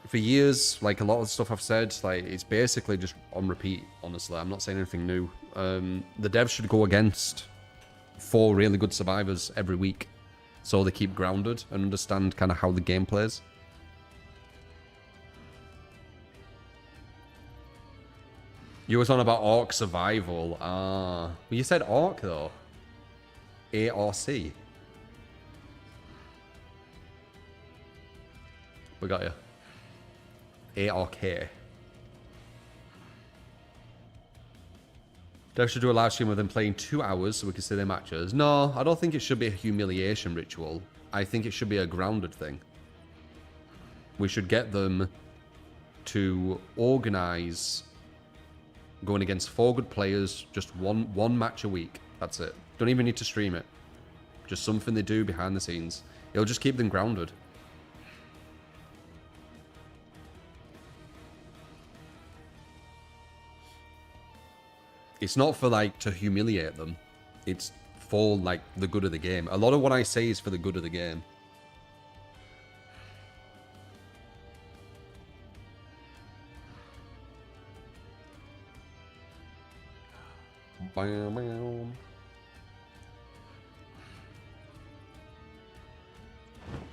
for years, like a lot of the stuff I've said, like it's basically just on repeat, honestly. I'm not saying anything new. The devs should go against 4 really good survivors every week so they keep grounded and understand kind of how the game plays. You was on about Orc survival. Well, you said Orc though. A or C. We got you. A or K. Dev should do a live stream of them playing 2 hours so we can see their matches. No, I don't think it should be a humiliation ritual. I think it should be a grounded thing. We should get them to organize going against 4 good players, just one match a week. That's it. Don't even need to stream it. Just something they do behind the scenes. It'll just keep them grounded. It's not for like to humiliate them. It's for like the good of the game. A lot of what I say is for the good of the game. Bam, bam.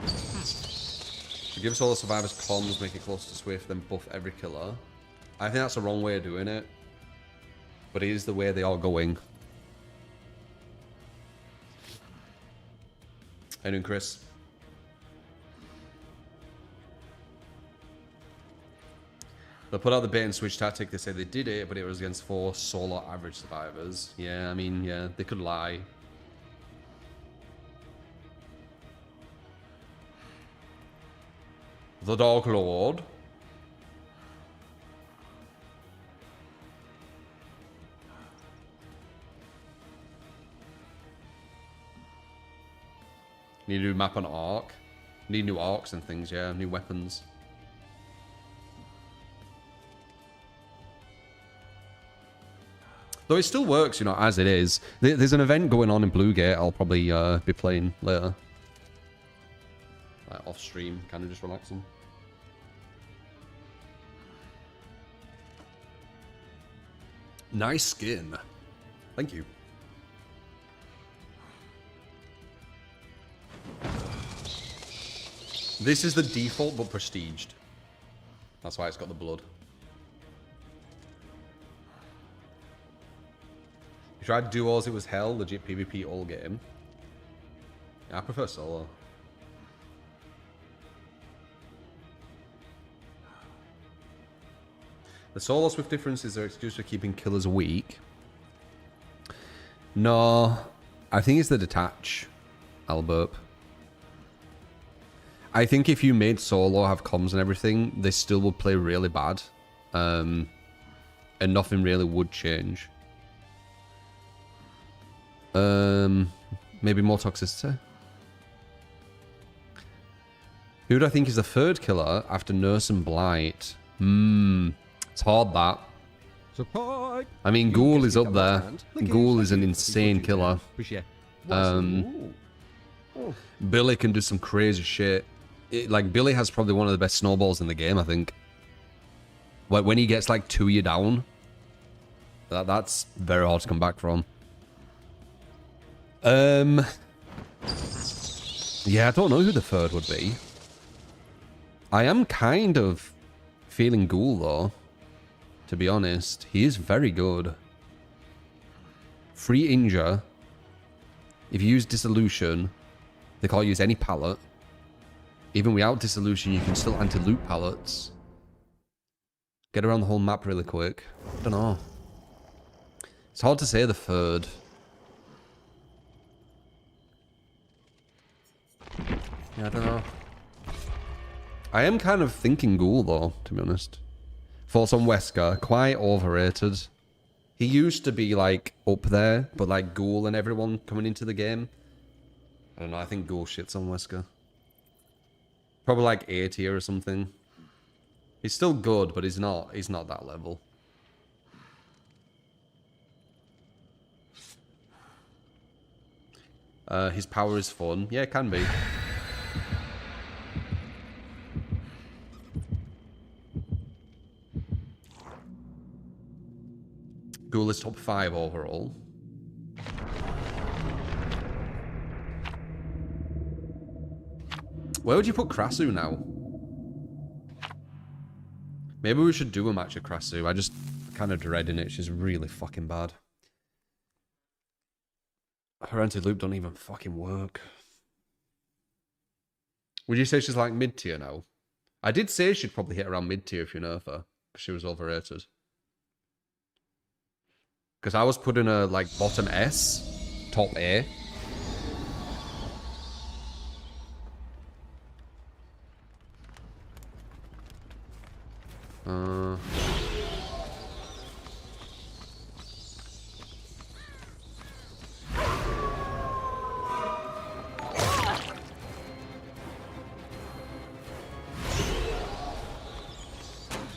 So give us all the survivors comms, make it close to Swift, then buff every killer. I think that's the wrong way of doing it. But it is the way they are going. How you doing, Chris? They put out the bait and switch tactic. They say they did it, but it was against 4 solo average survivors. Yeah, I mean, yeah, they could lie. The Dark Lord. Need a new map on Ark. Need new arcs and things, yeah, new weapons. Though it still works, you know, as it is. There's an event going on in Bluegate I'll probably be playing later. Like off stream, kind of just relaxing. Nice skin. Thank you. This is the default, but prestiged. That's why it's got the blood. You tried duos, it was hell. Legit PvP all game. Yeah, I prefer solo. The solo Swift difference is their excuse for keeping killers weak. No, I think it's the detach, Albert. I think if you made solo have comms and everything, they still would play really bad. And nothing really would change. Maybe more toxicity. Who do I think is the third killer after Nurse and Blight? It's hard, that. Support. I mean, Ghoul is up there. Ghoul is an insane killer. Billy can do some crazy shit. Like, Billy has probably one of the best snowballs in the game, I think. When he gets, like, 2 you down, that's very hard to come back from. Yeah, I don't know who the third would be. I am kind of feeling Ghoul, though. To be honest, he is very good. Free injure. If you use dissolution, they can't use any pallet. Even without dissolution, you can still anti-loot pallets. Get around the whole map really quick. I don't know. It's hard to say the third. Yeah, I don't know. I am kind of thinking Ghoul, though, to be honest. Thoughts on Wesker? Quite overrated. He used to be, like, up there, but, like, Ghoul and everyone coming into the game. I don't know, I think Ghoul shits on Wesker. Probably, like, A tier or something. He's still good, but he's not that level. His power is fun. Yeah, it can be. Ghoul is top 5 overall. Where would you put Krasu now? Maybe we should do a match of Krasu. I just kind of dreading it. She's really fucking bad. Her anti-loop don't even fucking work. Would you say she's like mid-tier now? I did say she'd probably hit around mid-tier if you nerf her. Because she was overrated. Because I was putting her like bottom S, top A.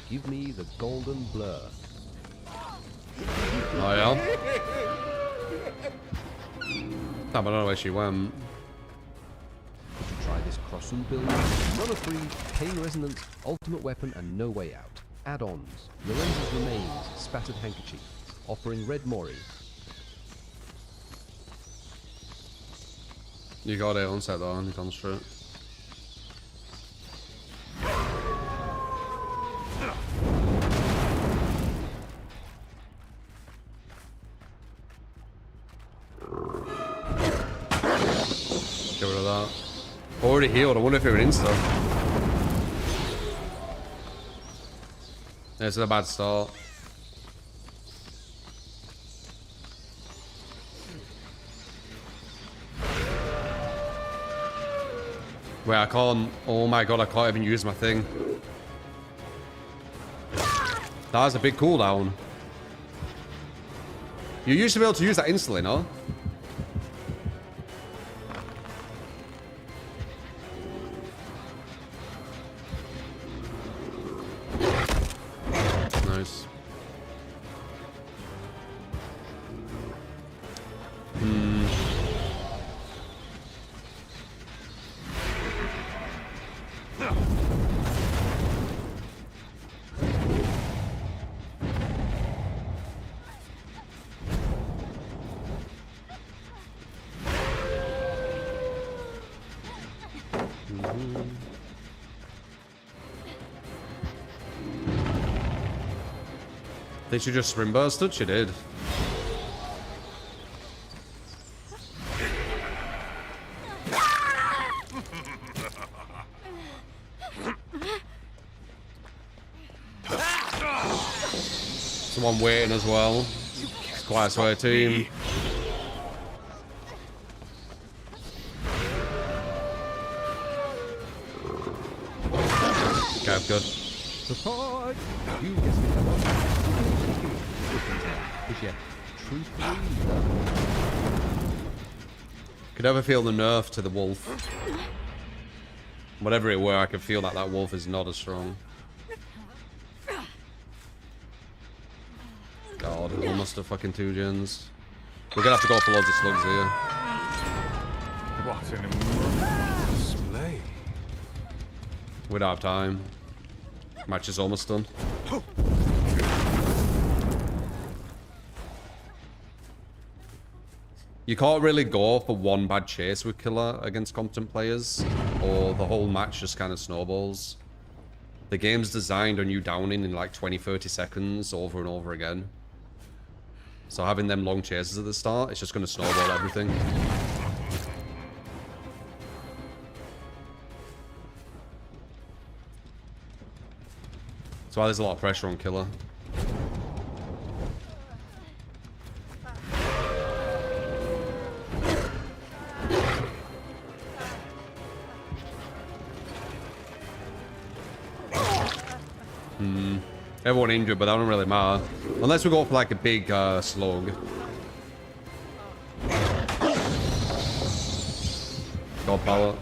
Give me the golden blur. Oh yeah? I don't know where she went. To try this Crossum build, Mono Free, Pain Resonance, Ultimate Weapon, and No Way Out. Add-ons, Lorenzo's Remains, Spattered Handkerchief, offering Red Mori. You got it on set though, and you gone straight. Get rid of that. Already healed. I wonder if it was insta. This is a bad start. Wait, I can't. Oh my god, I can't even use my thing. That was a big cooldown. You used to be able to use that instantly, no? Nice. Did she just spring bursted? She did. Someone waiting as well. It's quite a swear team. Yeah, good. Support! You guessed it, Emma. Is yet truthfully Could ever feel the nerf to the wolf. Whatever it were, I could feel that that wolf is not as strong. God, almost a fucking 2 gens. We're gonna have to go for loads of slugs here. What an immense display. We don't have time. Match is almost done. You can't really go for one bad chase with killer against competent players, or the whole match just kind of snowballs. The game's designed on you downing in like 20-30 seconds over and over again. So having them long chases at the start, it's just going to snowball everything. That's why there's a lot of pressure on killer. Everyone injured, but that don't really matter. Unless we go for like a big slug. God power.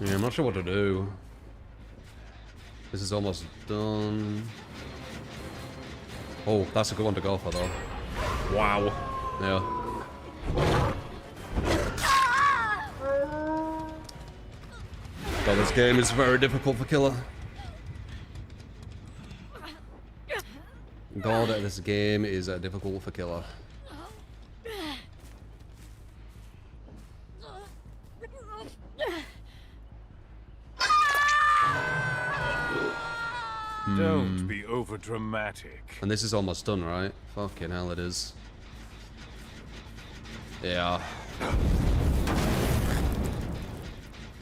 Yeah, I'm not sure what to do. This is almost done. Oh, that's a good one to go for, though. Wow. Yeah. So this game is very difficult for killer. God, this game is difficult for killer. Don't be over dramatic. And this is almost done, right? Fucking hell, it is. Yeah.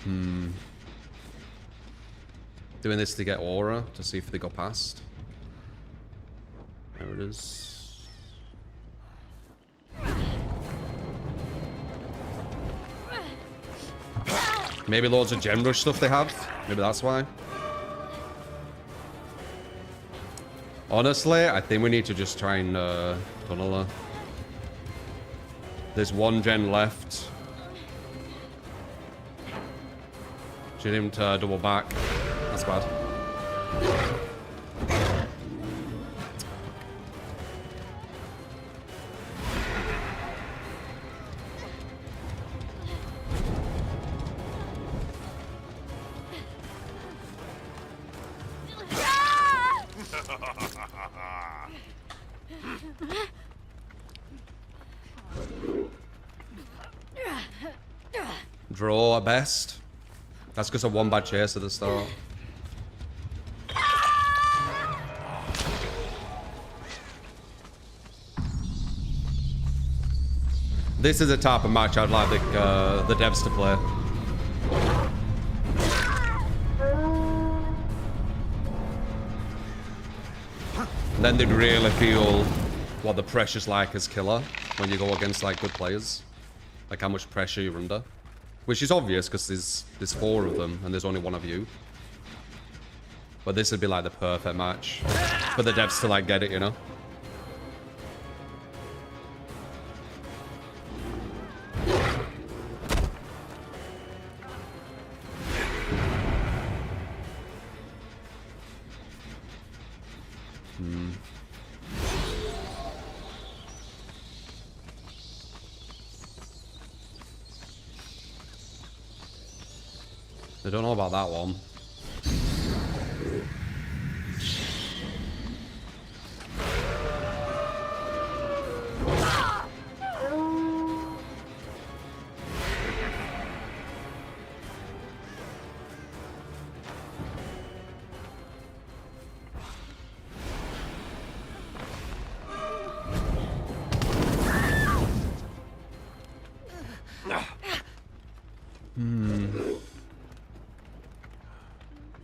Doing this to get aura to see if they go past. There it is. Maybe loads of gem rush stuff they have. Maybe that's why. Honestly, I think we need to just try and tunnel her. There's 1 gen left. She didn't double back. That's bad. Draw at best. That's because of 1 bad chase at the start. This is the type of match I'd like the devs to play. Then they'd really feel what the pressure's like as killer when you go against like good players. Like how much pressure you're under. Which is obvious because there's 4 of them and there's only 1 of you. But this would be like the perfect match for the devs to like get it, you know? I don't know about that one.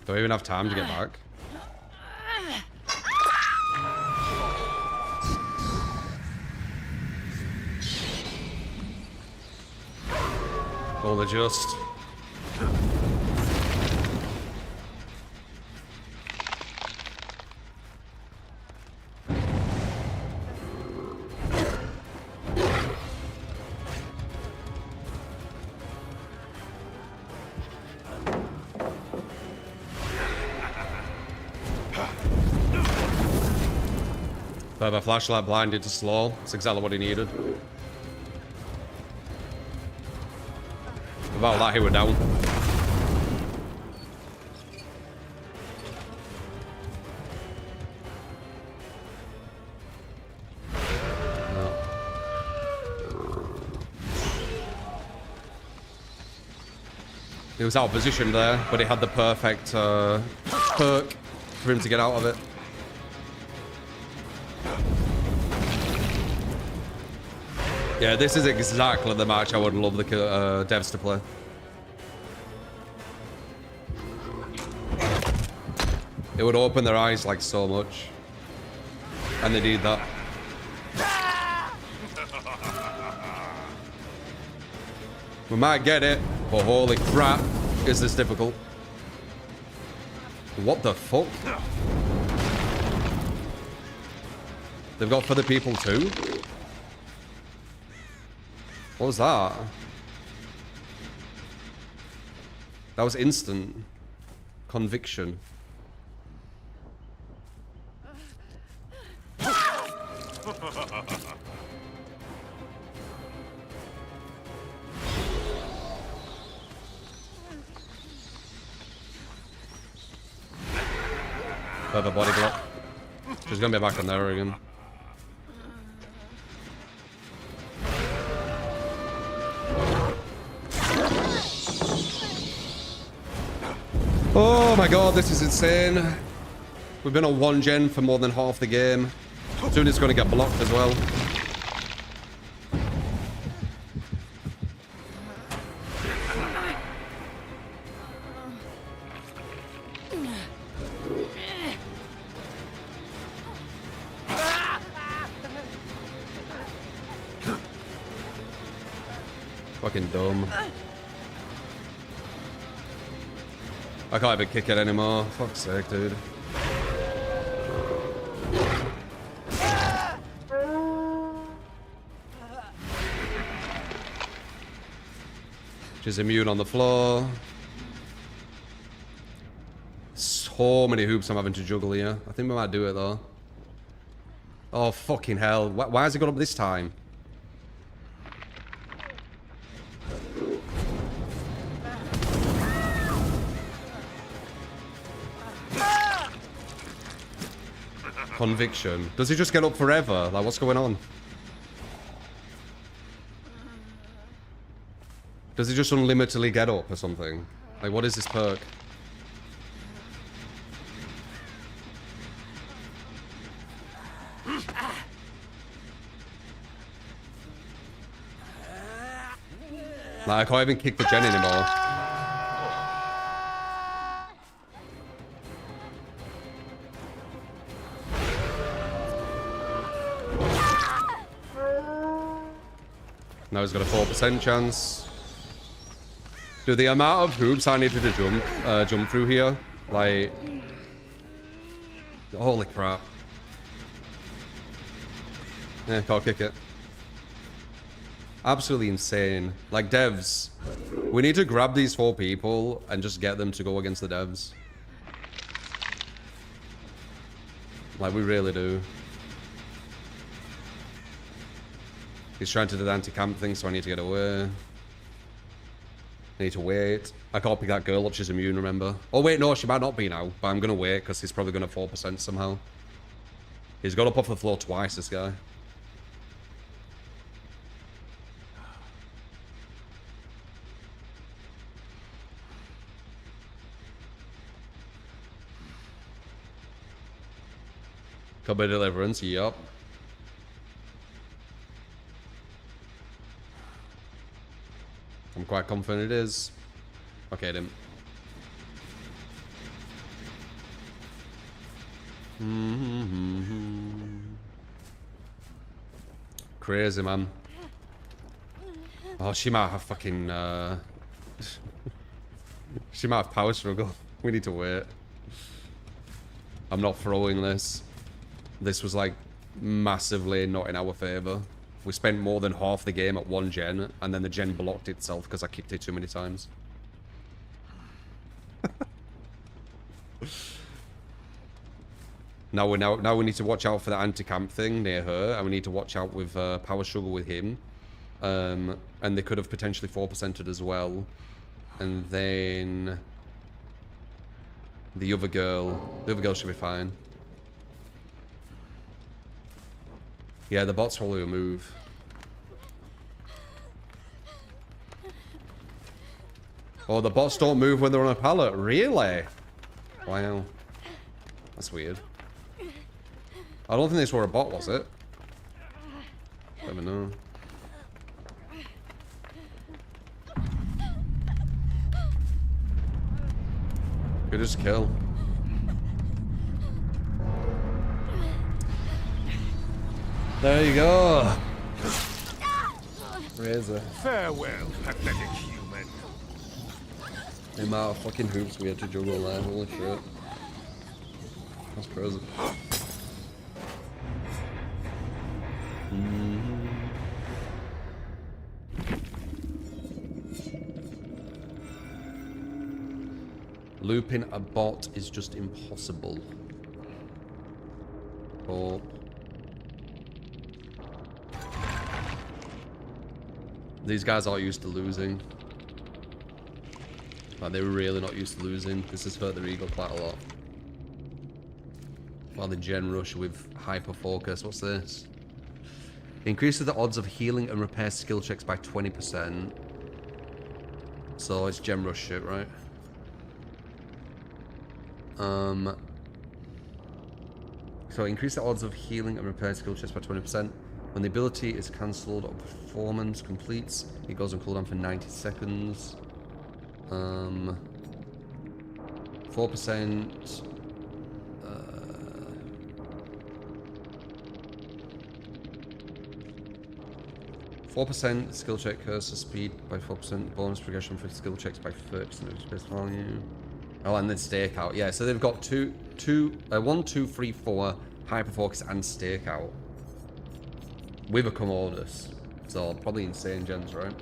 Do I even have time to get back? Only just. But a flashlight blinded to slow. That's exactly what he needed. About that, he were down. No. He was out of position there, but he had the perfect perk for him to get out of it. Yeah, this is exactly the match I would love the devs to play. It would open their eyes like so much. And they did that. We might get it, but holy crap, is this difficult. What the fuck? They've got for the people too? What was that? That was instant. Conviction. Further body block. She's gonna be back on there again. Oh my god, this is insane. We've been on one gen for more than half the game. Soon it's gonna get blocked as well. Fucking dumb. I can't even kick it anymore. Fuck's sake, dude. She's immune on the floor. So many hoops I'm having to juggle here. I think we might do it though. Oh, fucking hell. Why has it got up this time? Conviction. Does he just get up forever? Like, what's going on? Does he just unlimitedly get up or something? Like, what is this perk? Like, I can't even kick the gen anymore. Now he's got a 4% chance. Dude, the amount of hoops I needed to jump through here, like, holy crap. Yeah, can't kick it. Absolutely insane. Like, devs, we need to grab these 4 people and just get them to go against the devs. Like, we really do. He's trying to do the anti-camp thing, so I need to get away. I need to wait. I can't pick that girl up, she's immune, remember? Oh wait, no, she might not be now, but I'm gonna wait because he's probably gonna 4% somehow. He's got up off the floor twice, this guy. Cupboard deliverance, yup. I'm quite confident it is. Okay, then. Crazy, man. Oh, she might have fucking, she might have power struggle. We need to wait. I'm not throwing this. This was, like, massively not in our favour. We spent more than half the game at one gen, and then the gen blocked itself because I kicked it too many times. Now we need to watch out for the anti-camp thing near her, and we need to watch out with power struggle with him. And they could have potentially 4%ed as well. And then the other girl should be fine. Yeah, the bots probably will move. Oh, the bots don't move when they're on a pallet. Really? Wow. That's weird. I don't think this were a bot, was it? Let me know. Good as kill. There you go. Razor. Farewell, pathetic human. The amount of fucking hoops we had to juggle there. Holy shit. That's crazy. Looping a bot is just impossible. Oh. These guys aren't used to losing. Like, they're really not used to losing. This has hurt their ego quite a lot. While the gen rush with hyper focus. What's this? Increases the odds of healing and repair skill checks by 20%. So it's gen rush shit, right? So increase the odds of healing and repair skill checks by 20%. When the ability is cancelled or performance completes, it goes on cooldown for 90 seconds. 4%. 4% skill check curses speed by 4%. Bonus progression for skill checks by 30% of space value. Oh, and then stakeout. Yeah, so they've got 1, 2, 3, 4 hyper focus and stakeout with a commodus. So probably insane gens, right?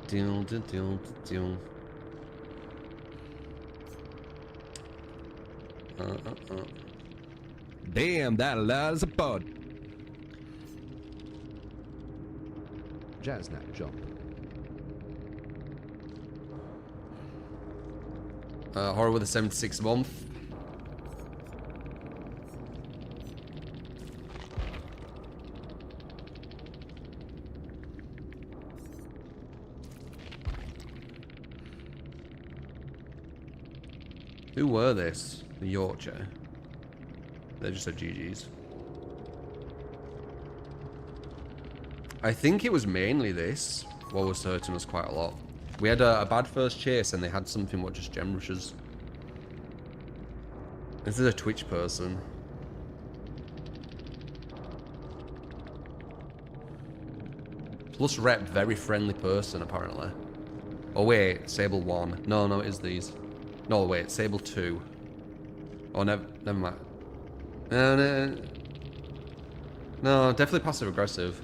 Deal, deal, deal, deal. Damn, that allows a pod. Jazznap jump. Horror with a 76 month. Who were this? The Yorkshire. They just said GG's. I think it was mainly this. What was hurting us quite a lot. We had a bad first chase and they had something what just gem rushes. This is a Twitch person. Plus rep, very friendly person apparently. Oh wait, Sable 1. No, it is these. No, wait, Sable 2. Oh, never mind. No, definitely passive aggressive.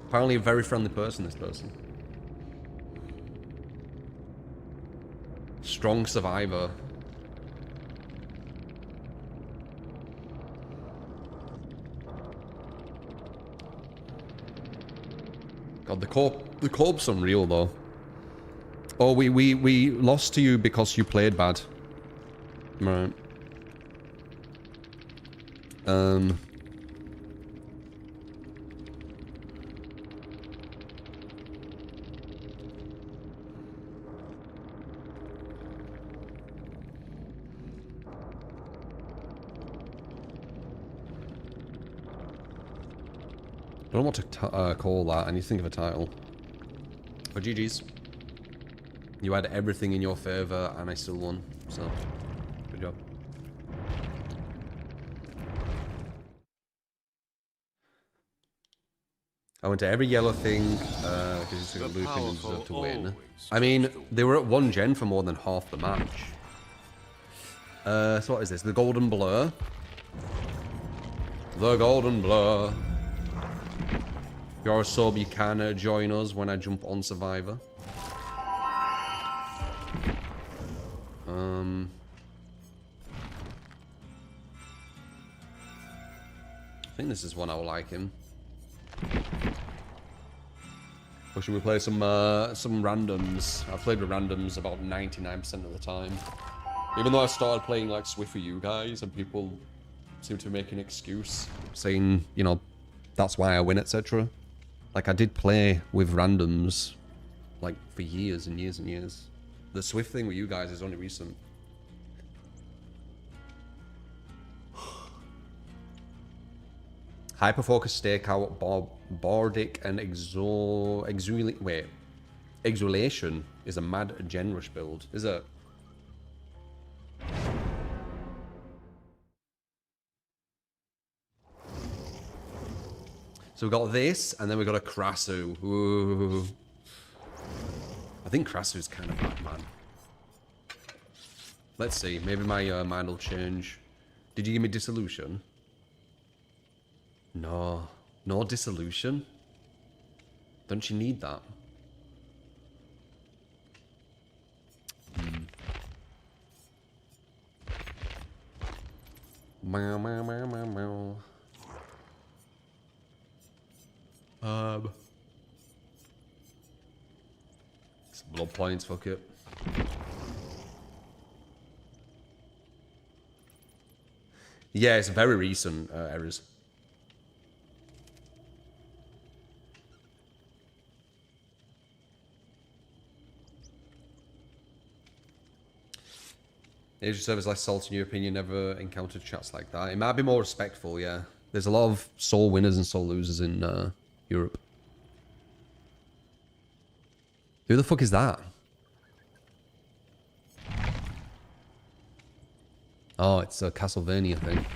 Apparently a very friendly person, this person. Strong survivor. God, the corp's unreal though. Oh, we lost to you because you played bad. Right. I don't know what to call that. I need to think of a title. But GG's. You had everything in your favor, and I still won. So, good job. I went to every yellow thing because it's a loop and deserve to win. I mean, they were at 1 gen for more than half the match. So what is this? The Golden Blur. The Golden Blur. If you're a sub, you can join us when I jump on Survivor. I think this is one I will like him. Or should we play some randoms? I've played with randoms about 99% of the time. Even though I started playing like Swift for you guys, and people seem to make an excuse, saying, you know, that's why I win, etc. Like, I did play with randoms, like, for years and years and years. The Swift thing with you guys is only recent. Hyperfocus Stakeout, Bardic, and Exulation is a mad gen rush build, is it? So we got this, and then we got a Krasu. Ooh. I think Krasu's kind of bad, man. Let's see, maybe my mind will change. Did you give me Dissolution? No. No Dissolution? Don't you need that? Meow, meow, meow, meow, meow. It's blood points, fuck it. Yeah, it's very recent errors. Age of service less salt in your opinion, never encountered chats like that. It might be more respectful, yeah. There's a lot of soul winners and soul losers in Europe. Who the fuck is that? Oh, it's a Castlevania thing.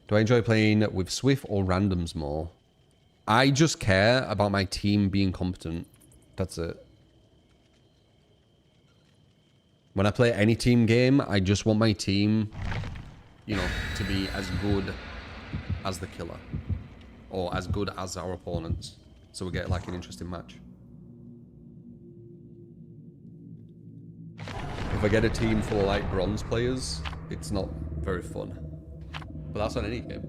Do I enjoy playing with Swift or randoms more? I just care about my team being competent. That's it. When I play any team game, I just want my team, you know, to be as good as the killer. Or as good as our opponents. So we get like an interesting match. If I get a team full of like bronze players, it's not very fun. But that's on any game.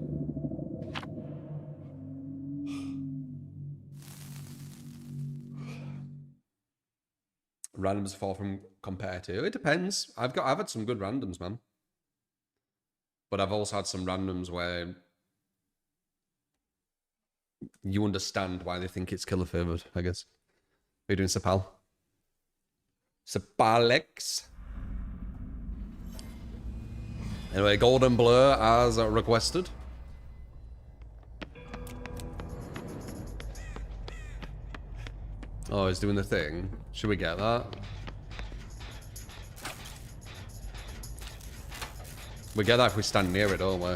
Randoms fall from competitive. It depends. I've had some good randoms, man. But I've also had some randoms where you understand why they think it's killer favored, I guess. How you doing, Sapal? Sapalex. Anyway, Golden Blur as requested. Oh, he's doing the thing. Should we get that? We get that if we stand near it, don't we?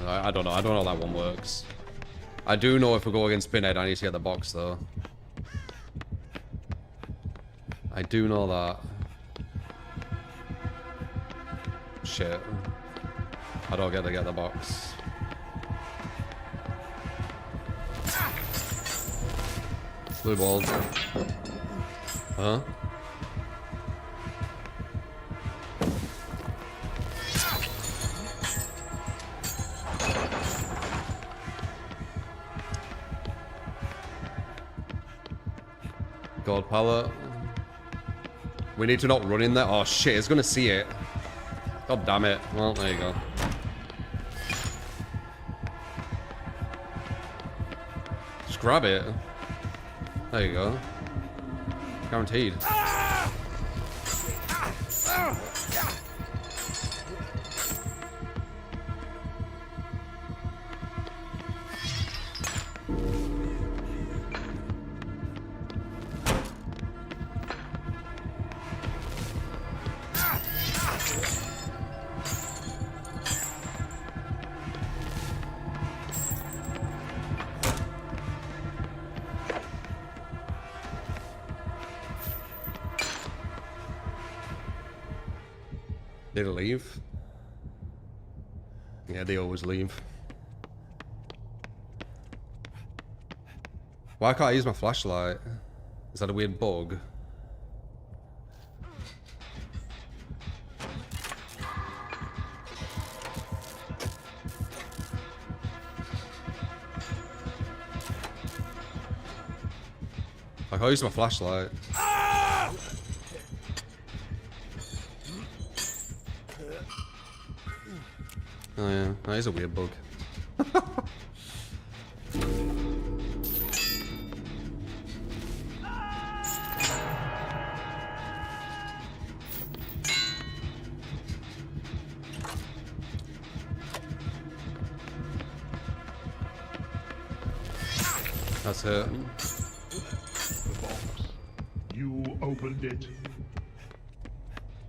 I don't know. I don't know how that one works. I do know if we go against Pinhead, I need to get the box, though. I do know that. Shit. I don't get to get the box. Blue balls. Huh? God pallet. We need to not run in there. Oh shit, it's gonna see it. God damn it. Well, there you go. Just grab it. There you go. Guaranteed. Did it leave? Yeah, they always leave. Why can't I use my flashlight? Is that a weird bug? I can't use my flashlight. Oh yeah, that is a weird bug. That's it. The box. You opened it.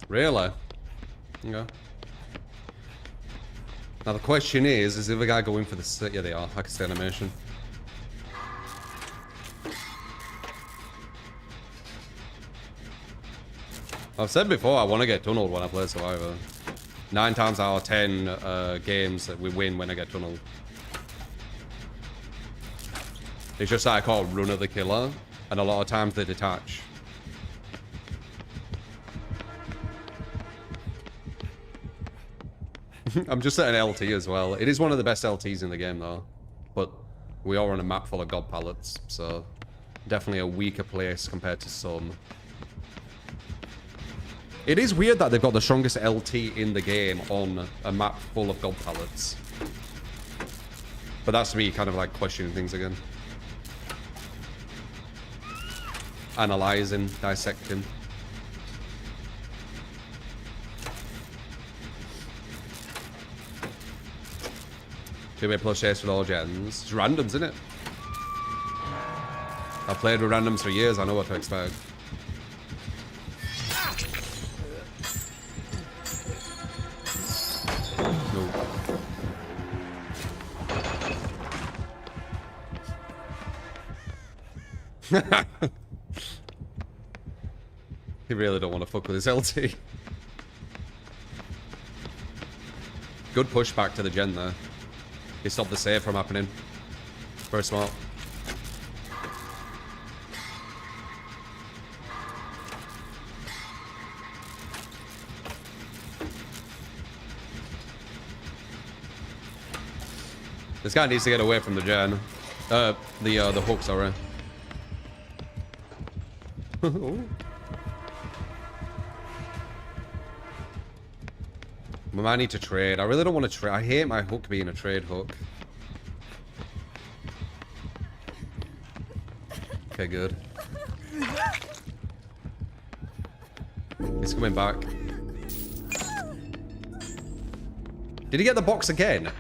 Really? Okay. Now the question is the other guy going for the... Yeah, they are. I can see animation. I've said before, I want to get tunneled when I play Survivor. 9 times out of 10 games that we win when I get tunneled. It's just that I call Run of the Killer, and a lot of times they detach. I'm just at an LT as well. It is one of the best LTs in the game though. But we are on a map full of god palettes, so definitely a weaker place compared to some. It is weird that they've got the strongest LT in the game on a map full of god palettes. But that's me kind of like questioning things again. Analyzing, dissecting. Two-way plus chase with all gens. It's randoms, isn't it? I've played with randoms for years, I know what to expect. No. He really don't want to fuck with his LT. Good pushback to the gen there. He stopped the save from happening. Very smart. This guy needs to get away from the gen. The hook, sorry. We might need to trade. I really don't want to trade. I hate my hook being a trade hook. Okay, good. He's coming back. Did he get the box again?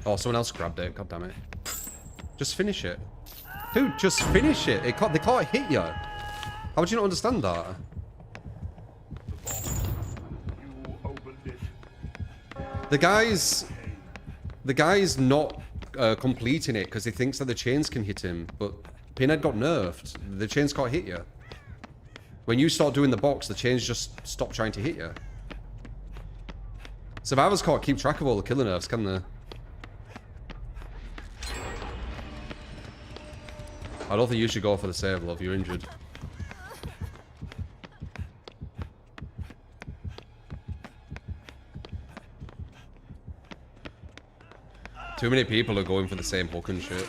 Oh, someone else grabbed it. God damn it. Just finish it. Dude, just finish it. They can't hit you. How would you not understand that? You opened it. The guy's not completing it because he thinks that the chains can hit him, but Pinhead got nerfed. The chains can't hit you. When you start doing the box, the chains just stop trying to hit you. Survivors can't keep track of all the killer nerfs, can they? I don't think you should go for the save, love. You're injured. Too many people are going for the same hook and shit.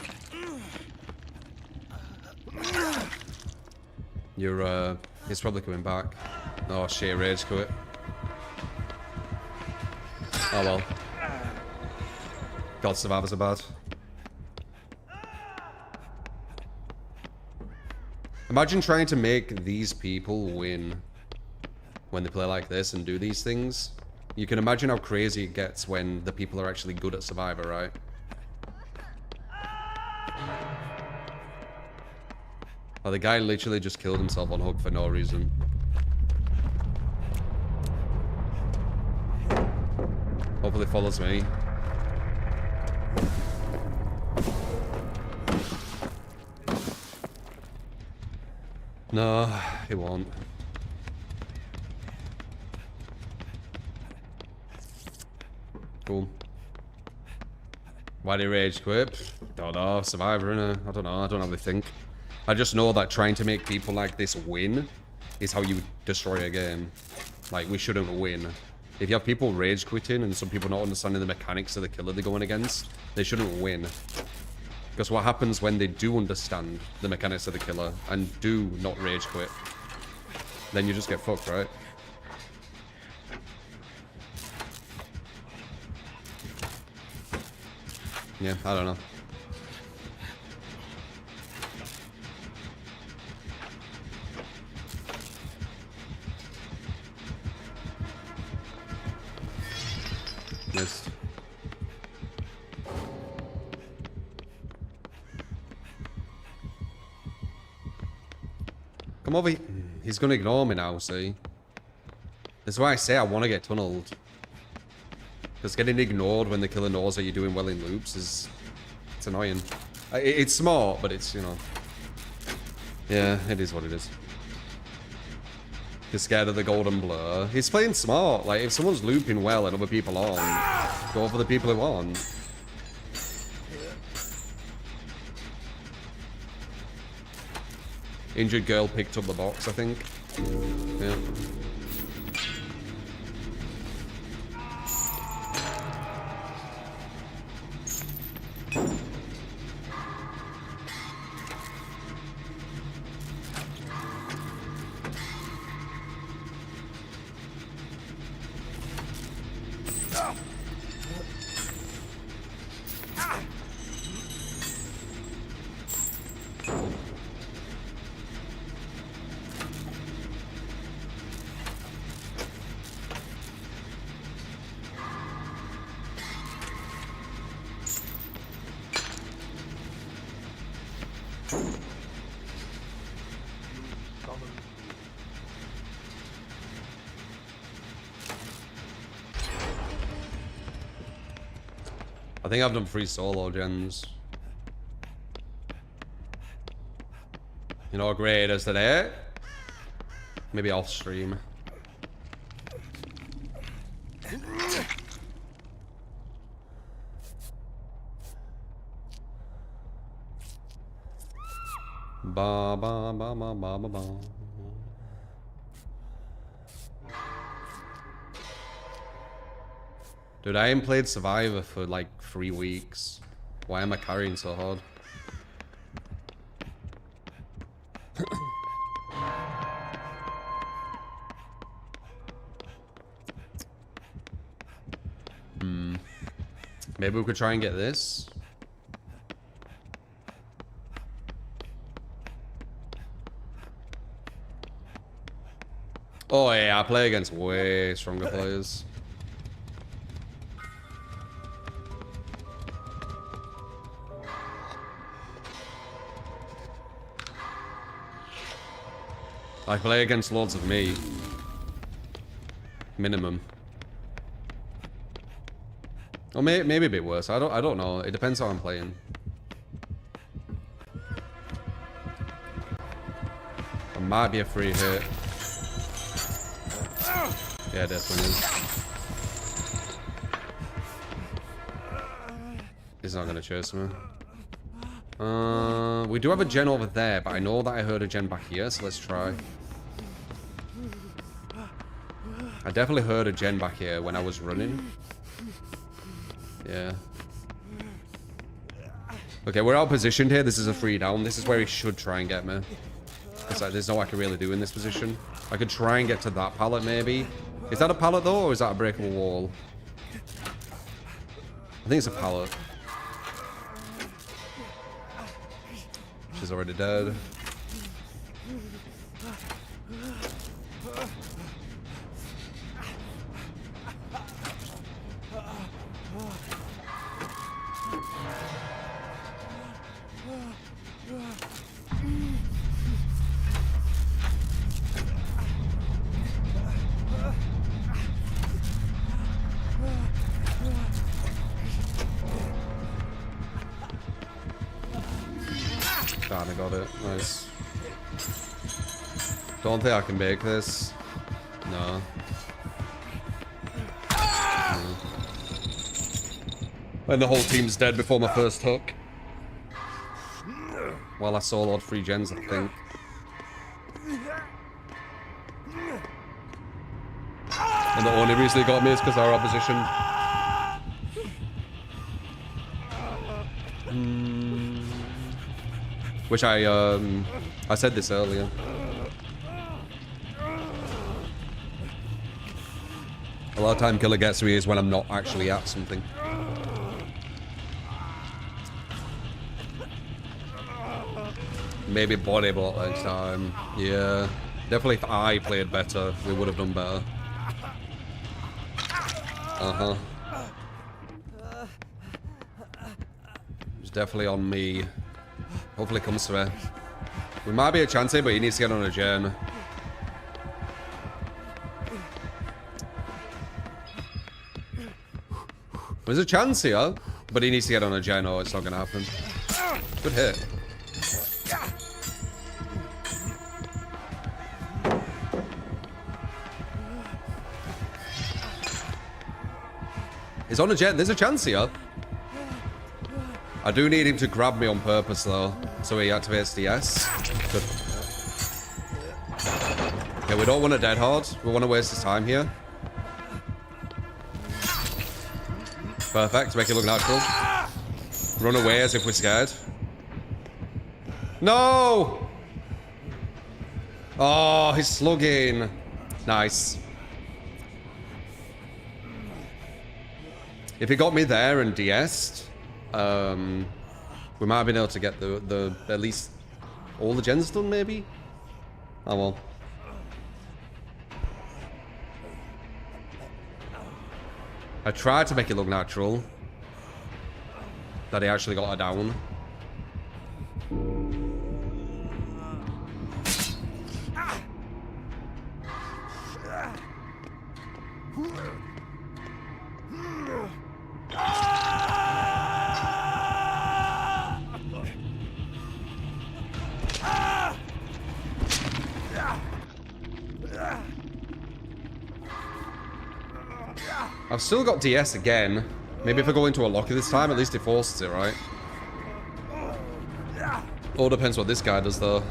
He's probably coming back. Oh shit, rage quit. Oh well. God, survivors are bad. Imagine trying to make these people win when they play like this and do these things. You can imagine how crazy it gets when the people are actually good at Survivor, right? Oh, the guy literally just killed himself on hook for no reason. Hopefully follows me. No, he won't. Cool. Why did he rage quit? Don't know. Survivor, innit? I don't know. I don't know what they think. I just know that trying to make people like this win is how you destroy a game. Like, we shouldn't win. If you have people rage quitting and some people not understanding the mechanics of the killer they're going against, they shouldn't win. Because what happens when they do understand the mechanics of the killer and do not rage quit? Then you just get fucked, right? Yeah, I don't know. Missed. Come over here. He's gonna ignore me now, see? That's why I say I want to get tunneled. Because getting ignored when the killer knows that you're doing well in loops is... It's annoying. It's smart, but it's, you know... Yeah, it is what it is. You're scared of the golden blur. He's playing smart. Like, if someone's looping well and other people aren't, go for the people who aren't. Injured girl picked up the box, I think. Yeah. I think I've done 3 solo gens. You know, great as today. Maybe off stream. Ba ba ba ba ba ba ba. Dude, I ain't played Survivor for like 3 weeks. Why am I carrying so hard? Maybe we could try and get this. Oh yeah, I play against way stronger players. I play against loads of me. Minimum. Or maybe a bit worse. I don't know. It depends how I'm playing. It might be a free hit. Yeah, definitely is. He's not gonna chase me. We do have a gen over there, but I know that I heard a gen back here, so let's try. I definitely heard a gen back here when I was running. Yeah. Okay, we're out positioned here. This is a free down. This is where he should try and get me. It's like, there's no I can really do in this position. I could try and get to that pallet, maybe. Is that a pallet, though, or is that a breakable wall? I think it's a pallet. She's already dead. Kinda got it. Nice. Don't think I can make this. No. And the whole team's dead before my first hook. Well, I soloed 3 gens, I think. And the only reason he got me is because our opposition. Which I said this earlier. A lot of time killer gets me is when I'm not actually at something. Maybe body block next time. Yeah. Definitely if I played better, we would have done better. Uh-huh. It's definitely on me. Hopefully it comes through. We might be a chance here, but he needs to get on a gen. There's a chance here, but he needs to get on a gen or it's not gonna happen. Good hit. He's on a gen. There's a chance here. I do need him to grab me on purpose though, so he activates the S. Good. Okay, we don't want a dead hard. We want to waste his time here. Perfect, to make it look natural. Run away as if we're scared. No! Oh, he's slugging. Nice. If he got me there and DS'd, we might have been able to get the at least all the gens done, maybe? Oh well. I tried to make it look natural. That he actually got her down. I've still got DS again. Maybe if I go into a locker this time, at least it forces it, right? All depends what this guy does, though.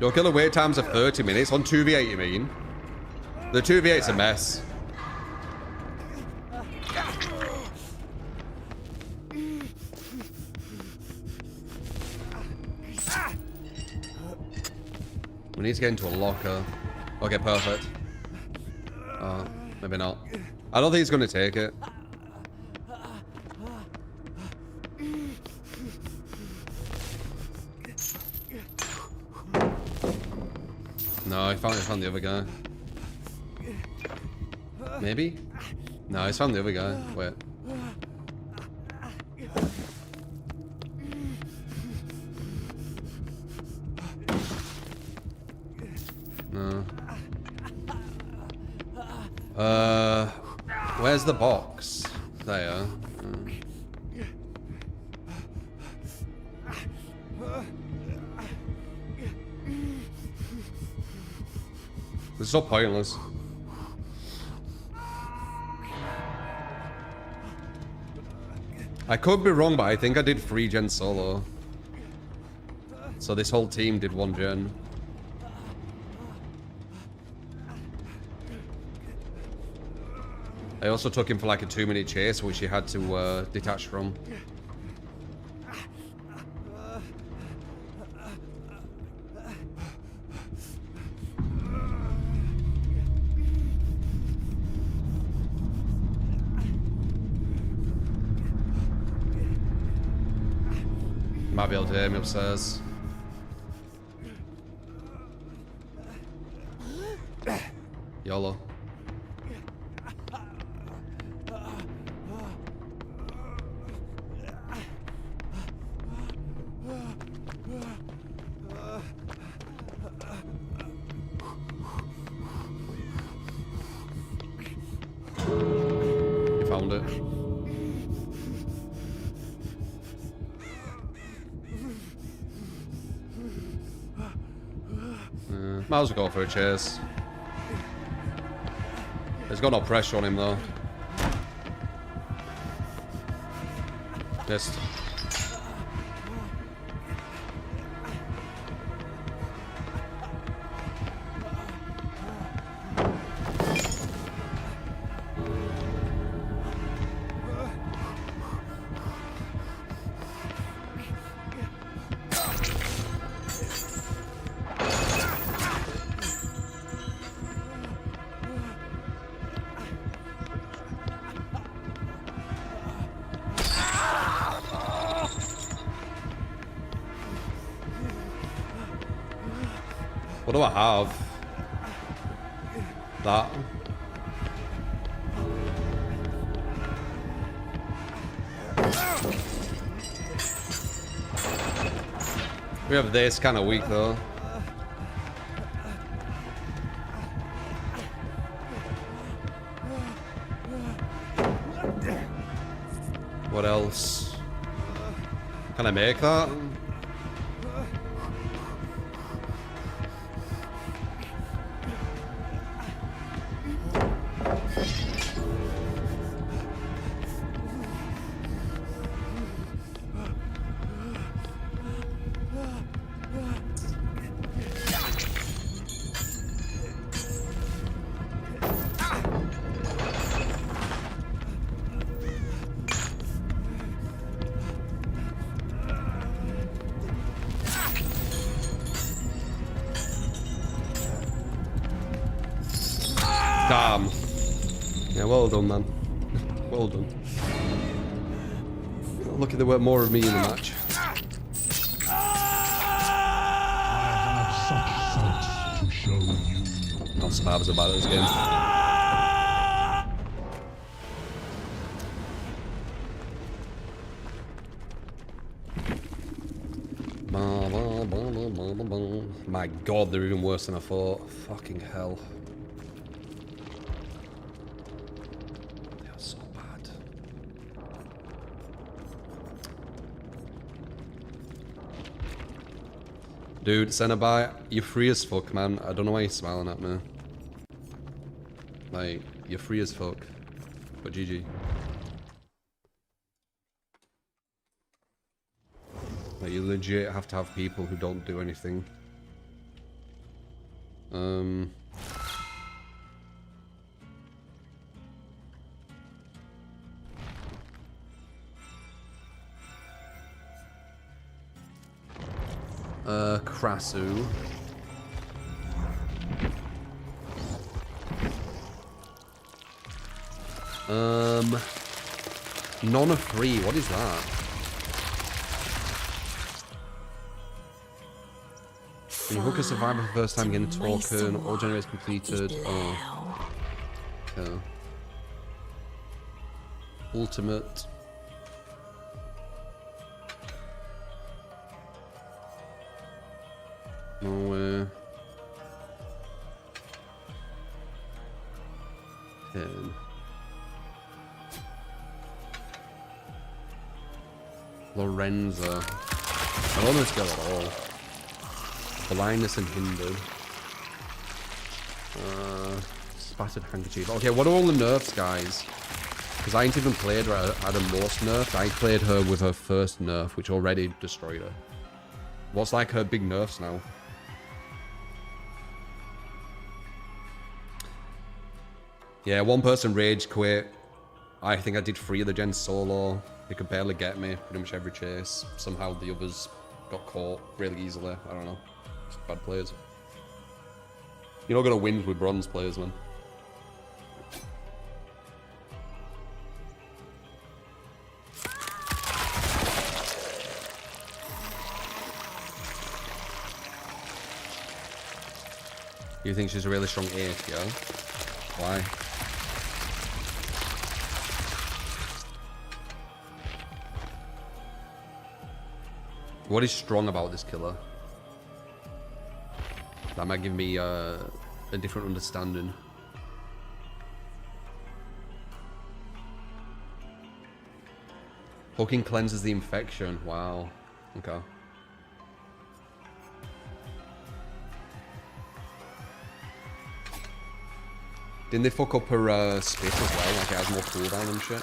Your killer wait times are 30 minutes. On 2v8, you mean? The 2v8's a mess. We need to get into a locker. Okay, perfect. Maybe not. I don't think he's going to take it. No, he found the other guy. Maybe? No, he's found the other guy. Wait. No. Where's the box? There. This is so pointless. I could be wrong, but I think I did 3 gen solo. So this whole team did 1 gen. I also took him for like a 2-minute chase, which he had to detach from. Might be able to hear me upstairs. YOLO. around it. Might as well go for a chase. There's got no pressure on him though. Missed. What do I have? That. We have this, kind of weak though. What else? Can I make that? Damn. Yeah, well done, man. Well done. Lucky there weren't more of me in the match. I have such sights to show you. Not so bad as about this game. My god, they're even worse than I thought. Fucking hell. They are so bad. Dude, Cenobite, you're free as fuck, man. I don't know why you're smiling at me. Like, you're free as fuck. But GG. Like, you legit have to have people who don't do anything. Krasu. None of free. What is that? When you hook a survivor for the first time, getting a token, all generates completed. Oh. Okay. Ultimate. No way. 10. Lorenza. I don't know this girl at all. Blindness and hindered. Spattered handkerchief. Okay, what are all the nerfs, guys? Because I ain't even played her at her most nerfed. I played her with her first nerf, which already destroyed her. What's like her big nerfs now? Yeah, one person rage quit. I think I did 3 of the gens solo. They could barely get me pretty much every chase. Somehow the others got caught really easily. I don't know. Just bad players. You're not gonna win with bronze players, man. You think she's a really strong 8, yeah? Why? What is strong about this killer? That might give me a different understanding. Hooking cleanses the infection. Wow. Okay. Didn't they fuck up her spit as well? Like it has more cooldown and shit.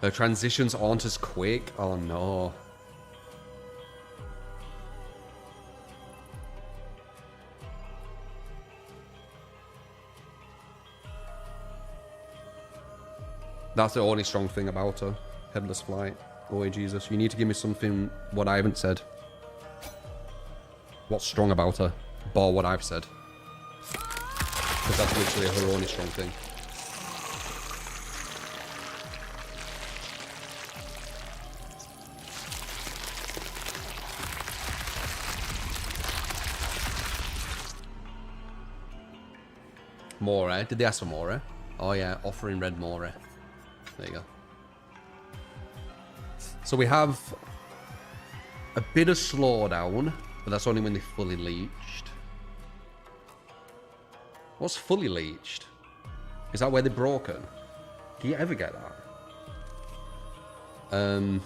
Her transitions aren't as quick. Oh no. That's the only strong thing about her. Headless flight. Oh Jesus, you need to give me something what I haven't said. What's strong about her? Bar what I've said. Because that's literally her only strong thing. More. Did they ask for more? Oh yeah, offering red more. There you go. So we have a bit of slowdown, but that's only when they're fully leeched. What's fully leeched? Is that where they're broken? Do you ever get that? Do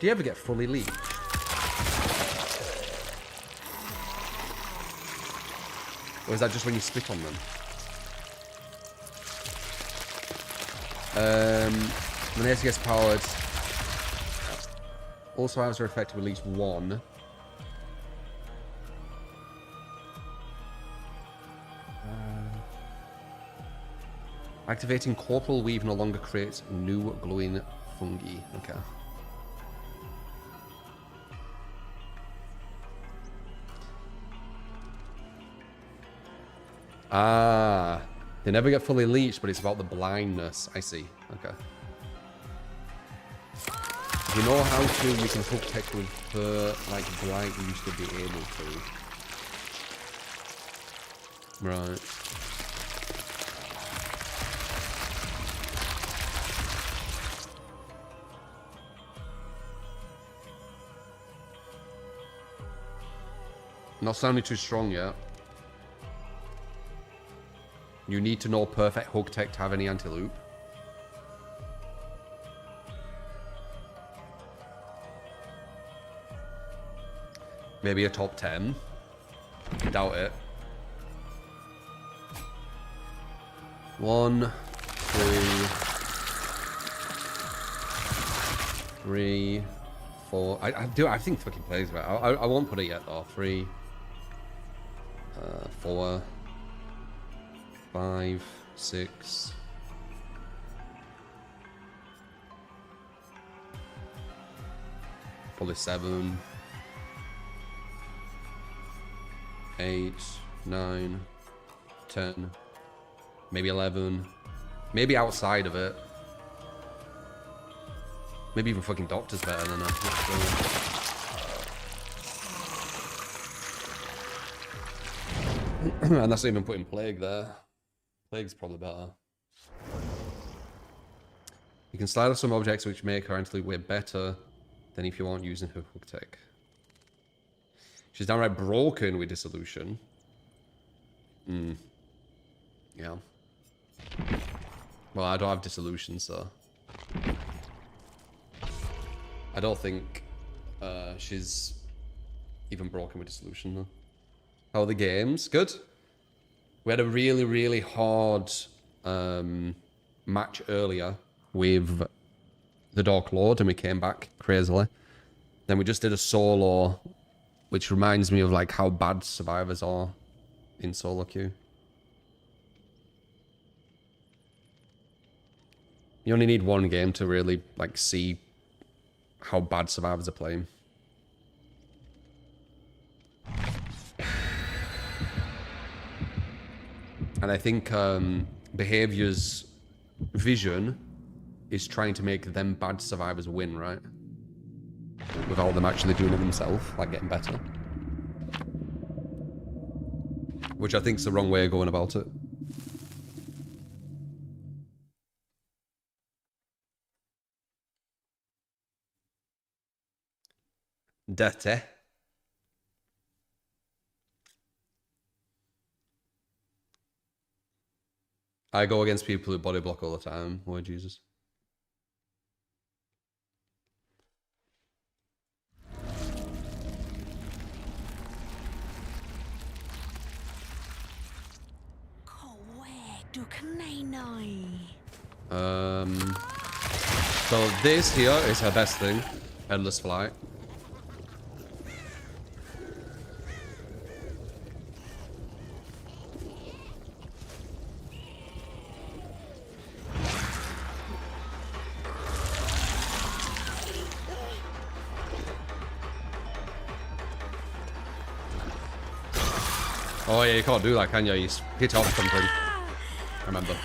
you ever get fully leeched? Or is that just when you spit on them? When the AC gets powered, also has are effective at least one. Activating Corporal Weave no longer creates new glowing fungi. Okay. Ah, they never get fully leeched, but it's about the blindness. I see. Okay. If you know how to, you can hook tech with her like Bright used to be able to. Right. Not sounding too strong yet. You need to know perfect hook tech to have any anti-loop. Maybe a top 10. Doubt it. 1, 2, 3, 4. I think fucking plays about. I won't put it yet though. 3, 4, 5, 6. Probably 7, 8, 9, 10, maybe 11, maybe outside of it. Maybe even fucking Doctor's better than her. And that's not even putting Plague there. Plague's probably better. You can slide off some objects which make her anti-loop way better than if you aren't using her hook tech. She's downright broken with Dissolution. Yeah. Well, I don't have Dissolution, so... I don't think she's even broken with Dissolution, though. How are the games? Good. We had a really, really hard match earlier with the Dark Lord, and we came back crazily. Then we just did a solo, which reminds me of like how bad survivors are in solo queue. You only need one game to really like see how bad survivors are playing. And I think Behavior's vision is trying to make them bad survivors win, right? Without them actually doing it themselves, like getting better. Which I think is the wrong way of going about it. Dirty. I go against people who body block all the time. Oh, Jesus. So this here is her best thing. Endless flight. Oh yeah, you can't do that, can you? You hit off something. Remember.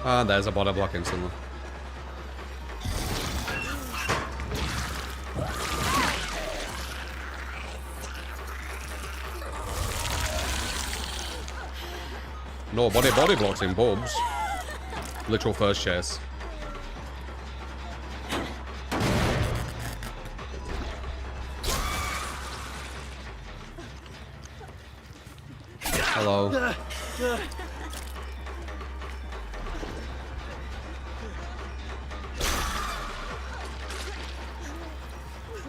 And there's a body block instantly. No body blocks in pubs. Literal first chase. Hello.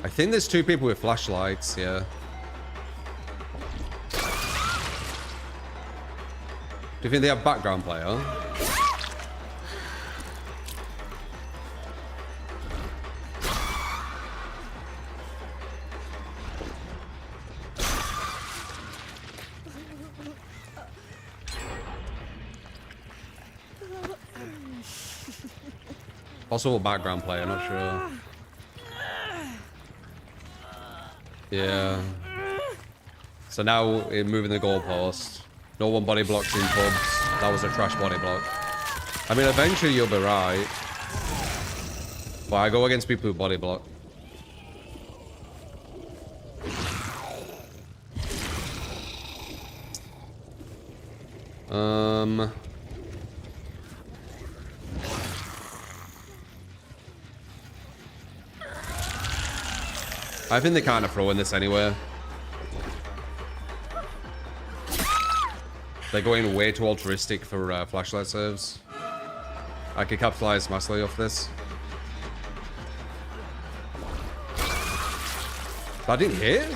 I think there's two people with flashlights, yeah. Do you think they have background player? Possible background player, not sure. Yeah. So now we're moving the goalpost. No one body blocks in pubs. That was a trash body block. I mean, eventually you'll be right. But I go against people who body block. I think they're kind of throwing this anyway. They're going way too altruistic for flashlight saves. I could capitalize massively off this. That didn't hit?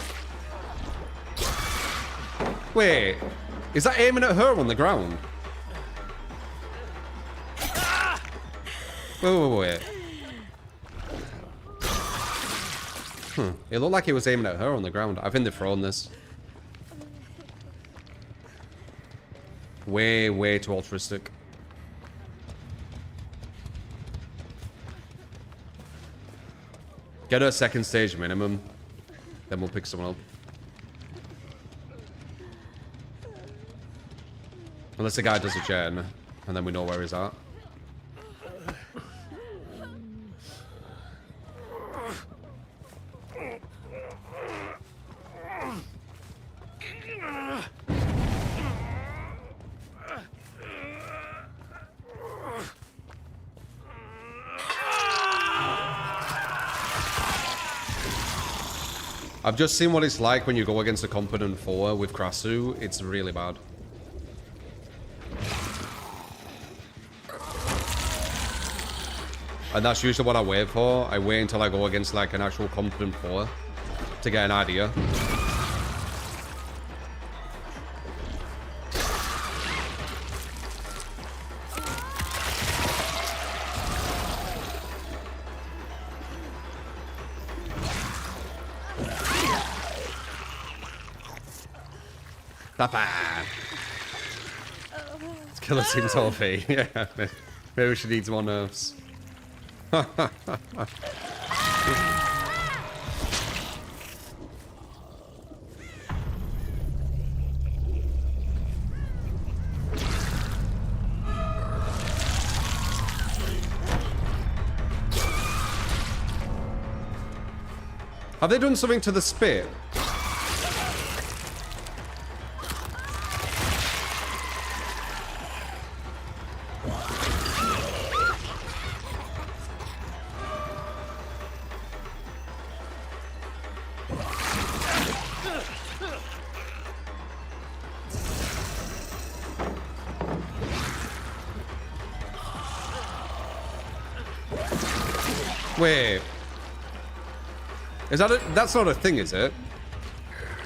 Wait, is that aiming at her on the ground? Wait. It looked like he was aiming at her on the ground. I think they've thrown this. Way too altruistic. Get her second stage minimum. Then we'll pick someone up. Unless the guy does a gen, and then we know where he's at. I've just seen what it's like when you go against a competent foe with Krasu. It's really bad. And that's usually what I wait for. I wait until I go against like an actual competent foe to get an idea. This killer seems healthy. Yeah, maybe she needs more nerves. Have they done something to the spit? Wait. Is that that's not a thing, is it?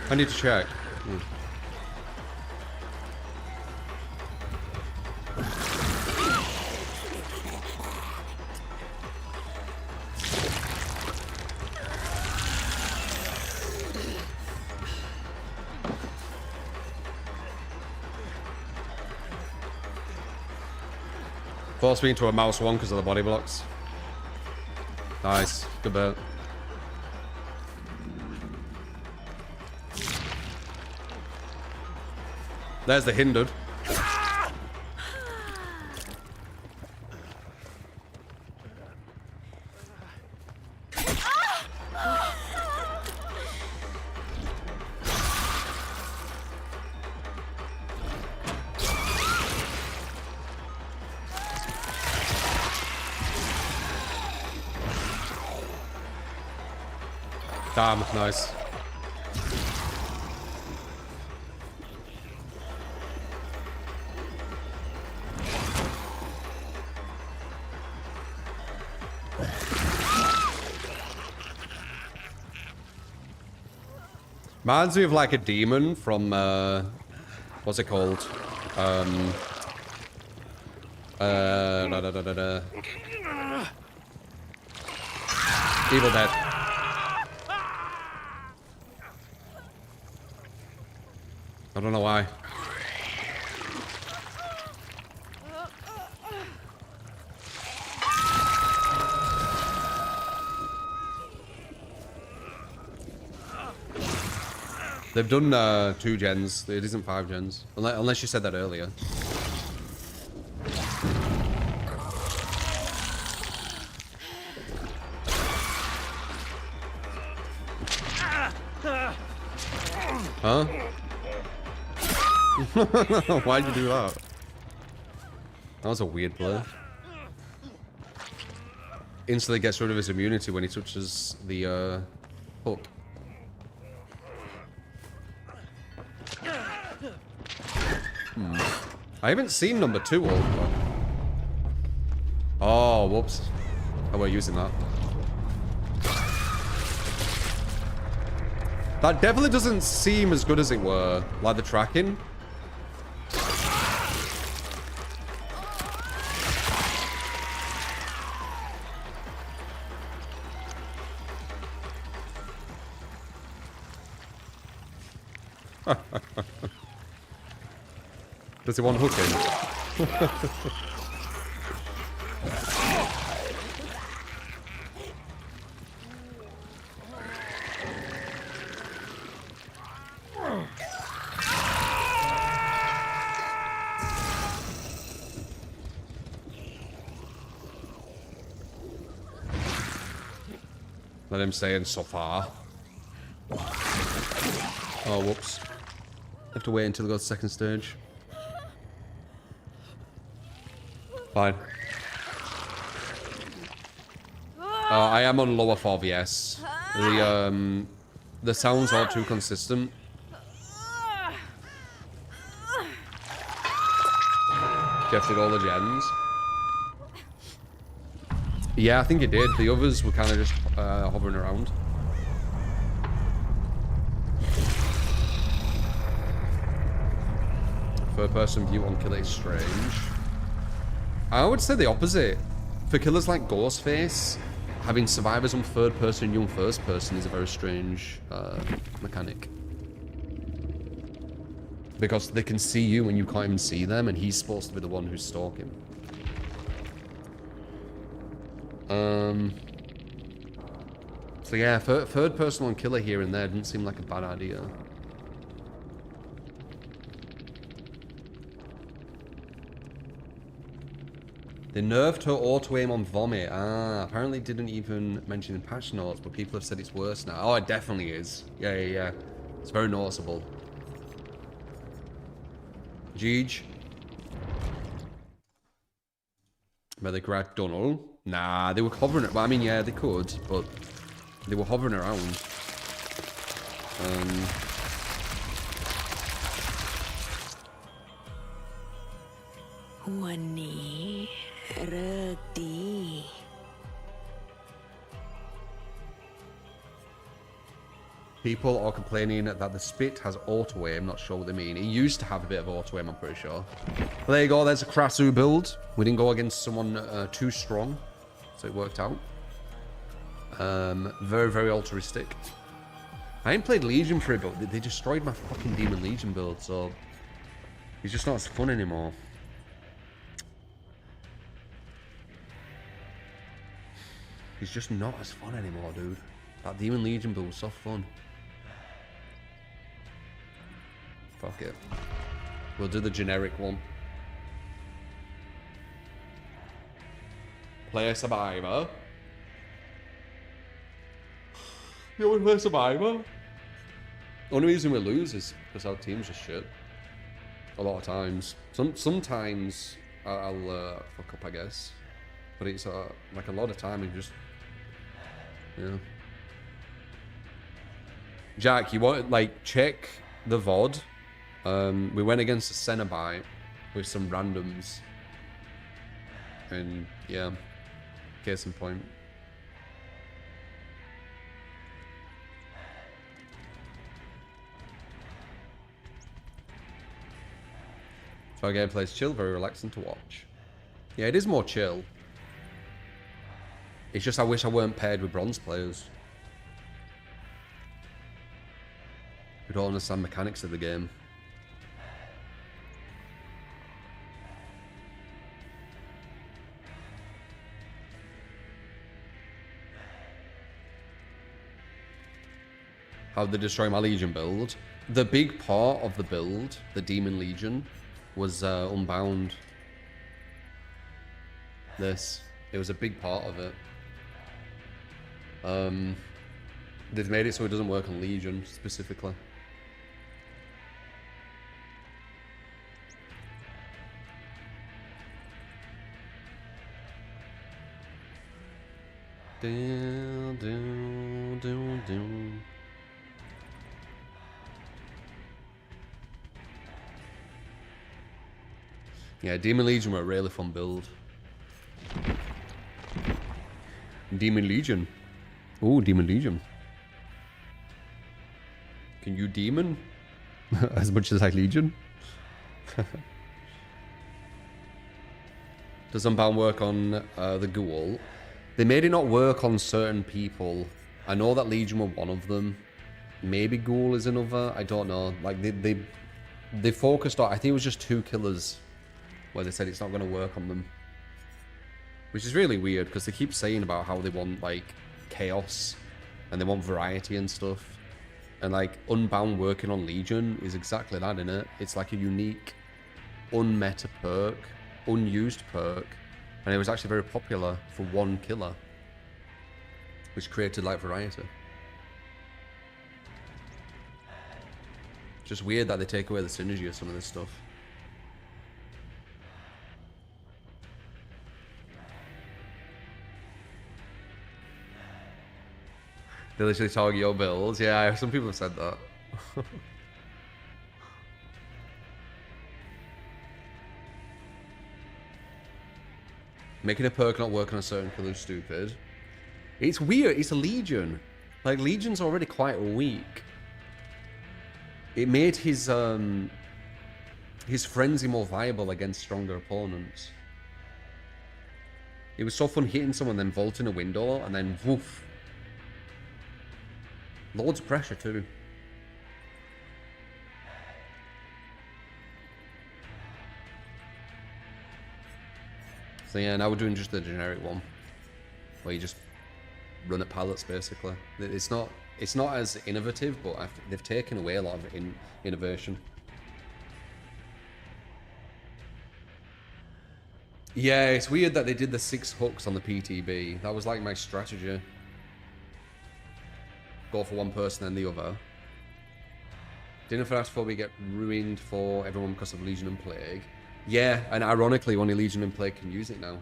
I need to check. Force me into a mouse one because of the body blocks. Nice. Good bit. There's the hindered. Damn, nice. Reminds me of like a demon from what's it called? Evil Dead. I don't know why. They've done 2 gens. It isn't 5 gens. Unless you said that earlier. Huh? Why'd you do that? That was a weird play. Instantly gets rid of his immunity when he touches the hook. I haven't seen number 2 all. Oh, whoops. Oh, we're using that. That definitely doesn't seem as good as it were. Like the tracking. Does he want hooking? Let him stay in so far. Oh, whoops. Have to wait until it goes to second stage. Fine. I am on lower FOV, yes. The sounds are too consistent. Jeff did all the gens. Yeah, I think it did. The others were kind of just hovering around. Third person view on Killer is strange. I would say the opposite. For killers like Ghostface, having survivors on third person and you on first person is a very strange mechanic. Because they can see you and you can't even see them, and he's supposed to be the one who's stalking. So yeah, third person on killer here and there didn't seem like a bad idea. They nerfed her auto-aim on vomit. Ah, apparently didn't even mention in patch notes, but people have said it's worse now. Oh, it definitely is. Yeah. It's very noticeable. Jeej. But they grabbed Donald. Nah, they were hovering it. Well, I mean, yeah, they could, but they were hovering around. People are complaining that the spit has auto-aim. Not sure what they mean. It used to have a bit of auto-aim, I'm pretty sure. But there you go. There's a Krasu build. We didn't go against someone too strong, so it worked out. Very, very altruistic. I ain't played Legion for a bit. They destroyed my fucking Demon Legion build, so it's just not as fun anymore. It's just not as fun anymore, dude. That Demon Legion build was so fun. Fuck it. We'll do the generic one. Play a Survivor. You want to play Survivor? Only reason we lose is because our team's just shit. A lot of times. Sometimes I'll fuck up, I guess. But it's like a lot of time and just... Yeah. Jack, you want like check the VOD. We went against a Cenobite with some randoms. And yeah, case in point. So our gameplay's chill, very relaxing to watch. Yeah, it is more chill. It's just I wish I weren't paired with bronze players who don't understand mechanics of the game. How'd they destroy my Legion build? The big part of the build, the Demon Legion, was Unbound. It was a big part of it. They've made it so it doesn't work on Legion specifically. Yeah, Demon Legion were a really fun build. Demon Legion. Ooh, Demon Legion. Can you demon? As much as I Legion? Does Unbound work on the Ghoul? They made it not work on certain people. I know that Legion were one of them. Maybe Ghoul is another. I don't know. Like they focused on. I think it was just 2 killers where they said it's not going to work on them. Which is really weird because they keep saying about how they want like chaos and they want variety and stuff. And like Unbound working on Legion is exactly that, innit? It's like a unique, unmeta perk, unused perk, and it was actually very popular for 1 killer, which created like variety. Just weird that they take away the synergy of some of this stuff. They literally target your builds. Yeah, some people have said that. Making a perk not work on a certain killer is stupid. It's weird. It's a Legion. Like, Legion's already quite weak. It made his frenzy more viable against stronger opponents. It was so fun hitting someone, then vaulting a window, and then woof. Loads of pressure too. So yeah, now we're doing just the generic one, where you just run at pallets basically. It's not as innovative, but they've taken away a lot of innovation. Yeah, it's weird that they did the 6 hooks on the PTB. That was like my strategy. Go for one person and the other. Dinner for us before we get ruined for everyone because of Legion and Plague. Yeah, and ironically only Legion and Plague can use it now.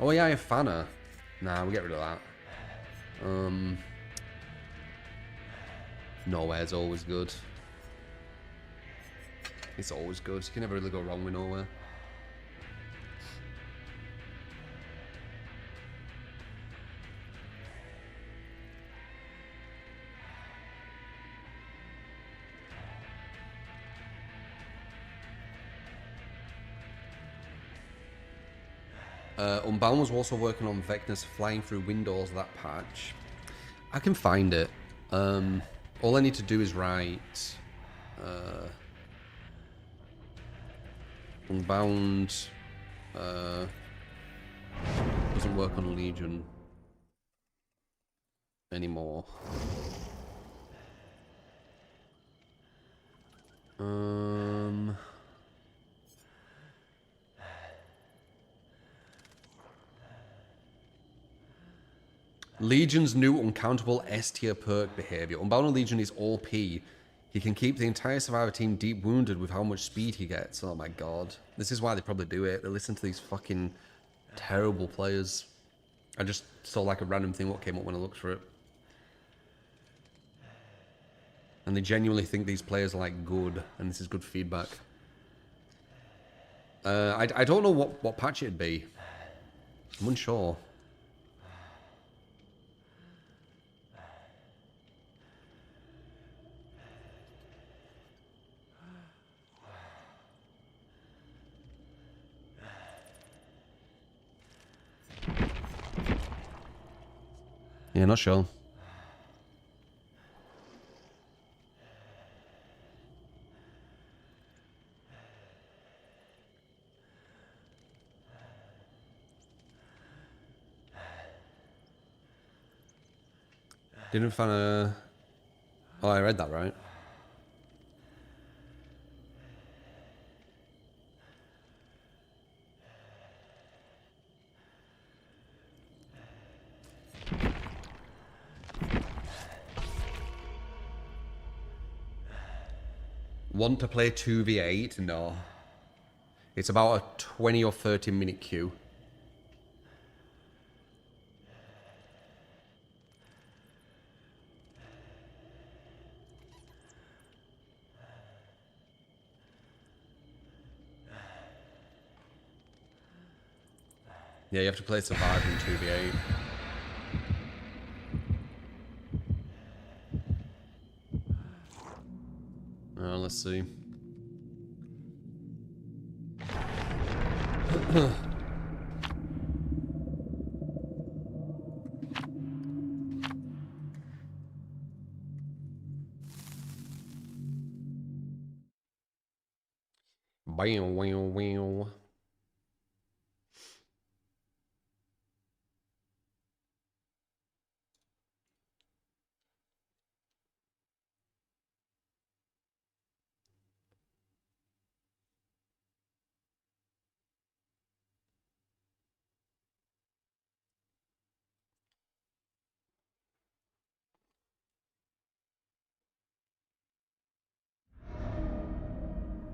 Oh yeah, I have Fanna. Nah, we'll get rid of that. Nowhere's always good. It's always good. You can never really go wrong with Nowhere. Unbound was also working on Vecna's flying through windows that patch. I can find it. All I need to do is write Unbound doesn't work on Legion anymore. Legion's new uncountable S tier perk behavior. Unbound on Legion is OP. He can keep the entire survivor team deep wounded with how much speed he gets. Oh my god. This is why they probably do it. They listen to these fucking terrible players. I just saw like a random thing what came up when I looked for it. And they genuinely think these players are like good, and this is good feedback. I don't know what patch it'd be. I'm unsure. Yeah, not sure. Didn't find a... Oh, I read that right. Want to play 2v8? No. It's about a 20 or 30 minute queue. Yeah, you have to play Survivor in 2v8. Let's see. Wow, wow, wow.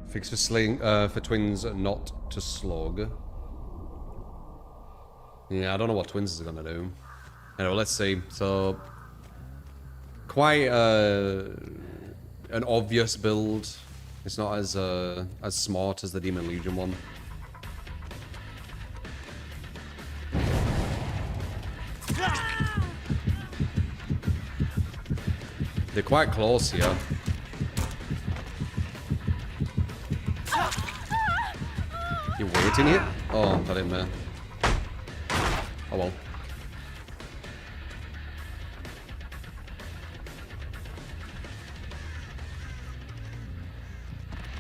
Fix for for twins not to slog. Yeah, I don't know what twins is gonna do. Anyway, let's see. So, quite an obvious build. It's not as smart as the Demon Legion one. They're quite close here. You waiting here? Oh, got him there. Oh well.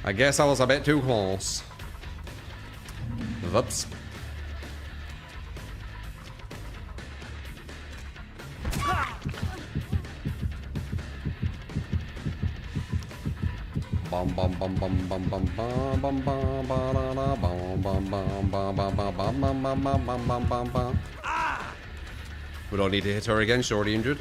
I guess I was a bit too close. Whoops. Bum bum bum bum bum bum bum bum bum ba bum bum bum bum bum bum bum bum bum bum bum bum bum. We don't need to hit her again. She's already injured.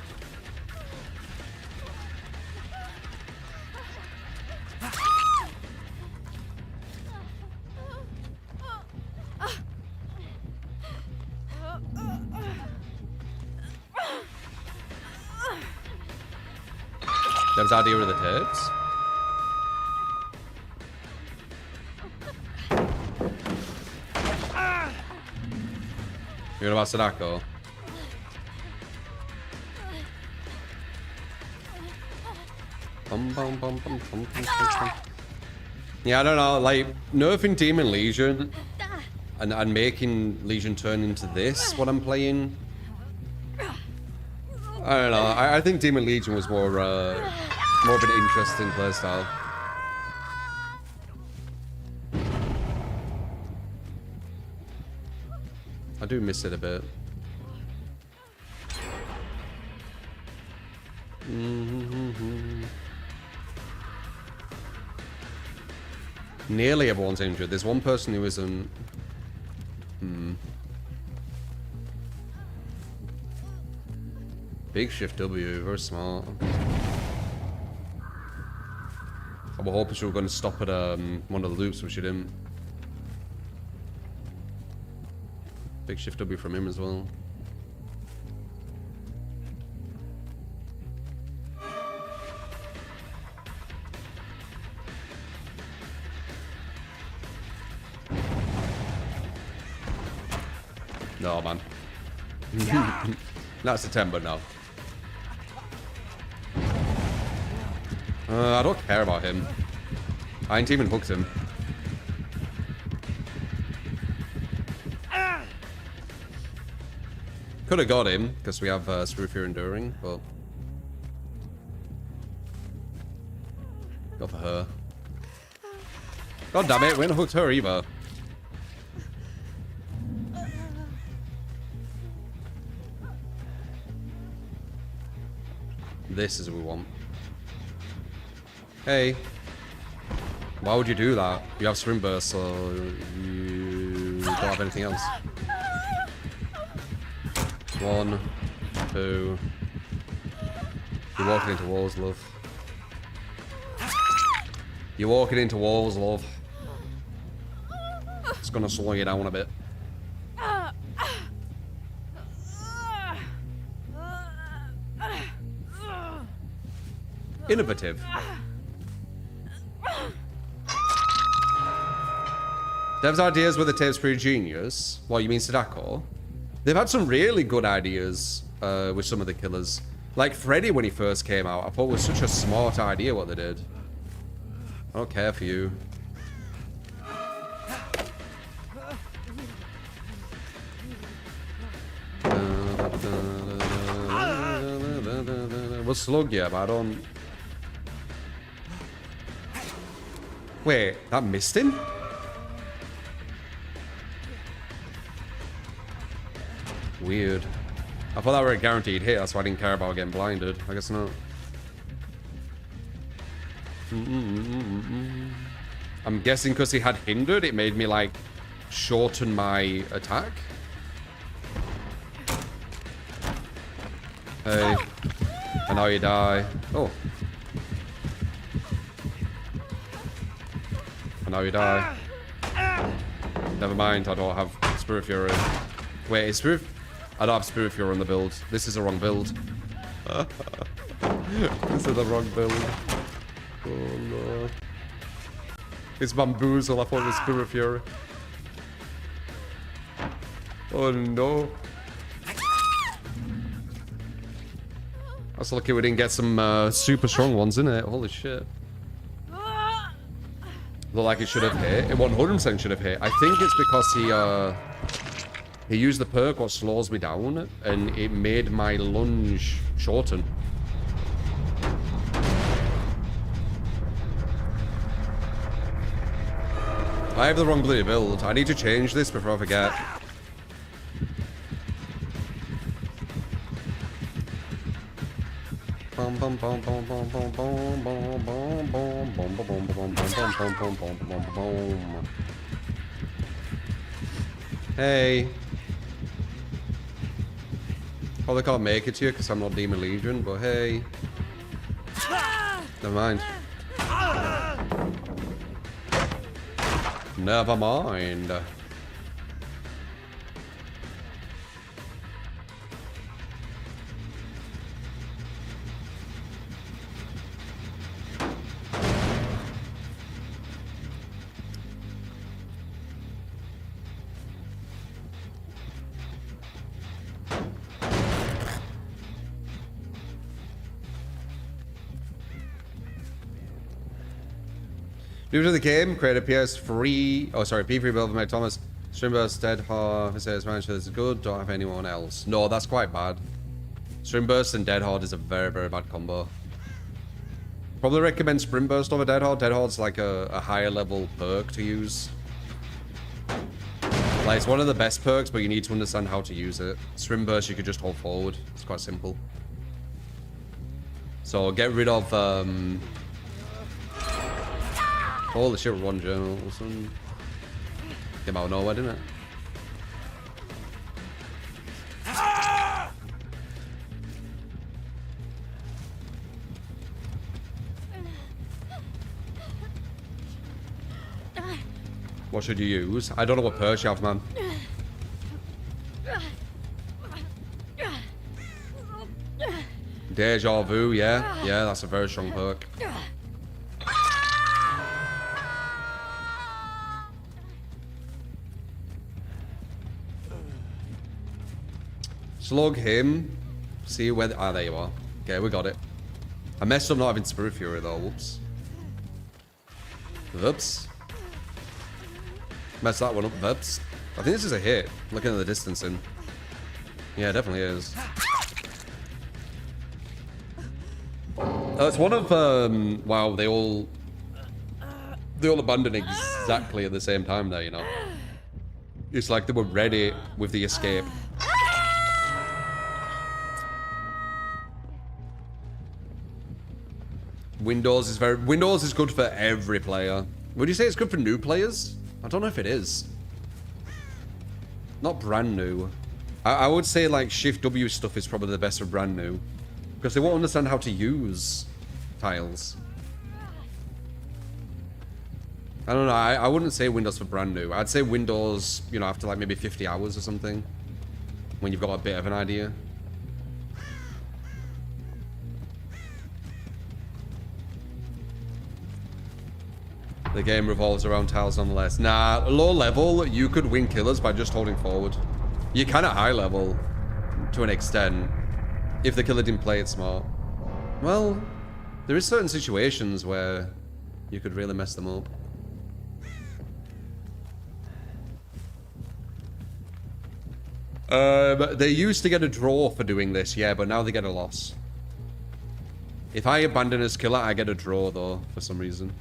That was our deal with the tapes. You're about Sadako. Yeah, I don't know, like, nerfing Demon Legion and making Legion turn into this, what I'm playing. I don't know. I think Demon Legion was more of an interesting playstyle. I do miss it a bit. Nearly everyone's injured. There's one person who isn't. Big shift W, very smart. I was hoping she was going to stop at one of the loops, but she didn't. Big shift W from him as well. No, man. Not September, no. I don't care about him. I ain't even hooked him. Could have got him, because we have Spirit Fear Enduring, but... Go for her. God damn it, we ain't hooked her either. This is what we want. Hey. Why would you do that? You have Spring Burst, so you don't have anything else. 1, 2. You're walking into walls, love. You're walking into walls, love. It's gonna slow you down a bit. Innovative. Dev's ideas with the tapes pretty genius. What, you mean Sadako? They've had some really good ideas with some of the killers. Like Freddy when he first came out, I thought it was such a smart idea what they did. I don't care for you. We'll slug you, but I don't... Wait, that missed him? Weird. I thought that were a guaranteed hit, that's why I didn't care about getting blinded. I guess not. I'm guessing because he had hindered, it made me, like, shorten my attack. Hey. And now you die. Oh. And now you die. Never mind, I don't have Spirit Fury. Wait, is Spirit... I don't have Spirit Fury on the build. This is the wrong build. This is the wrong build. Oh no. It's Bamboozle, I thought it was Spirit Fury. Oh no. I was lucky we didn't get some super strong ones in it. Holy shit. Looked like it should have hit. It 100% should have hit. I think it's because he used the perk what slows me down, and it made my lunge shorten. I have the wrong bloody build. I need to change this before I forget. Hey. Probably can't make it to you because I'm not Demon Legion, but hey. Never mind. Never mind. Due to the game, create a PS3, oh sorry, P3 build by Thomas. Stringburst, Dead Hard, if it says manager is good, don't have anyone else. No, that's quite bad. Stringburst and Dead Hard is a very, very bad combo. Probably recommend Sprintburst over Dead Hard. Dead Hard's like a higher level perk to use. Like, it's one of the best perks, but you need to understand how to use it. Sprintburst, you could just hold forward. It's quite simple. So get rid of holy shit, one journal or something. Came out of nowhere, didn't it? What should you use? I don't know what perks you have, man. Deja vu, yeah. Yeah, that's a very strong perk. Slug him. See where... Ah, there you are. Okay, we got it. I messed up not having Spirit Fury, though. Whoops. Whoops. Messed that one up. Whoops. I think this is a hit. Looking at the distancing. Yeah, it definitely is. It's one of... wow, they all abandoned exactly at the same time there, you know. It's like they were ready with the escape. Windows is good for every player. Would you say it's good for new players? I don't know if it is. Not brand new. I would say like Shift W stuff is probably the best for brand new. Because they won't understand how to use tiles. I don't know, I wouldn't say Windows for brand new. I'd say Windows, you know, after like maybe 50 hours or something. When you've got a bit of an idea. The game revolves around tiles nonetheless. Nah, low level, you could win killers by just holding forward. You can at high level, to an extent, if the killer didn't play it smart. Well, there is certain situations where you could really mess them up. They used to get a draw for doing this, yeah, but now they get a loss. If I abandon as killer, I get a draw though, for some reason.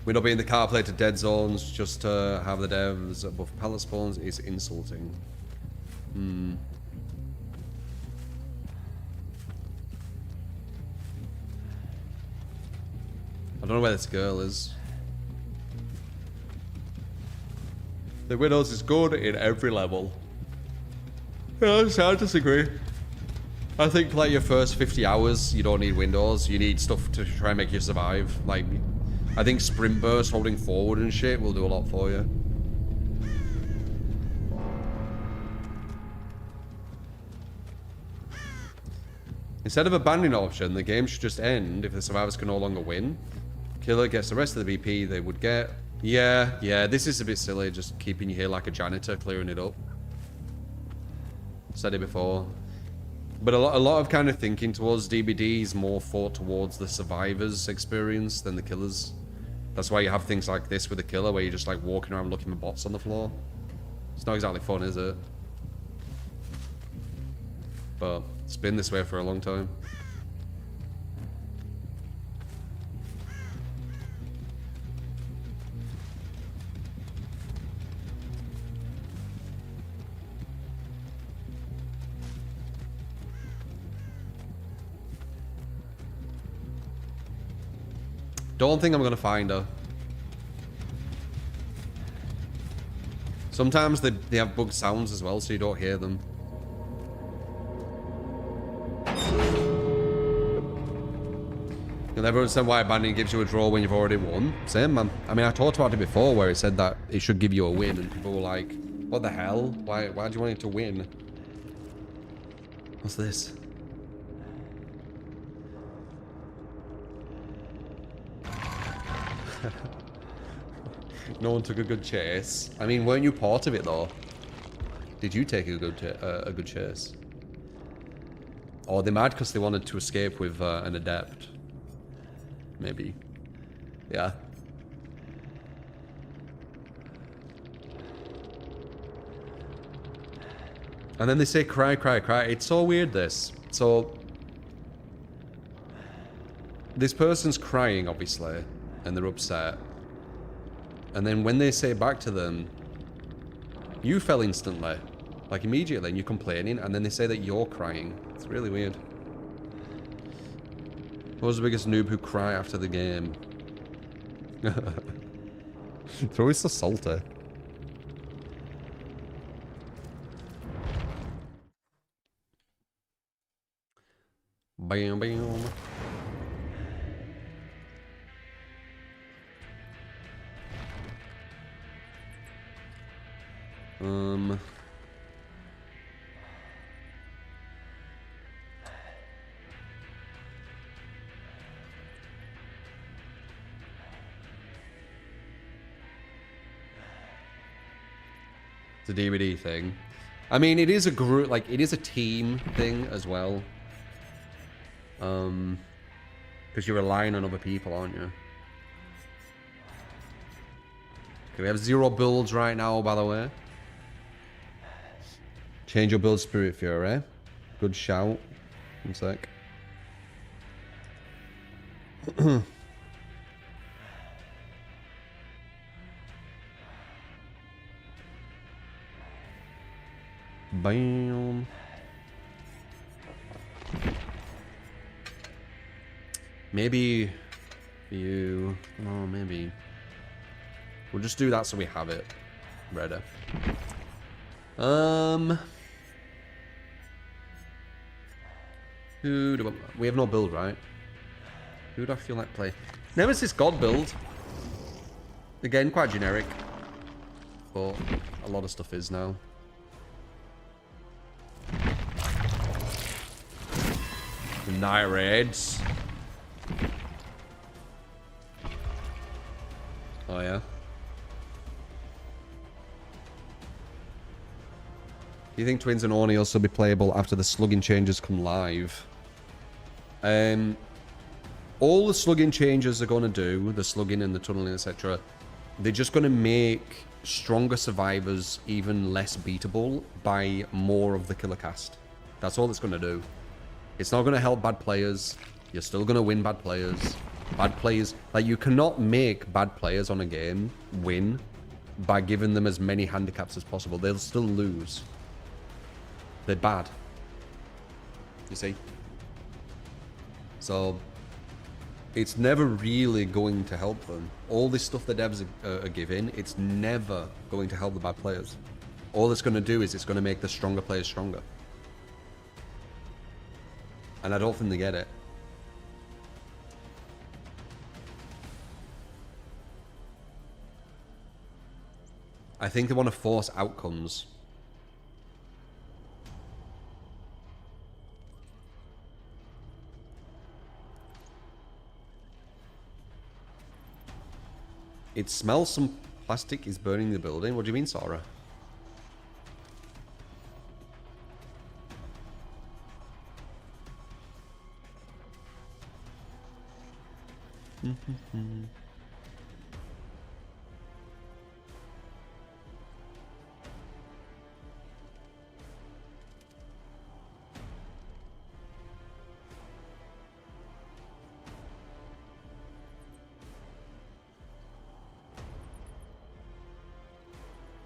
We're not being the car play to dead zones just to have the devs above pallet spawns is insulting. I don't know where this girl is. The Windows is good in every level. Yeah, I disagree. I think like your first 50 hours, you don't need Windows. You need stuff to try and make you survive. Like, I think sprint burst, holding forward and shit will do a lot for you. Instead of a banning option, the game should just end if the survivors can no longer win. Killer gets the rest of the BP they would get. Yeah, this is a bit silly, just keeping you here like a janitor, clearing it up. Said it before. But a lot of kind of thinking towards DBD is more thought towards the survivors' experience than the killers. That's why you have things like this with the killer, where you're just like walking around looking for bots on the floor. It's not exactly fun, is it? But it's been this way for a long time. Don't think I'm gonna find her. Sometimes they have bugged sounds as well, so you don't hear them. You'll never understand why abandoning gives you a draw when you've already won. Same, man. I mean, I talked about it before, where it said that it should give you a win, and people were like, "What the hell? Why do you want it to win?" What's this? No one took a good chase. I mean, weren't you part of it though? Did you take a good chase? Or they're mad because they wanted to escape with an adept. Maybe. Yeah. And then they say cry, cry, cry. It's so weird, this. So, this person's crying, obviously, and they're upset. And then when they say back to them, you fell instantly. Like, immediately, and you're complaining, and then they say that you're crying. It's really weird. Who's the biggest noob who cry after the game? It's always so salty. Bam, bam. It's a DVD thing. I mean, it is a group, like, it is a team thing as well. Because you're relying on other people, aren't you? Okay, we have 0 builds right now, by the way. Change your build, Spirit Fury. Good shout. One sec. Bam. Maybe you... Oh, maybe. We'll just do that so we have it ready. Who do we have no build, right? Who do I feel like play? Nemesis God build. Again, quite generic. But a lot of stuff is now. Night raids. Oh yeah. Do you think Twins and Orny will still be playable after the slugging changes come live? All the slugging changes are going to do, the slugging and the tunneling, etc., they're just going to make stronger survivors even less beatable by more of the killer cast. That's all it's going to do. It's not going to help bad players. You're still going to win bad players. Bad players... Like, you cannot make bad players on a game win by giving them as many handicaps as possible. They'll still lose. They're bad. You see? So, it's never really going to help them. All this stuff the devs are giving, it's never going to help the bad players. All it's going to do is it's going to make the stronger players stronger. And I don't think they get it. I think they want to force outcomes. It smells some plastic is burning the building. What do you mean, Sora?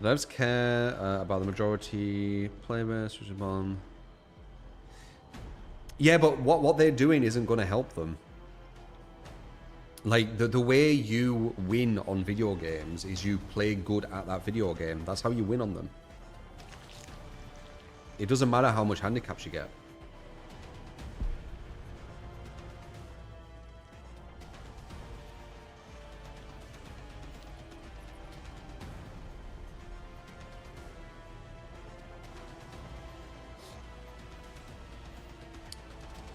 Devs care about the majority playbase, which is on. Yeah, but what they're doing isn't going to help them. Like, the way you win on video games is you play good at that video game. That's how you win on them. It doesn't matter how much handicaps you get.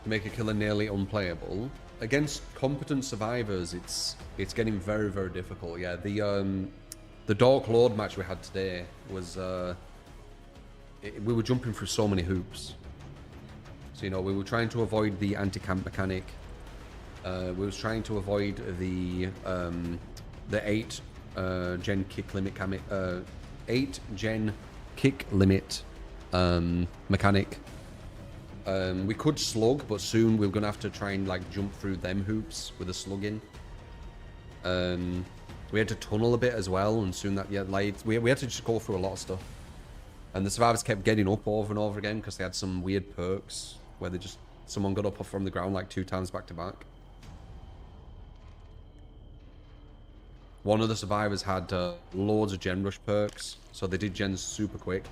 Make a killer nearly unplayable. Against competent survivors, it's getting very, very difficult. Yeah, the Dark Lord match we had today was we were jumping through so many hoops. So, you know, we were trying to avoid the anti-camp mechanic. We was trying to avoid the 8 gen kick limit 8 gen kick limit mechanic. We could slug, but soon we're gonna have to try and like jump through them hoops with a slugging. We had to tunnel a bit as well, and soon that we had to just go through a lot of stuff. And the survivors kept getting up over and over again because they had some weird perks where they just someone got up from the ground like 2 times back to back. One of the survivors had loads of gen rush perks, so they did gens super quick.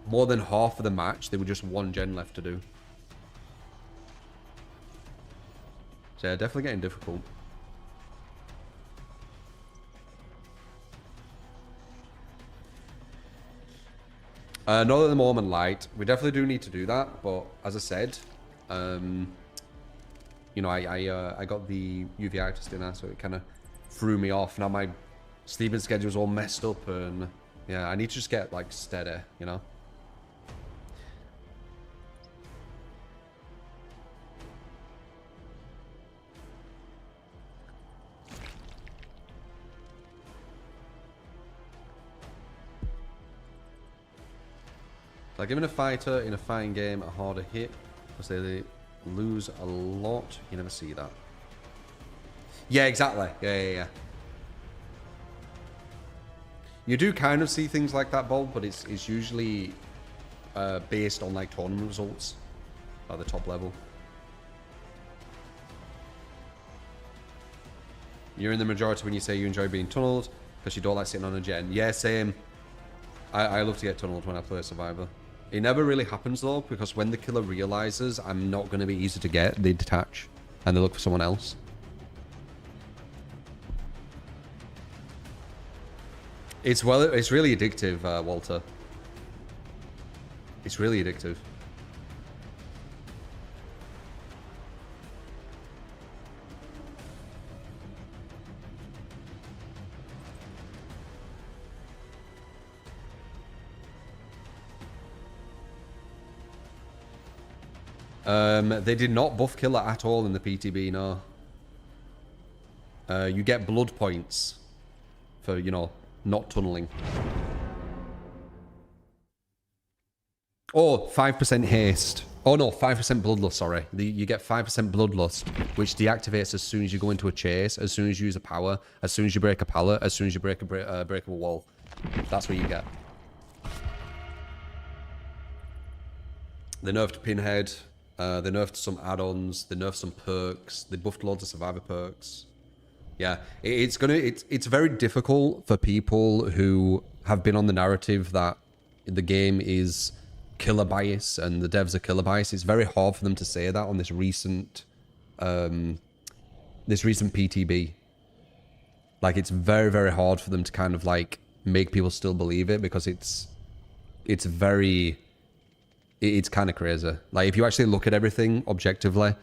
More than half of the match, there were just 1 gen left to do. So yeah, definitely getting difficult. Not at the moment light. We definitely do need to do that, but as I said, you know, I got the uveitis dinner, so it kind of threw me off. Now my sleeping schedule's all messed up, and yeah, I need to just get like steady, you know. Like giving a fighter in a fighting game a harder hit because they lose a lot. You never see that. Yeah, exactly. Yeah. You do kind of see things like that, Bob, but it's usually based on like tournament results at the top level. You're in the majority when you say you enjoy being tunneled because you don't like sitting on a gen. Yeah, same. I love to get tunneled when I play Survivor. It never really happens though, because when the killer realizes I'm not going to be easy to get, they detach and they look for someone else. It's really addictive, Walter. It's really addictive. They did not buff killer at all in the PTB, no. You get blood points for, you know, not tunneling. Oh, 5% haste. Oh no, 5% bloodlust, sorry. You get 5% bloodlust, which deactivates as soon as you go into a chase, as soon as you use a power, as soon as you break a pallet, as soon as you break a breakable wall. That's what you get. They nerfed Pinhead. They nerfed some add-ons. They nerfed some perks. They buffed loads of survivor perks. Yeah, it's very difficult for people who have been on the narrative that the game is killer bias and the devs are killer bias. It's very hard for them to say that on this recent PTB. Like, it's very, very hard for them to kind of like make people still believe it, because it's kind of crazy. Like, if you actually look at everything objectively,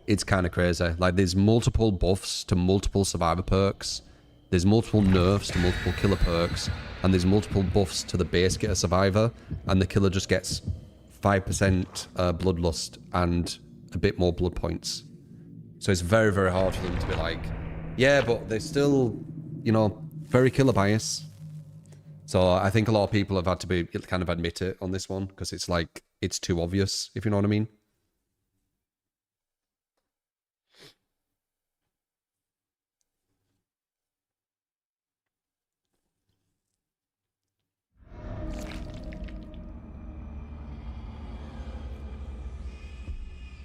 it's kind of crazy. Like, there's multiple buffs to multiple survivor perks. There's multiple nerfs to multiple killer perks. And there's multiple buffs to the base get a survivor. And the killer just gets 5% bloodlust and a bit more blood points. So it's very, very hard for them to be like, yeah, but they're still, you know, very killer bias. So I think a lot of people have had to be kind of admit it on this one, because it's like, it's too obvious, if you know what I mean.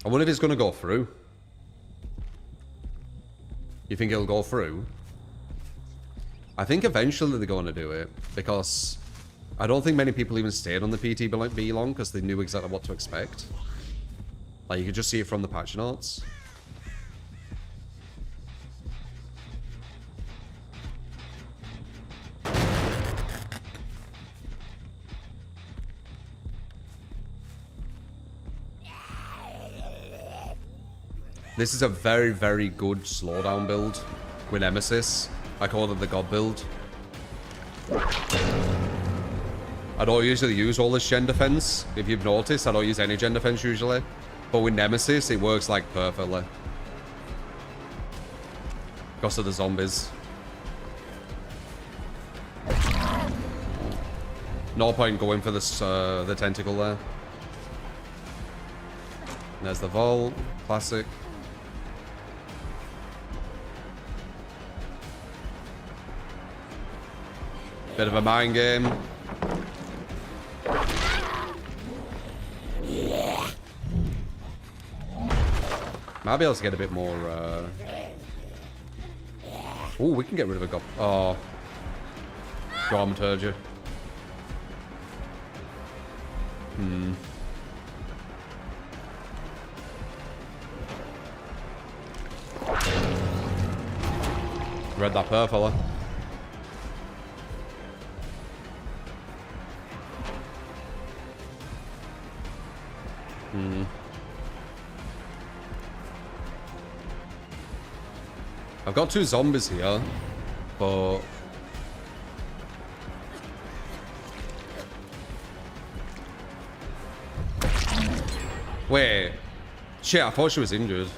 I wonder if it's going to go through. You think it'll go through? I think eventually they're going to do it, because I don't think many people even stayed on the PTB long because they knew exactly what to expect. Like, you could just see it from the patch notes. This is a very, very good slowdown build with Nemesis. I call it the God build. I don't usually use all this gen defense. If you've noticed, I don't use any gen defense usually. But with Nemesis, it works like perfectly. Because of the zombies. No point going for this, the tentacle there. And there's the vault. Classic. Bit of a mind game. Might be able to get a bit more, Oh, we can get rid of a gob. Oh. Dramaturgy. Read that per fella. I've got 2 zombies here, but wait, shit! I thought she was injured.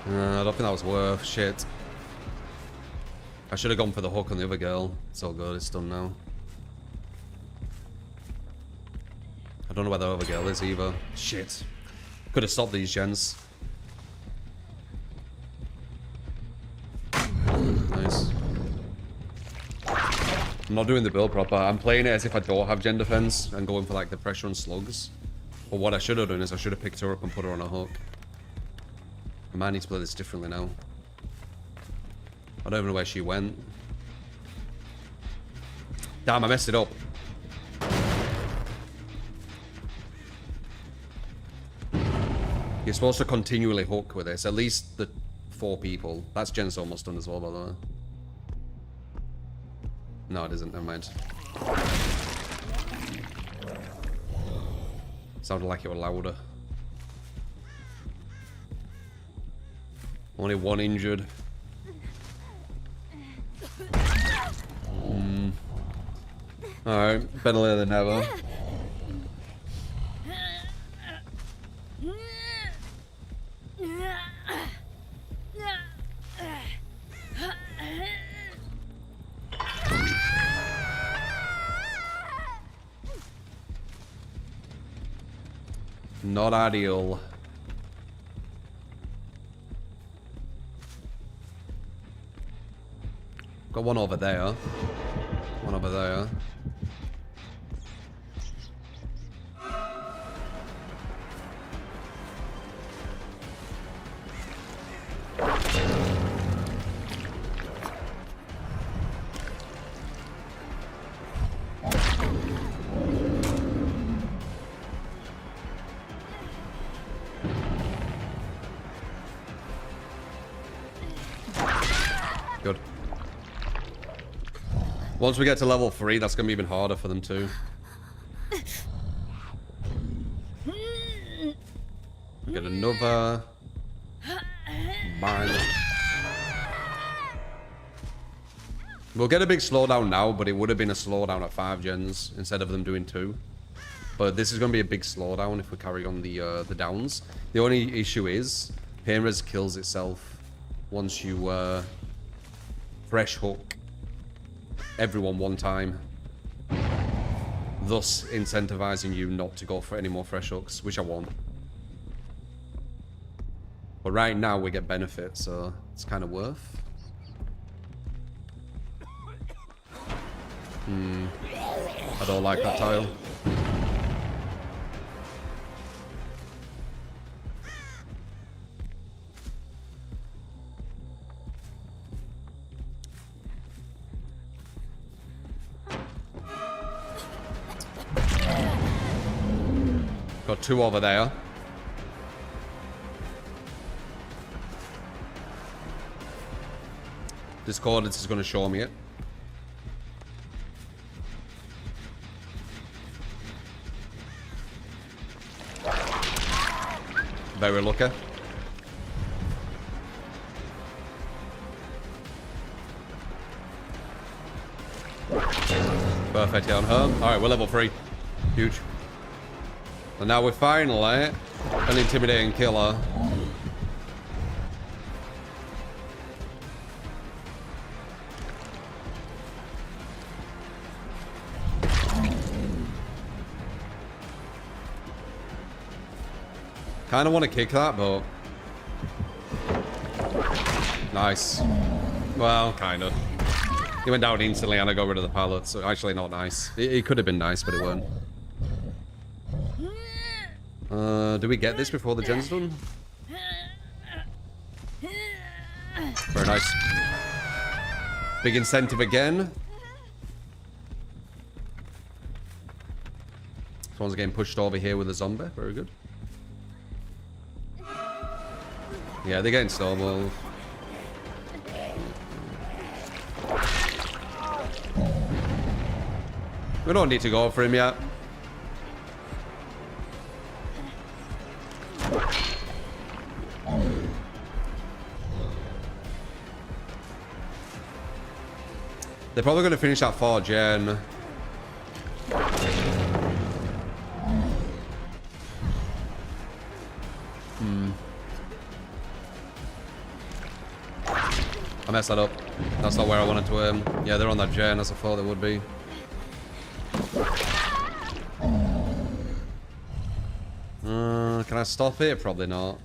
I don't think that was worth shit. I should have gone for the hook on the other girl. It's all good. It's done now. I don't know where the other girl is either. Shit. Could have stopped these gens. Nice. I'm not doing the build proper. I'm playing it as if I don't have gen defense and going for like the pressure on slugs. But what I should have done is I should have picked her up and put her on a hook. I might need to play this differently now. I don't even know where she went. Damn, I messed it up. You're supposed to continually hook with this. At least the 4 people. That's Jen's almost done as well, by the way. No, it isn't. Never mind. Sounded like it was louder. Only 1 injured. Alright, better later than never. Not ideal. Got one over there. One over there. Good. Once we get to level 3, that's going to be even harder for them too. We get another. Mine. We'll get a big slowdown now, but it would have been a slowdown at 5 gens instead of them doing 2. But this is going to be a big slowdown if we carry on the downs. The only issue is pain res kills itself once you fresh hook everyone one time, thus incentivizing you not to go for any more fresh hooks, which I want. But right now we get benefit, so it's kind of worth. I don't like that tile. Got 2 over there. Discordance is going to show me it. Very lucky. Perfect hit on her. Alright, we're level 3. Huge. And now we're finally an intimidating killer. Kind of want to kick that, but... Nice. Well, kind of. He went down instantly and I got rid of the pallet, so actually not nice. It could have been nice, but it weren't. Do we get this before the gen's done? Very nice. Big incentive again. Someone's getting pushed over here with a zombie. Very good. Yeah, they're getting snowballed. We don't need to go for him yet. They're probably going to finish that 4 gen. I messed that up. That's not where I wanted to aim. Yeah, they're on that gen as I thought they would be. Can I stop it? Probably not.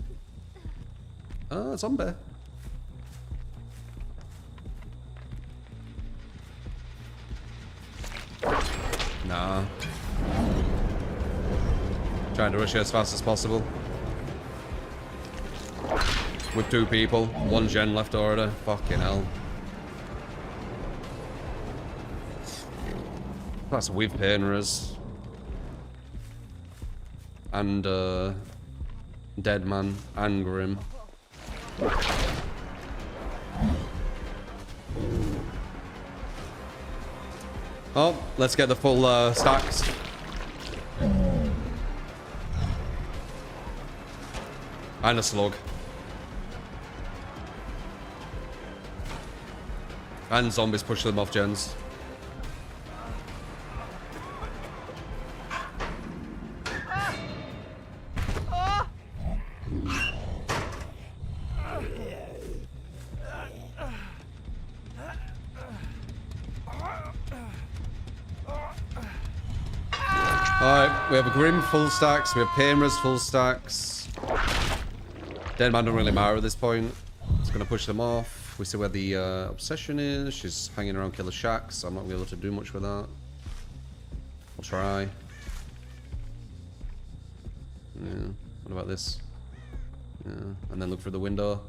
Zombie. Nah. Trying to rush it as fast as possible. With 2 people. 1 gen left already. Fucking hell. That's with painers. And, Dead Man and Grim. Oh, let's get the full, stacks. And a slug. And zombies push them off gens. Alright, we have a Grim full stacks, we have Painras full stacks. Dead Man don't really matter at this point. It's gonna push them off. We see where the obsession is. She's hanging around Killer Shack, so I'm not gonna be able to do much with that. I'll try. Yeah. What about this? Yeah. And then look through the window.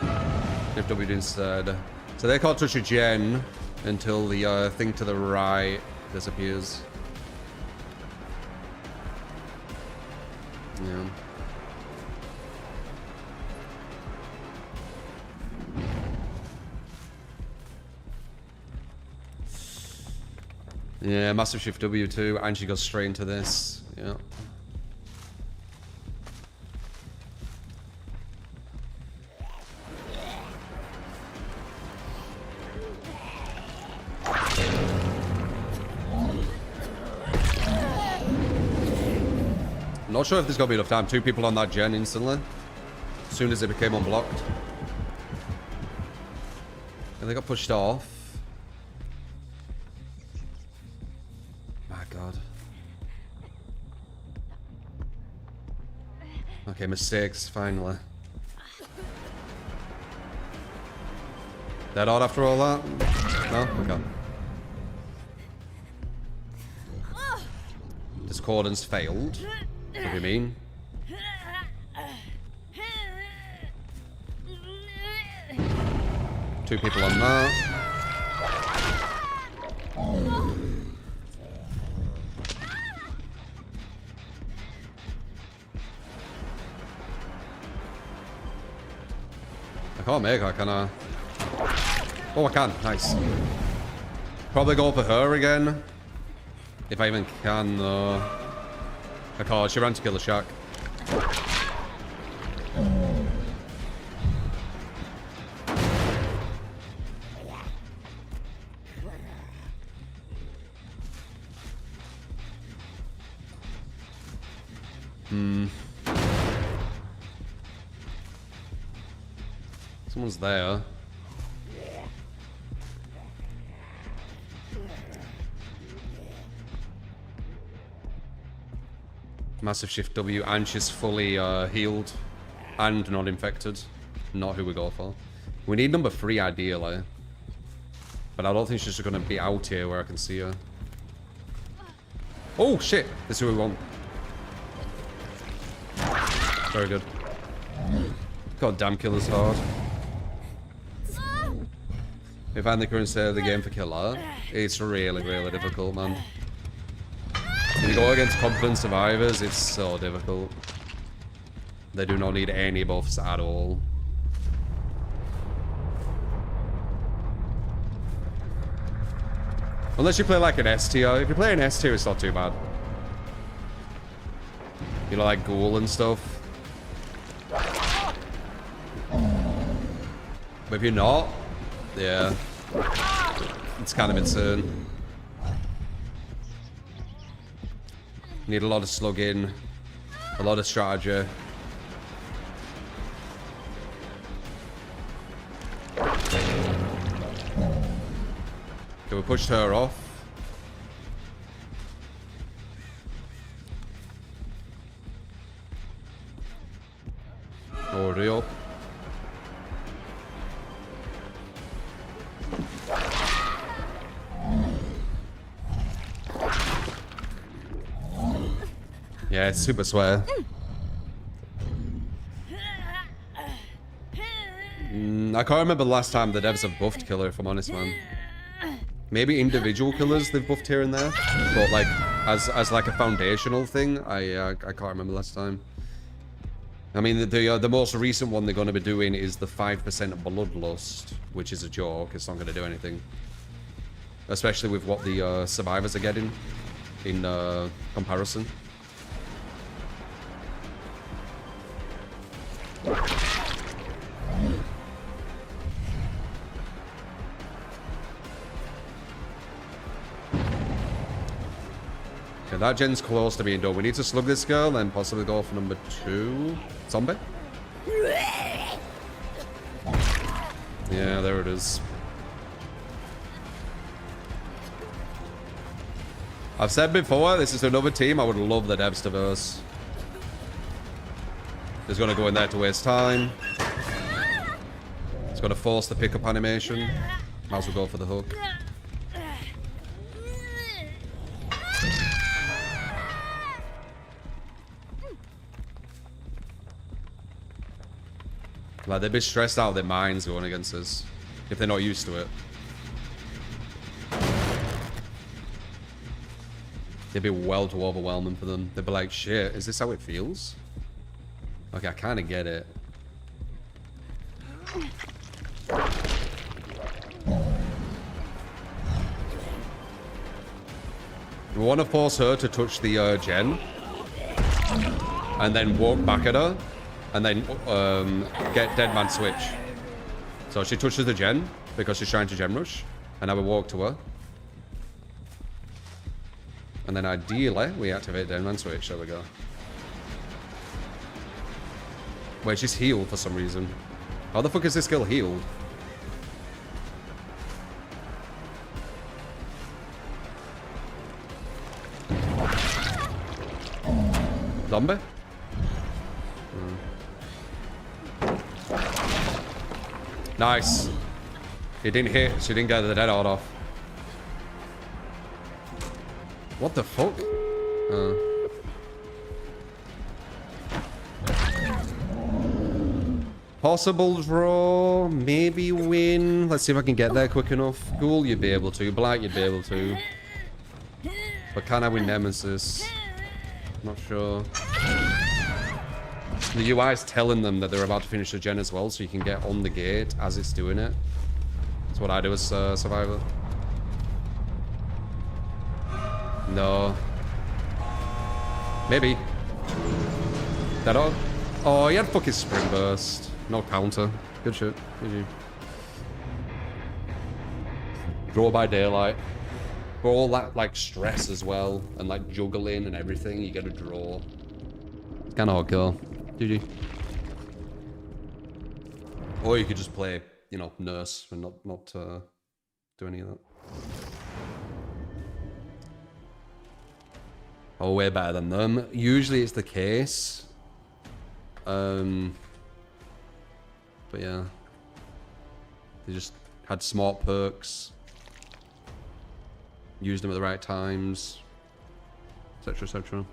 FW instead. So they can't touch a gen until the thing to the right disappears. Yeah. Yeah, massive shift W too, and she goes straight into this. Yeah. Not sure if there's gonna be enough time. 2 people on that gen instantly. As soon as it became unblocked. And they got pushed off. My god. Okay, mistakes, finally. Dead on after all that? No? Okay. Discordance failed. What do you mean? Two people on that. I can't make her, can I? Oh, I can. Nice. Probably go for her again. If I even can, though. I can't. She ran to kill the shark. Someone's there. Massive shift W, and she's fully healed and not infected. Not who we go for. We need number 3 ideally. But I don't think she's going to be out here where I can see her. Oh shit! This is who we want. Very good. God damn, killer's hard. We find the current state of the game for killer. It's really, really difficult, man. When you go against competent survivors, it's so difficult. They do not need any buffs at all. Unless you play like an S tier. If you play an S tier, it's not too bad. You know, like Ghoul and stuff. But if you're not, yeah. It's kind of insane. Need a lot of slugging, a lot of strategy. Okay, we pushed her off. Already up. Yeah, it's super swear. I can't remember the last time the devs have buffed killer, if I'm honest, man. Maybe individual killers they've buffed here and there, but like as like a foundational thing, I can't remember last time. I mean, the most recent one they're going to be doing is the 5% bloodlust, which is a joke. It's not going to do anything, especially with what the survivors are getting in comparison. Okay, that gen's close to being done. We need to slug this girl and possibly go for number 2. Zombie? Yeah, there it is. I've said before, this is another team I would love the devs to verse. He's gonna go in there to waste time. He's gonna force the pickup animation. Might as well go for the hook. Like, they'd be stressed out of their minds going against us if they're not used to it. It'd be well too overwhelming for them. They'd be like, shit, is this how it feels? Okay, I kind of get it. We want to force her to touch the gen. And then walk back at her. And then get dead man switch. So she touches the gen because she's trying to gen rush. And I will walk to her. And then ideally, we activate dead man switch. There we go. Wait, she's healed for some reason. How the fuck is this girl healed? Zombie? Nice. It didn't hit. She didn't get the dead out off. What the fuck? Possible draw. Maybe win. Let's see if I can get there quick enough. Ghoul, you'd be able to. Blight, you'd be able to. But can I win Nemesis? Not sure. The UI is telling them that they're about to finish the gen as well, so you can get on the gate as it's doing it. That's what I do as Survivor. No. Maybe. That all? Oh, he had fucking Spring Burst. No counter. Good shit. GG. Draw by daylight. For all that, like, stress as well, and, like, juggling and everything, you get a draw. It's kind of hardcore. GG. Or you could just play, you know, nurse and not do any of that. Oh, way better than them. Usually it's the case. But yeah. They just had smart perks. Used them at the right times. Etc, etc.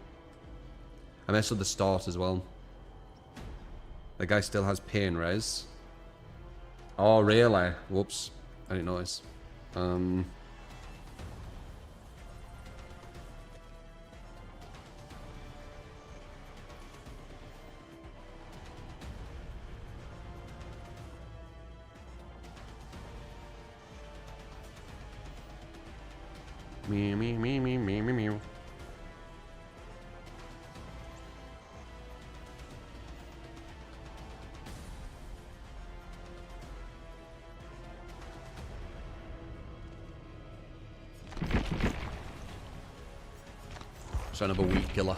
I messed up the start as well. The guy still has pain res. Oh, really? Whoops. I didn't notice. Meow. Son of a weak killer.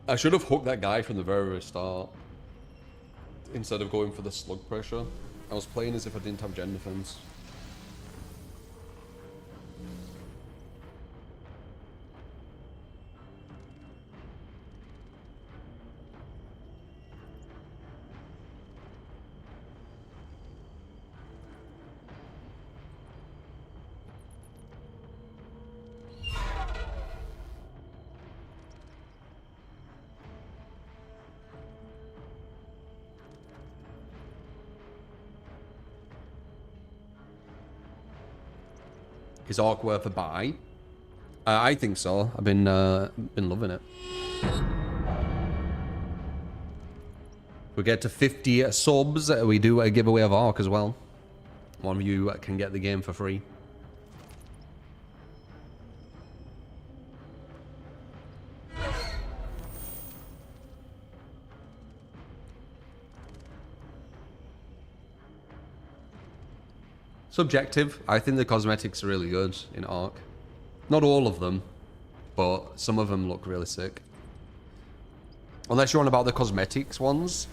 I should have hooked that guy from the very, very start. Instead of going for the slug pressure. I was playing as if I didn't have gen defense. Is Arc worth a buy? I think so. I've been loving it. If we get to 50 subs, we do a giveaway of Arc as well. One of you can get the game for free. Subjective. I think the cosmetics are really good in Arc. Not all of them, but some of them look really sick. Unless you're on about the cosmetics ones.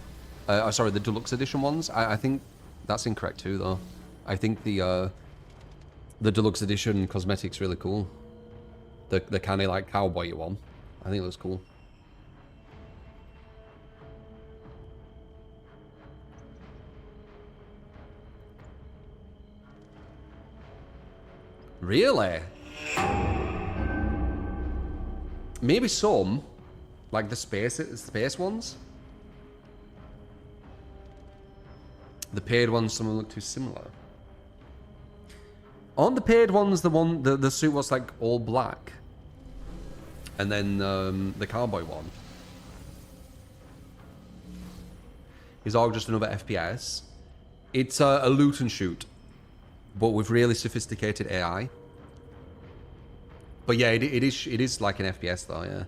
Sorry, the deluxe edition ones. I think that's incorrect too, though. I think the deluxe edition cosmetics really cool. The kind of like cowboy one. I think it looks cool. Really? Maybe some, like the space ones. The paid ones, some of them look too similar. Aren't the paid ones the suit was like all black? And then the cowboy one. Is all just another FPS? It's a loot and shoot, but with really sophisticated AI. But yeah, it is like an FPS though, yeah.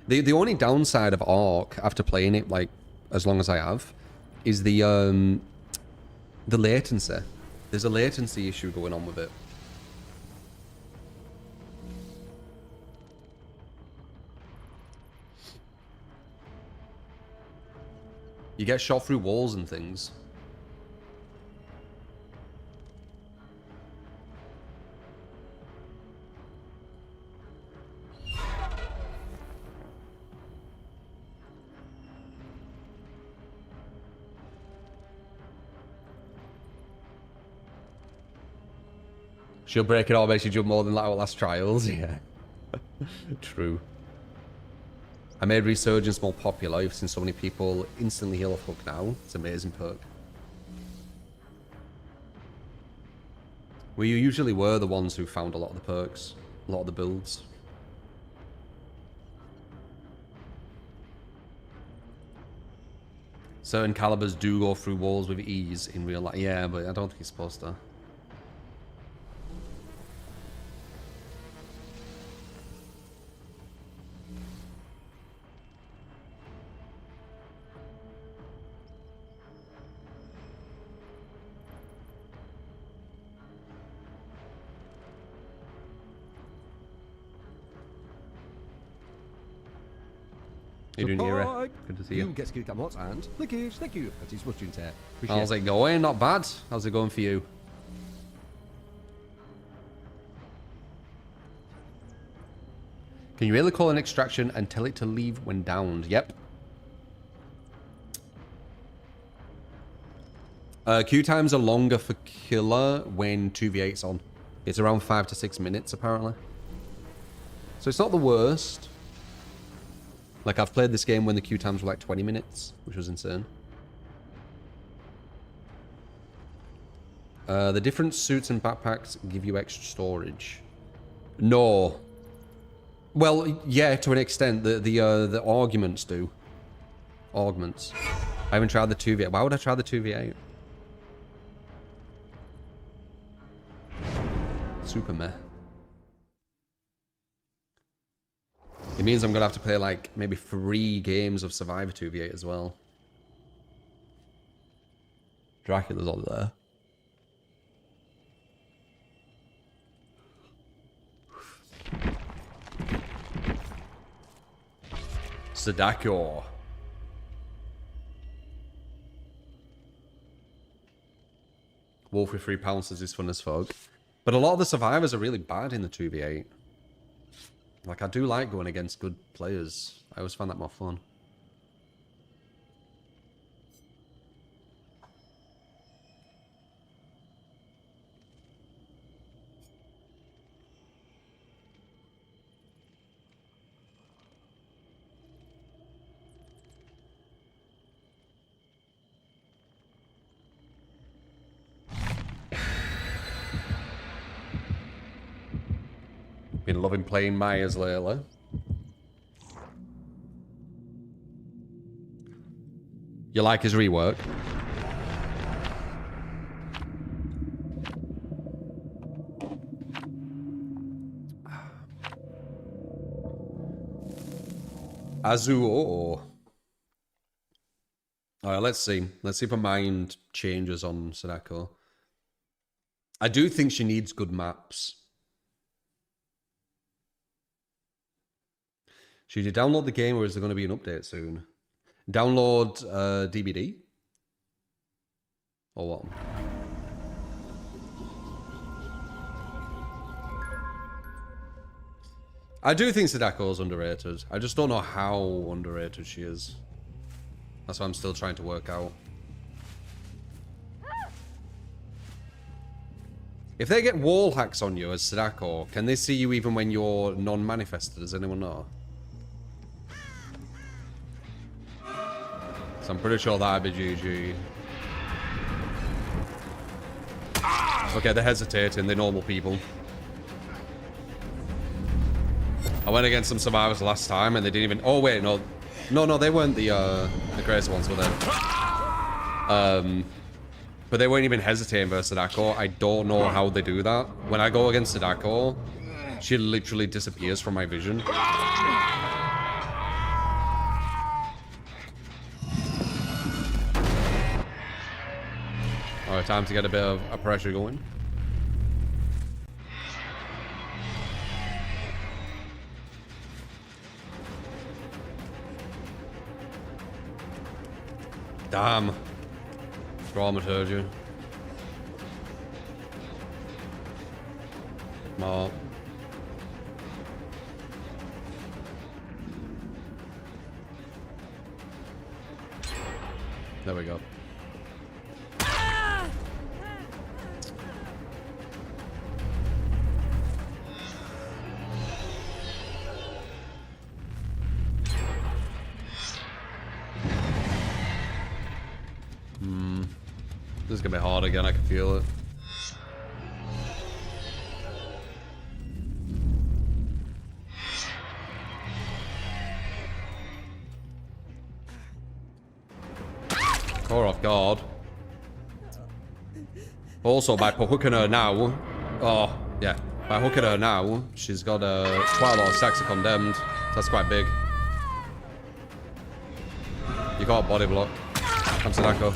The only downside of Ark, after playing it like as long as I have, is the latency. There's a latency issue going on with it. You get shot through walls and things. She'll break it all, makes you jump more than Outlast Trials. Yeah. True. I made Resurgence more popular. I've seen so many people instantly heal off hook now. It's an amazing perk. We usually were the ones who found a lot of the perks, a lot of the builds. Certain calibers do go through walls with ease in real life. Yeah, but I don't think it's supposed to. You doing here? Good to see you. Get skill mods and Lickish, thank you. That is much in tear. How's it going? Not bad. How's it going for you? Can you really call an extraction and tell it to leave when downed? Yep. Queue times are longer for killer when 2v8's on. It's around 5 to 6 minutes apparently. So it's not the worst. Like I've played this game when the queue times were like 20 minutes, which was insane. The different suits and backpacks give you extra storage. No. Well, yeah, to an extent. The arguments do. Augments. I haven't tried the 2v8. Why would I try the 2v8? Super meh. It means I'm going to have to play like maybe 3 games of Survivor 2v8 as well. Dracula's on there. Sadako. Wolf with 3 pounces is fun as fuck. But a lot of the survivors are really bad in the 2v8. Like, I do like going against good players. I always find that more fun. Been loving playing Myers lately. You like his rework? Azuo. Alright, let's see. Let's see if her mind changes on Sadako. I do think she needs good maps. Should you download the game or is there going to be an update soon? Download DVD? Or what? I do think Sadako's underrated. I just don't know how underrated she is. That's what I'm still trying to work out. If they get wall hacks on you as Sadako, can they see you even when you're non-manifested? Does anyone know? So I'm pretty sure that'd be GG. Okay, they're hesitating. They're normal people. I went against some survivors last time and they didn't even... Oh, wait, no. No, they weren't the crazy ones, were they? But they weren't even hesitating versus Sadako. I don't know how they do that. When I go against Sadako, she literally disappears from my vision. Alright, time to get a bit of a pressure going. Damn. Dramaturgy. Come on. There we go. This is gonna be hard again, I can feel it. Or off guard. Also, by hooking her now... Oh, yeah. By hooking her now, she's got quite a lot of stacks of condemned. So that's quite big. You got a body block. Come to Sadako.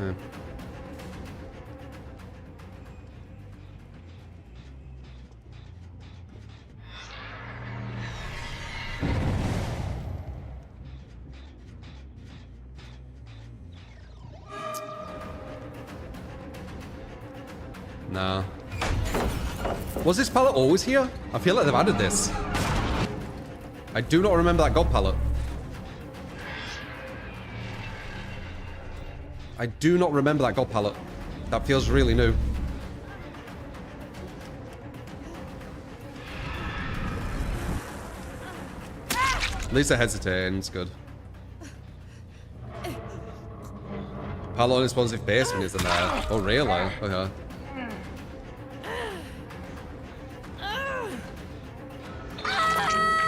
Okay. Nah. Was this pallet always here? I feel like they've added this. I do not remember that god pallet. I do not remember that god pallet. That feels really new. At least they're hesitating, it's good. Pallet unresponsive basement isn't there? Oh really? Okay.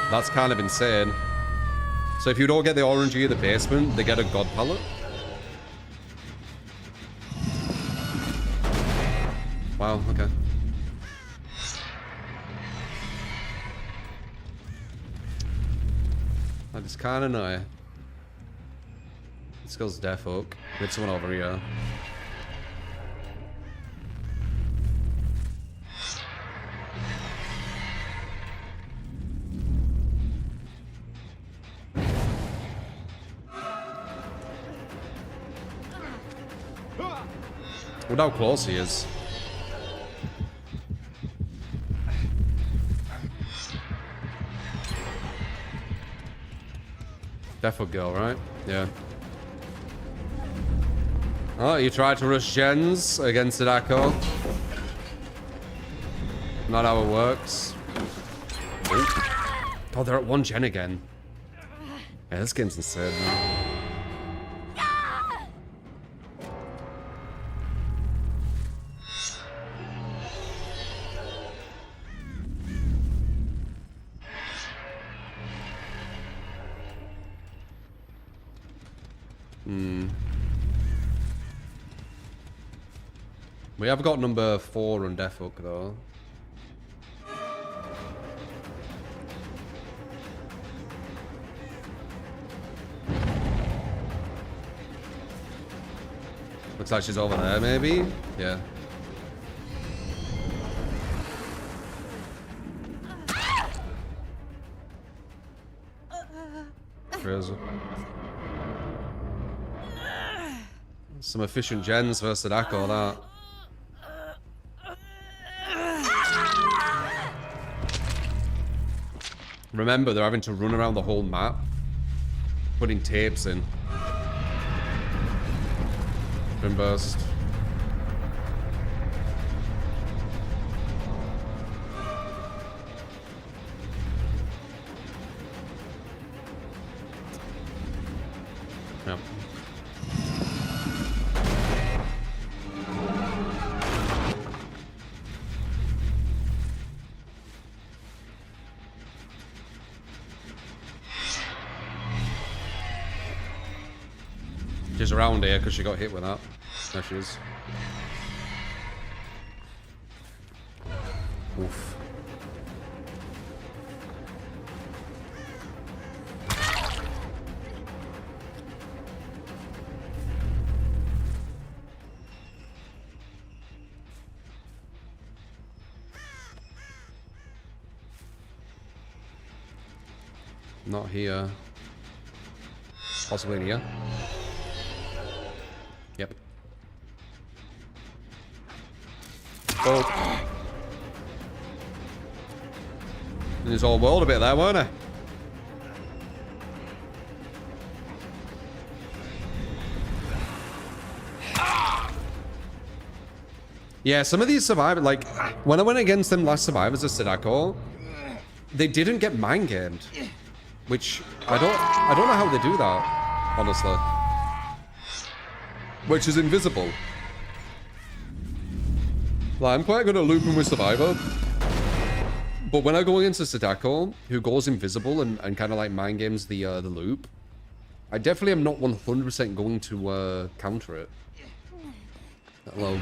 That's kind of insane. So if you don't get the orangey in the basement, they get a god pallet? Wow, okay. That is kind of nice. This goes deaf oak. Get someone over here. Look how close he is. Definitely girl, right? Yeah. Oh, you tried to rush gens against Sadako. Not how it works. Oh, they're at 1 gen again. Yeah, this game's insane, man. We have got number 4 on Death Hook though. Looks like she's over there, maybe? Yeah. Crazy. Some efficient gens versus Sadako, that. Remember, they're having to run around the whole map, putting tapes in. Been burst. Yep. She's around here because she got hit with that. There she is. Oof. Not here. Possibly in here. Yep. Oh. In his whole world a bit there, weren't it? Yeah, some of these survivors, like, when I went against them last survivors of Sadako, they didn't get mind gamed. Which, I don't know how they do that, honestly. Which is invisible. Like, I'm quite good at looping with Survivor. But when I go against a Sadako, who goes invisible and kind of like mind games the loop, I definitely am not 100% going to counter it. Hello.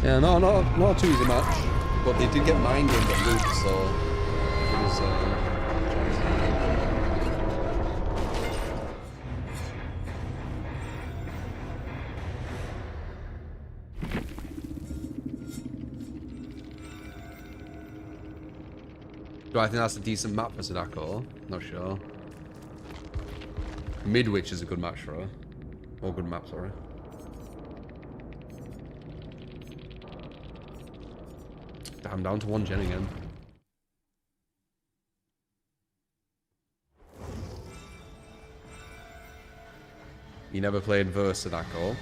Yeah, no, not too easy match. But they did get mind gamed at loop, so it was Do I think that's a decent map for Sadako? Not sure. Midwich is a good match for her. Or good map, sorry. Damn, down to 1 gen again. You never played Verse Sadako?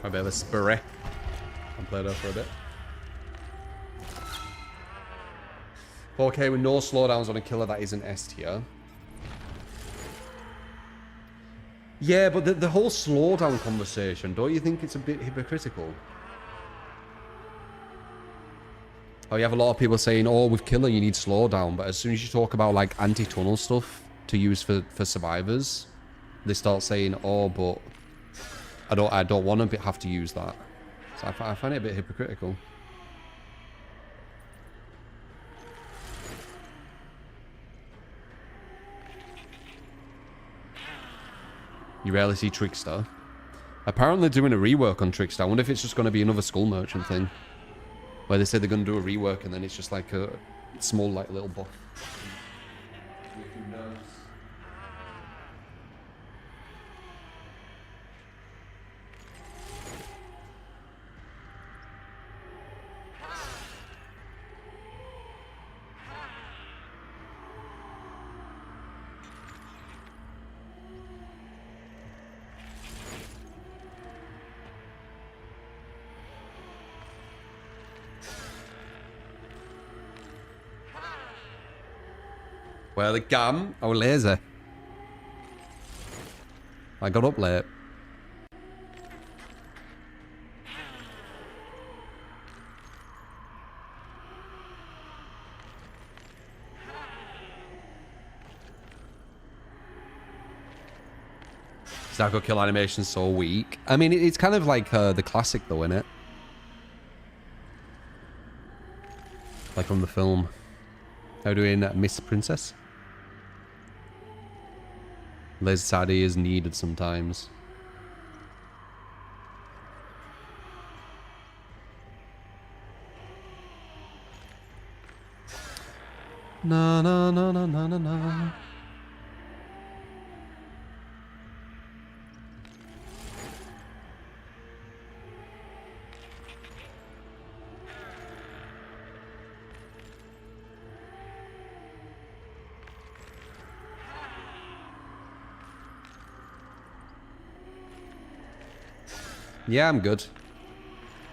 A bit of a spurry. I played her for a bit. 4K with no slowdowns on a killer that isn't S tier. Yeah, but the whole slowdown conversation, don't you think it's a bit hypocritical? Oh, you have a lot of people saying, oh, with killer you need slowdown, but as soon as you talk about like anti-tunnel stuff to use for survivors, they start saying, oh, but I don't want to have to use that. So I find it a bit hypocritical. You rarely see Trickster. Apparently doing a rework on Trickster. I wonder if it's just going to be another Skull Merchant thing. Where they say they're going to do a rework and then it's just like a small, like, little buff. Well, the gam, I was lazy. I got up late. Psycho kill animation's so weak. I mean, it's kind of like the classic though, innit? Like from the film. How doing Miss Princess? Laser Sadie is needed sometimes. Na na na na na na na. Yeah, I'm good.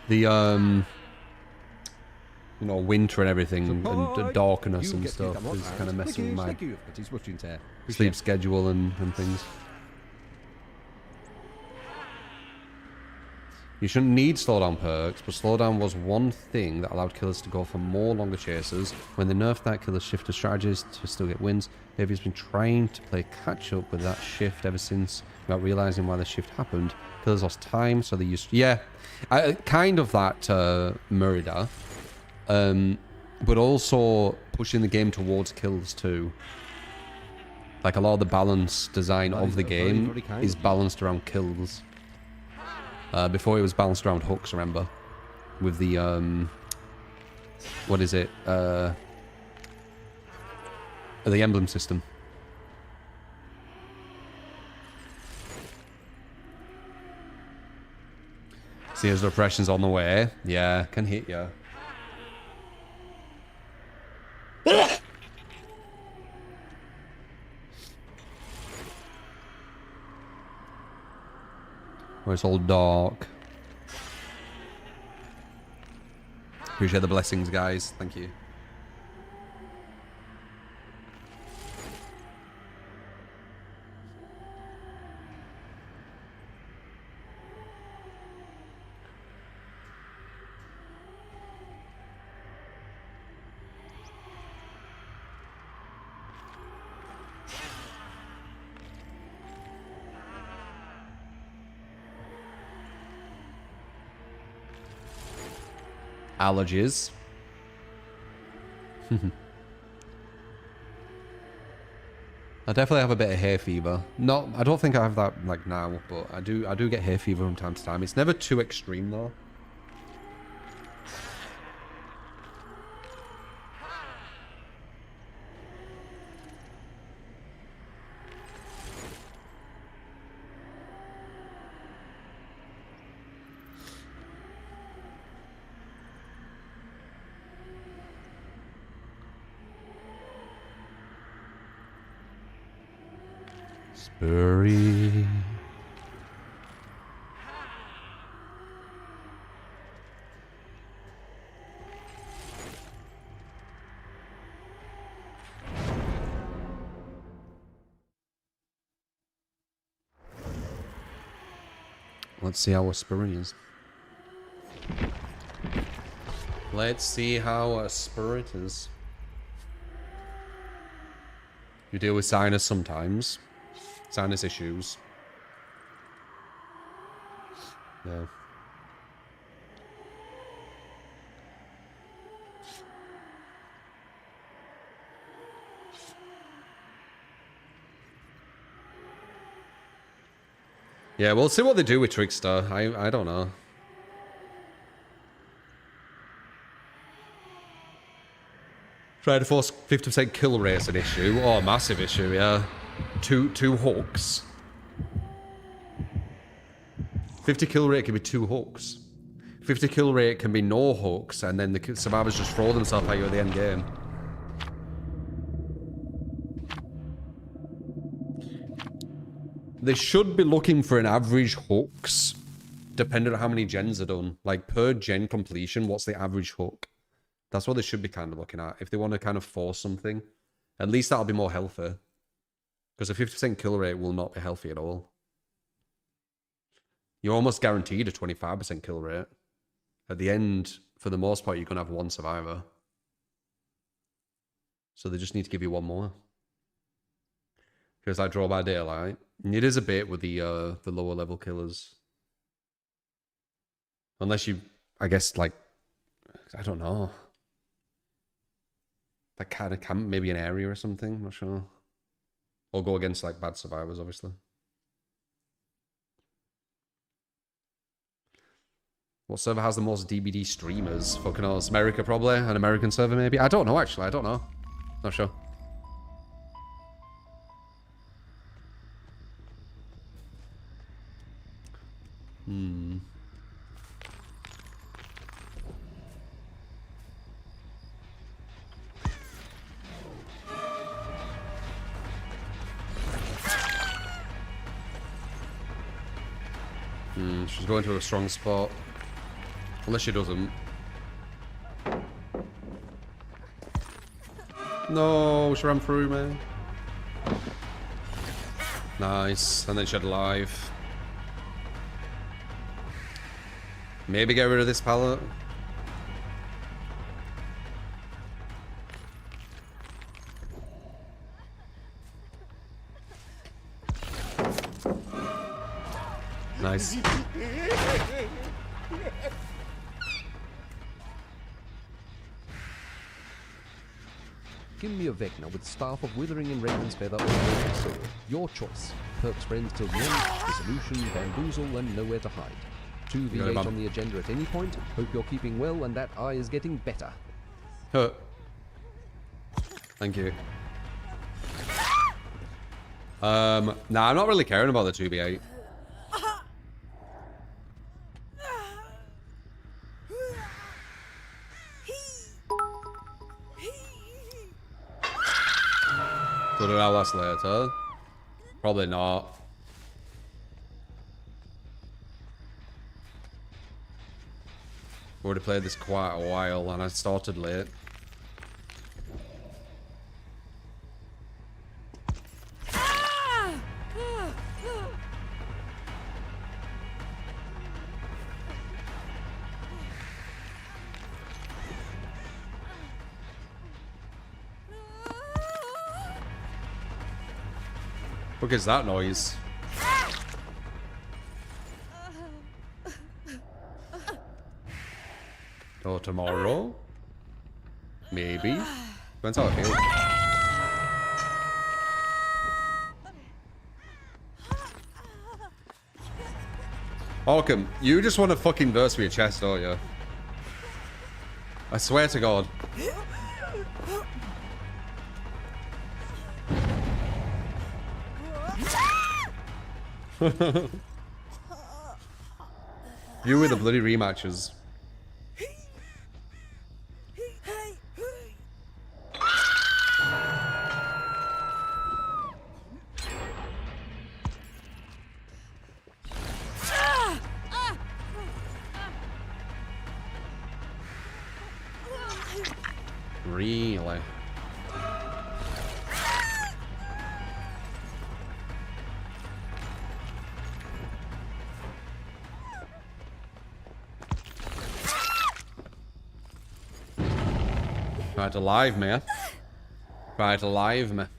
The you know, winter and everything, and the darkness and stuff is kind of messing with my sleep schedule and things. You shouldn't need slowdown perks, but slowdown was one thing that allowed killers to go for more longer chases. When they nerfed that, killers shifted strategies to still get wins. Heavy's been trying to play catch up with that shift ever since, without realizing why the shift happened. Killers lost time, so they used... Yeah, kind of that Murida. But also pushing the game towards kills too. Like a lot of the balance design of the game is balanced around kills. Before it was balanced around hooks, remember? With the, what is it? The emblem system. Sears oppression's on the way. Yeah, can hit you. Where it's all dark. Appreciate the blessings, guys. Thank you. Allergies. I definitely have a bit of hay fever. Not, I don't think I have that like now, but I do get hay fever from time to time. It's never too extreme though. Spurry. Let's see how a Spurry is. Let's see how a Spirit is. You deal with sinus sometimes. Sinus issues. Yeah. Yeah, we'll see what they do with Trickster. I don't know. Try to force 50% kill rate is an issue. Oh, massive issue, yeah. Two hooks. 50 kill rate can be 2 hooks. 50 kill rate can be no hooks, and then the survivors just throw themselves at you at the end game. They should be looking for an average hooks, depending on how many gens are done. Like, per gen completion, what's the average hook? That's what they should be kind of looking at. If they want to kind of force something, at least that'll be more healthy. Because a 50% kill rate will not be healthy at all. You're almost guaranteed a 25% kill rate. At the end, for the most part, you're going to have one survivor. So they just need to give you one more. Because I draw by daylight. It is a bit with the lower level killers. Unless you, I guess, like, I don't know. That kind of camp, maybe an area or something, not sure. Or go against, like, bad survivors, obviously. What server has the most DBD streamers? Fucking knows. America, probably. An American server, maybe? I don't know, actually. I don't know. Not sure. She's going to a strong spot. Unless she doesn't. No, she ran through me. Nice. And then she had life. Maybe get rid of this pallet. Nice. Give me a Vecna with Staff of Withering and Raven's Feather or Golden Sword. Your choice. Perks friends till the end, Dissolution, Bamboozle, and Nowhere to Hide. 2v8 on the agenda at any point. Hope you're keeping well and that eye is getting better. Huh. Thank you. Nah, I'm not really caring about the 2v8. Could it outlast later? Probably not. Already played this quite a while and I started late. What is that noise? Or tomorrow? Maybe. Depends how I feel. Orcam, you just want to fucking burst me a chest, don't you? I swear to God. You with the bloody rematches. Really? Right, alive, man. Right, alive, man.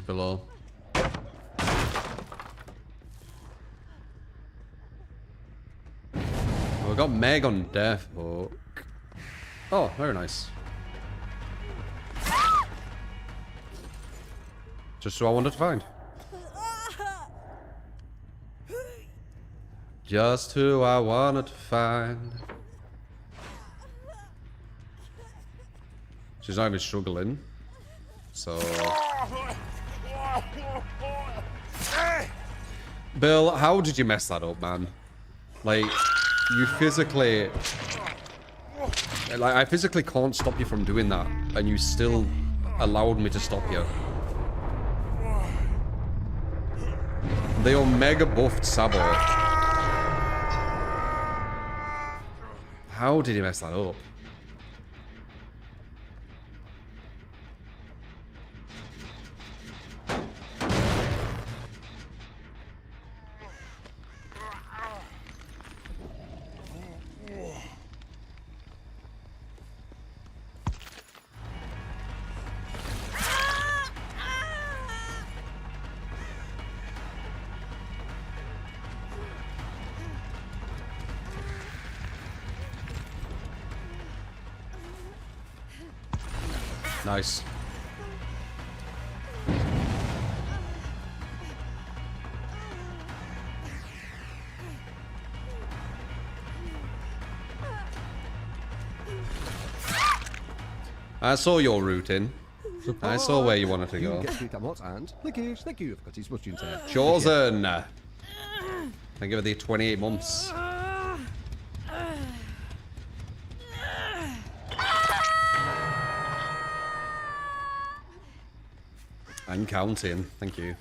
Below. Oh, we got Meg on death hook. Oh, very nice. Just who I wanted to find. Just who I wanted to find. She's not even struggling. So... Bill, how did you mess that up, man? Like, you physically... Like, I physically can't stop you from doing that, and you still allowed me to stop you. The Omega buffed Sabo. How did he mess that up? Nice. I saw your routine. I saw where you wanted to go. And thank you for cutting smudging tail. Chosen. Thank you for the 28 months. And counting. Thank you.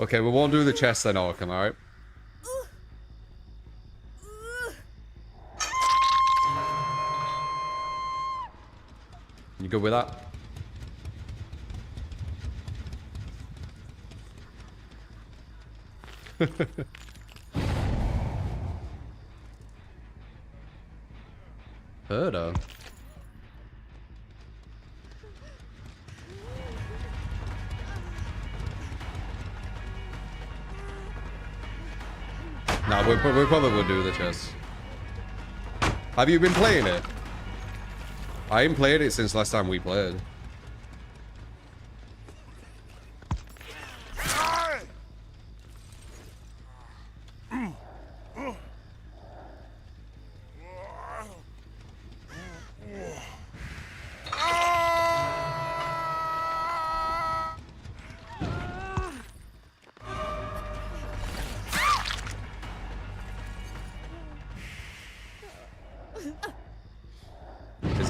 Okay, we won't do the chest then, Orcam, alright? You good with that? Herdo. Nah, we probably will do the chest. Have you been playing it? I haven't played it since last time we played.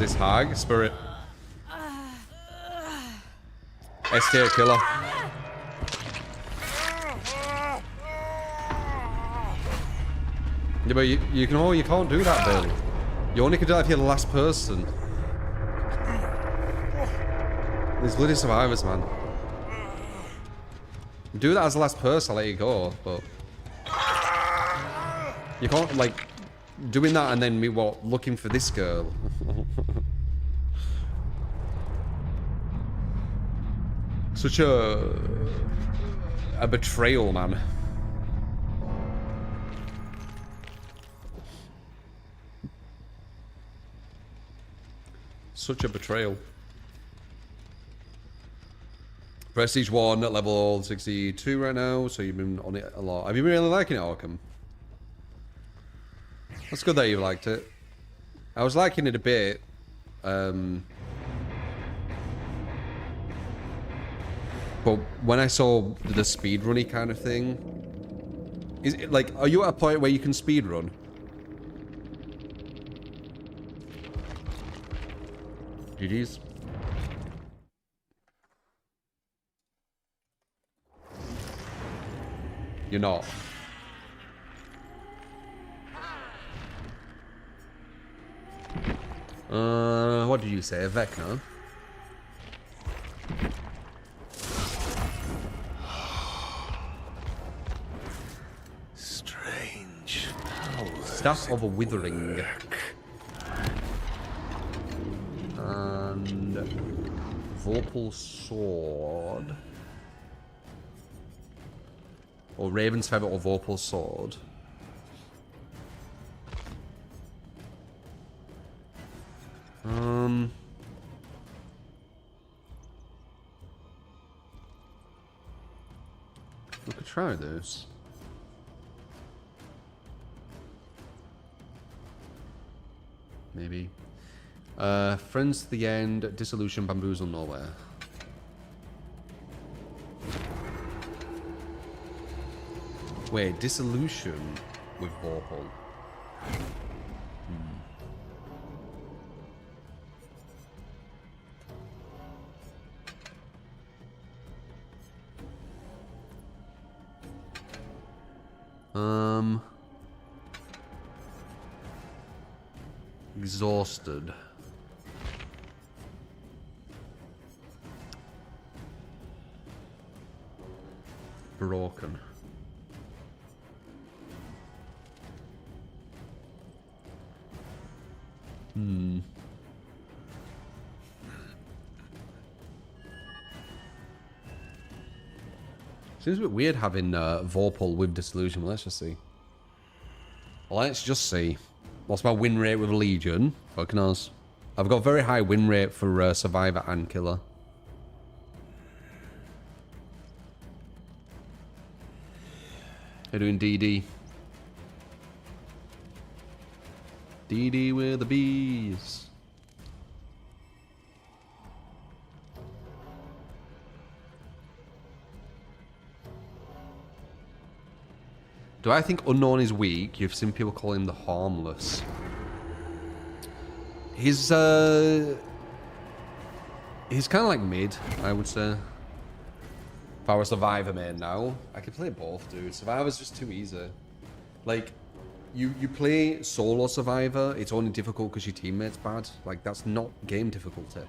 this Hag? Spirit. S-tier killer. Yeah, but you can, oh, you can't do that, Bailey. You only can do that if you're the last person. These bloody survivors, man. Do that as the last person, I'll let you go, but... You can't, like, doing that and then me, what, looking for this girl. Such a betrayal, man. Such a betrayal. Prestige 1 at level 62 right now, so you've been on it a lot. Have you been really liking it, Arkham? That's good that you liked it. I was liking it a bit. But when I saw the speedrunny kind of thing, is it like, are you at a point where you can speedrun? GG's. You're not. What did you say? A Vecna? Strange powers. Staff of a Withering. And Vorpal Sword. Or Raven's Feather or Vorpal Sword. We could try this. Maybe. Friends to the End, Dissolution, Bamboozle, Nowhere. Wait, Dissolution with Vorpal. Exhausted. Broken. Seems a bit weird having Vorpal with Dissolution. Let's just see. Let's just see. What's my win rate with Legion? Fucking us. I've got very high win rate for Survivor and Killer. How doing DD? DD with the bees. Do I think Unknown is weak? You've seen people call him the Harmless. He's kind of like mid, I would say. If I were Survivor main now, I could play both, dude. Survivor's just too easy. Like, you play solo Survivor, it's only difficult because your teammate's bad. Like, that's not game difficulty.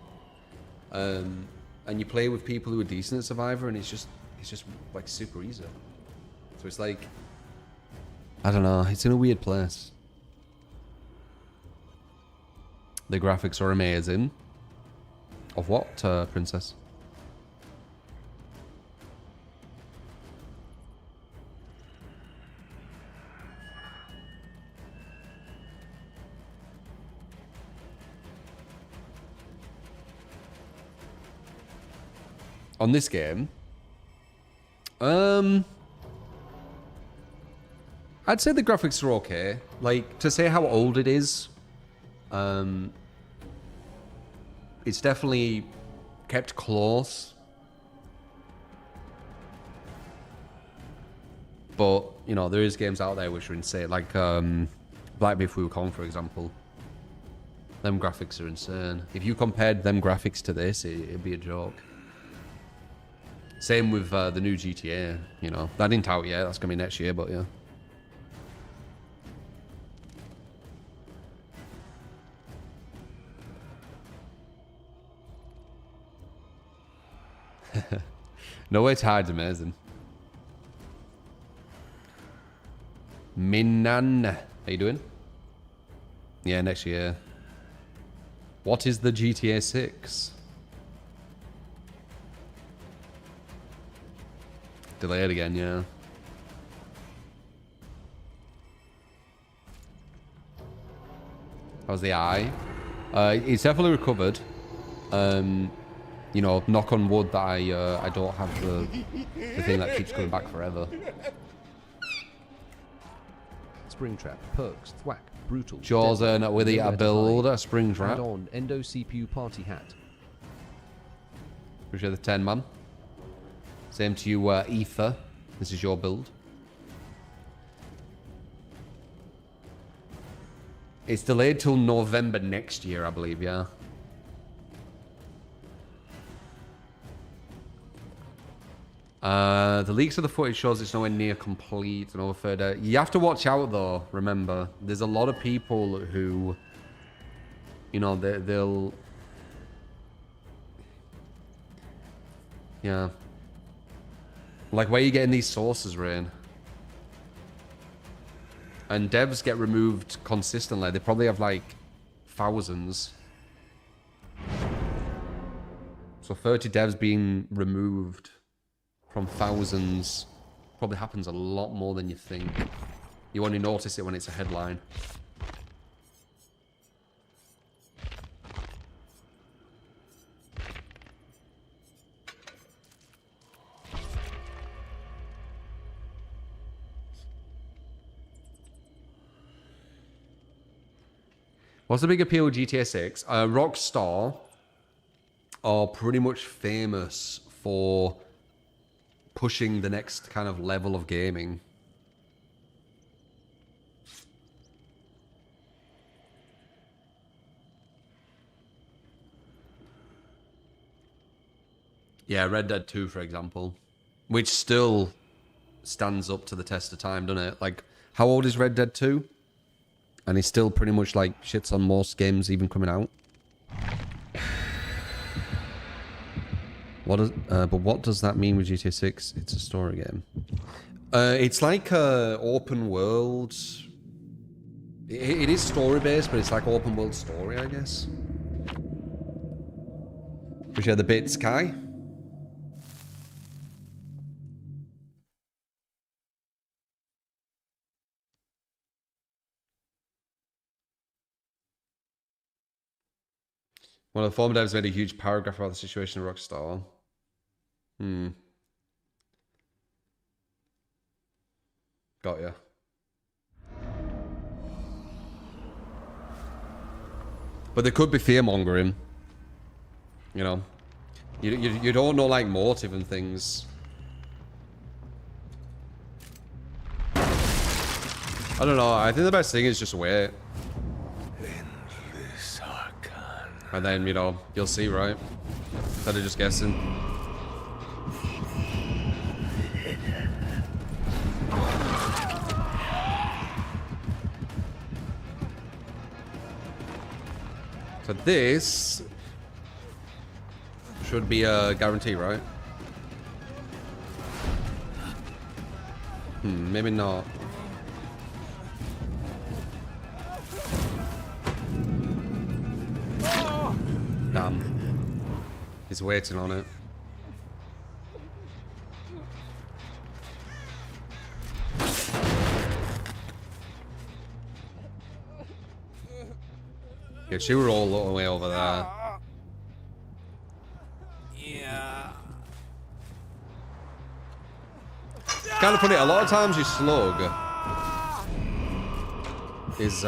And you play with people who are decent at Survivor, and it's just like super easy. So it's like, I don't know, it's in a weird place. The graphics are amazing. Of what, Princess? On this game, I'd say the graphics are okay. Like, to say how old it is, it's definitely kept close. But, you know, there is games out there which are insane, like Black Myth Wukong, for example. Them graphics are insane. If you compared them graphics to this, it'd be a joke. Same with the new GTA, you know. That ain't out yet, that's gonna be next year, but yeah. No way to hide's amazing. Minan, how you doing? Yeah, next year. What is the GTA 6? Delayed again, yeah. How's the eye? It's definitely recovered. You know, knock on wood that I don't have the thing that keeps coming back forever. Springtrap, perks, thwack, brutal. Jaws deadly, not with nowhere a to build, hide. a spring trap. Add on Endo CPU party hat. Appreciate the 10, man. Same to you, Ether. This is your build. It's delayed till November next year, I believe, yeah. The leaks of the footage shows it's nowhere near complete and over further. You have to watch out, though, remember. There's a lot of people who, you know, they'll... Yeah. Like, where are you getting these sources, Rain? And devs get removed consistently. They probably have, like, thousands. So 30 devs being removed from thousands probably happens a lot more than you think. You only notice it when it's a headline. What's the big appeal of GTA 6? Rockstar are pretty much famous for pushing the next kind of level of gaming. Yeah, Red Dead 2, for example, which still stands up to the test of time, doesn't it? Like, how old is Red Dead 2? And he's still pretty much like shits on most games even coming out. What does, but what does that mean with GTA 6? It's a story game. It's like a open world. It is story based, but it's like open world story, I guess. Appreciate the bits, Kai. One of the former devs made a huge paragraph about the situation of Rockstar. Got ya. But there could be fear-mongering. You know. You don't know, like, motive and things. I don't know. I think the best thing is just wait. And then, you know, you'll see, right? Instead of just guessing. So this should be a guarantee, right? Maybe not. Damn. He's waiting on it. Yeah, she were all the way over there. Yeah. Kind of funny, a lot of times your slug is,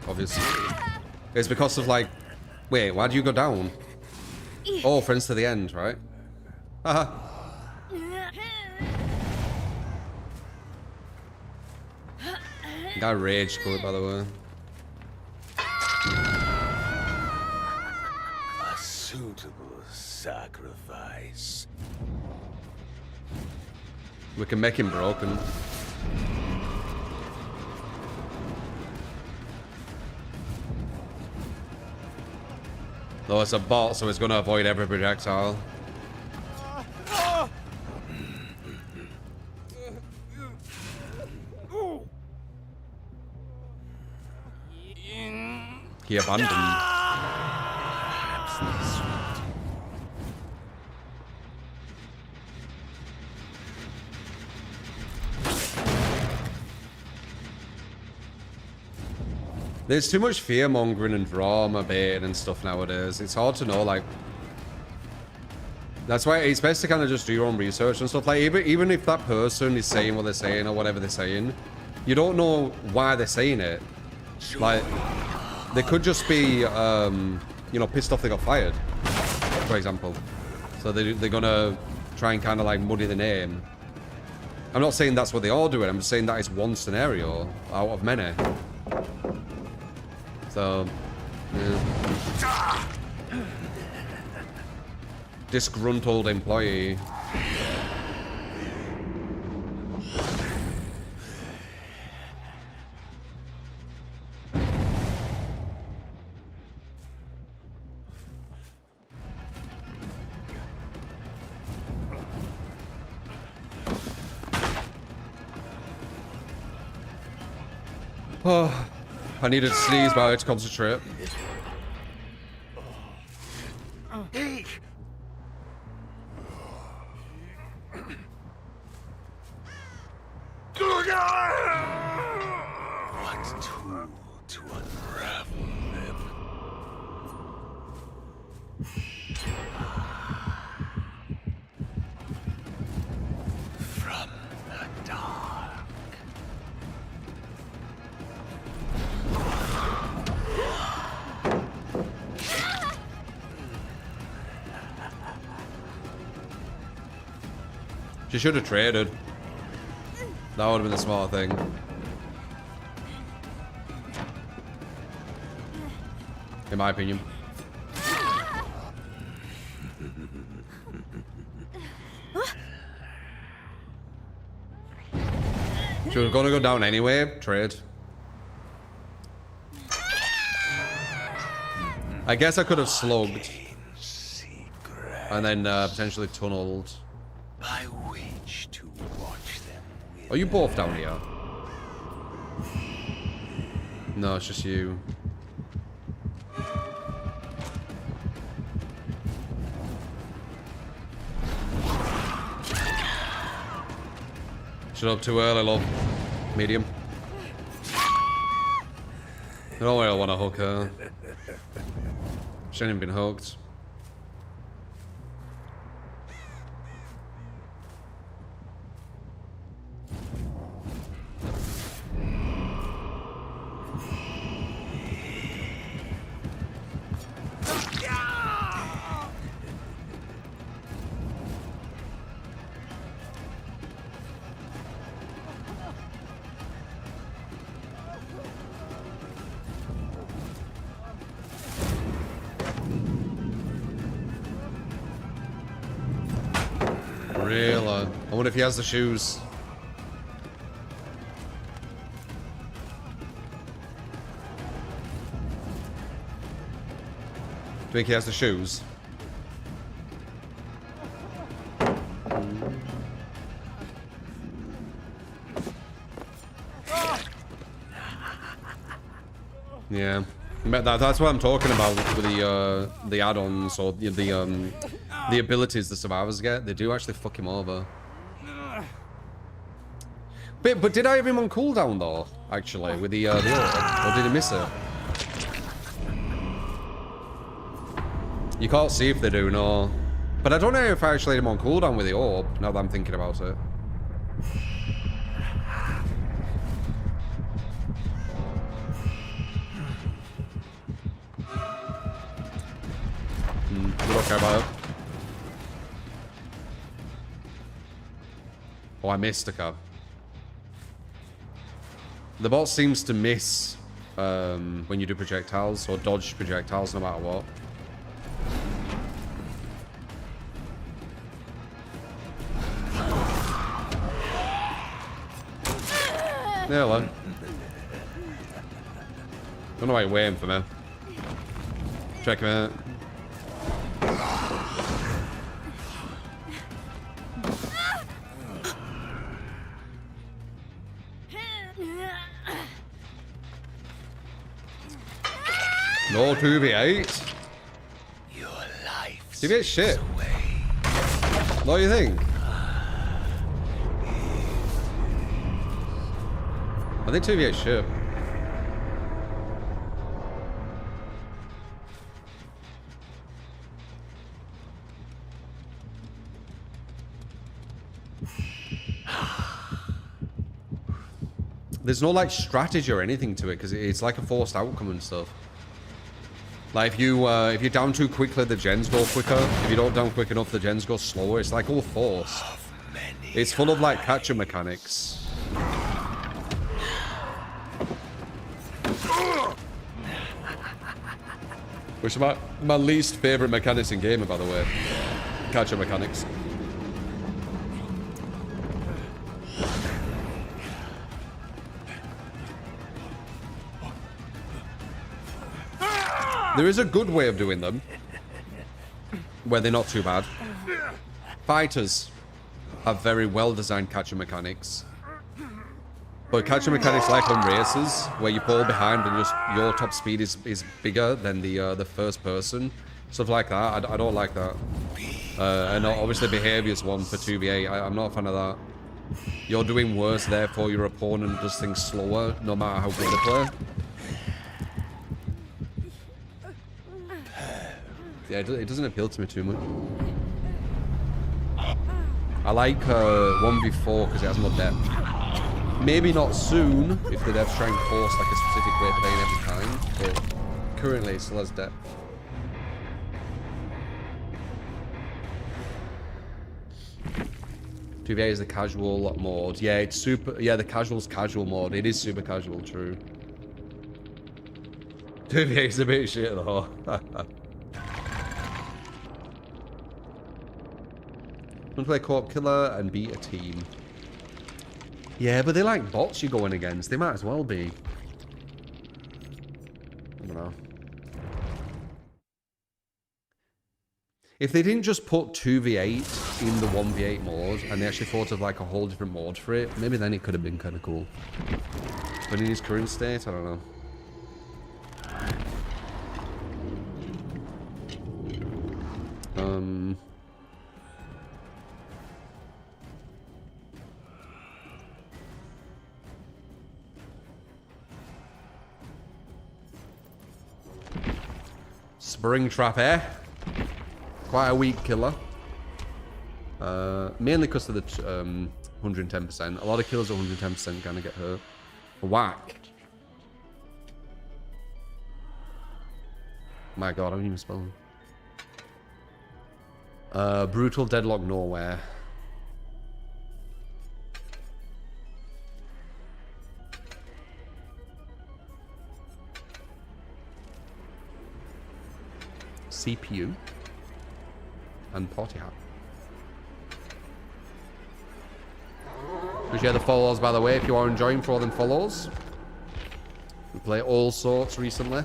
obviously. It's because of, like... Wait, why do you go down? Oh, friends to the end, right? Haha. Guy raged good, by the way. A suitable sacrifice. We can make him broken. Though it's a bot, so it's going to avoid every projectile. He abandoned. There's too much fear mongering and drama bait and stuff nowadays. It's hard to know, like. That's why it's best to kind of just do your own research and stuff. Like, even if that person is saying what they're saying or whatever they're saying, you don't know why they're saying it. Like, they could just be, you know, pissed off they got fired, for example. So they're gonna try and kind of like muddy the name. I'm not saying that's what they all do it. I'm just saying that is one scenario out of many. So, yeah. Disgruntled employee. Oh, I needed to sneeze, but I had to concentrate. What tool to unravel them? From the dark. She should have traded. That would have been the smart thing. In my opinion. She was gonna go down anyway. Trade. I guess I could have slugged. And then potentially tunneled. By which to watch them with. Are you both down here? No, it's just you. Shut up too early, love. Medium. I don't really want to hook her. She ain't even been hooked. Really? I wonder if he has the shoes. Do you think he has the shoes? Yeah. That's what I'm talking about with the add-ons or the abilities the survivors get. They do actually fuck him over. But did I have him on cooldown though? Actually, with the orb, or did he miss it? You can't see if they do, no. But I don't know if I actually had him on cooldown with the orb. Now that I'm thinking about it. We don't care about it. Oh, I missed a cab. The bot seems to miss when you do projectiles or dodge projectiles no matter what. Yeah, hello. Don't know why you're waiting for me. Check him out. No 2v8. Your life. 2v8 shit. What do you think? I think 2v8 shit. There's no like strategy or anything to it because it's like a forced outcome and stuff. Like if you're down too quickly, the gens go quicker. If you don't down quick enough, the gens go slower. It's like all forced. It's full of like catcher mechanics. Which are my least favorite mechanics in gaming, by the way. Catcher mechanics. There is a good way of doing them, where they're not too bad. Fighters have very well-designed catcher mechanics. But catcher mechanics like on races, where you pull behind and just your top speed is bigger than the first person. Stuff like that, I don't like that. And obviously behavior's one for 2v8, I'm not a fan of that. You're doing worse, therefore your opponent does things slower, no matter how good they play. Yeah, it doesn't appeal to me too much. I like 1v4 because it has more depth. Maybe not soon, if the devs try and force like a specific way of playing every time, but currently it still has depth. "2v8 is the casual mode." Yeah, it's super. Yeah, the casual's casual mode. It is super casual, true. 2v8 is a bit shit though. Want to play co-op killer and beat a team. Yeah, but they like bots you're going against. They might as well be. I don't know. If they didn't just put 2v8 in the 1v8 mode and they actually thought of like a whole different mode for it, maybe then it could have been kind of cool. But in his current state, I don't know. Springtrap, eh? Quite a weak killer. Mainly because of the 110%. A lot of kills at 110% kind of get hurt. Whack. My god, I don't even spell them. Brutal Deadlock Nowhere. CPU and Potty Hat. Appreciate the follows, by the way, if you are enjoying, for all them follows. We play all sorts recently.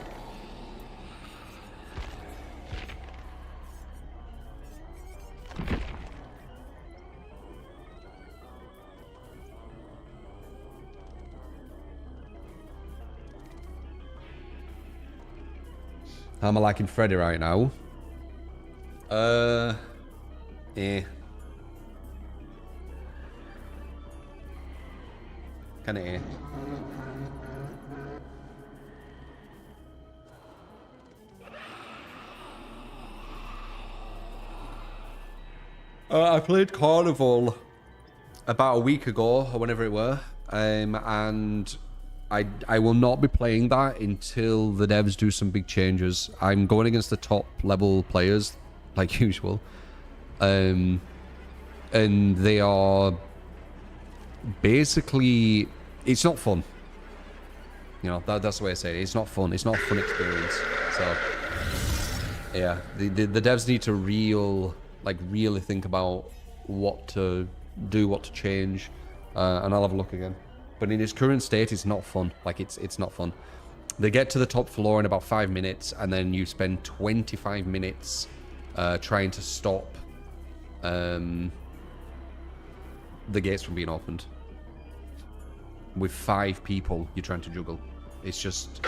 How am I liking Freddy right now? Eh. Kinda eh. I played Carnival about a week ago, or whenever it were, and I will not be playing that until the devs do some big changes. I'm going against the top level players, like usual. And they are basically... It's not fun. You know, that's the way I say it. It's not fun. It's not a fun experience. So, yeah, the devs need to really think about what to do, what to change, and I'll have a look again. But in its current state, it's not fun. Like, it's not fun. They get to the top floor in about 5 minutes, and then you spend 25 minutes trying to stop the gates from being opened. With 5 people you're trying to juggle. It's just...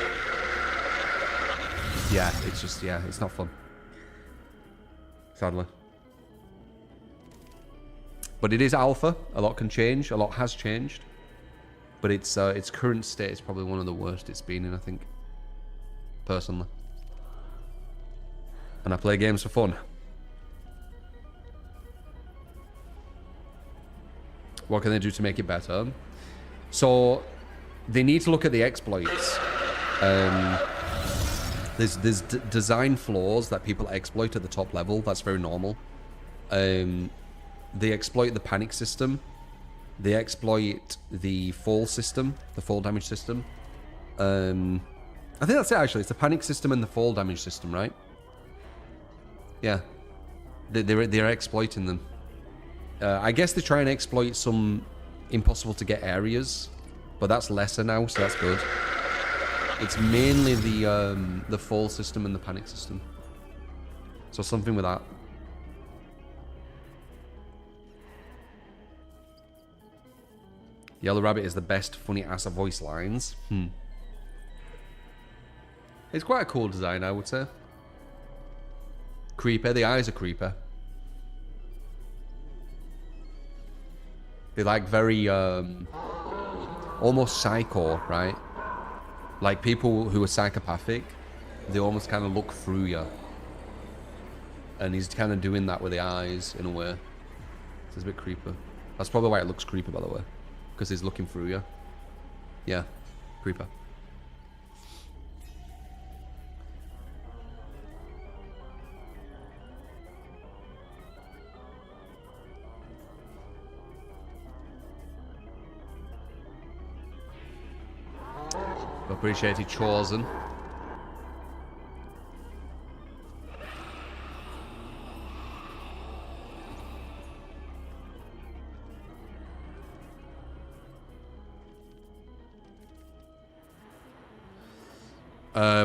Yeah, it's not fun. Sadly. But it is alpha. A lot can change. A lot has changed. But its current state is probably one of the worst it's been in, I think. Personally. And I play games for fun. What can they do to make it better? So, they need to look at the exploits. There's design flaws that people exploit at the top level. That's very normal. They exploit the panic system. They exploit the fall system, the fall damage system. I think that's it, actually. It's the panic system and the fall damage system, right? Yeah. They're exploiting them. I guess they try and exploit some impossible to get areas, but that's lesser now, so that's good. It's mainly the fall system and the panic system. So something with that. Yellow Rabbit is the best funny ass of voice lines. It's quite a cool design, I would say. Creeper, the eyes are creeper. They're like very almost psycho, right? Like people who are psychopathic, they almost kind of look through you. And he's kind of doing that with the eyes in a way. So it's a bit creepy. That's probably why it looks creepy, by the way. Because he's looking through you. Yeah, creeper. Appreciated, Chosen.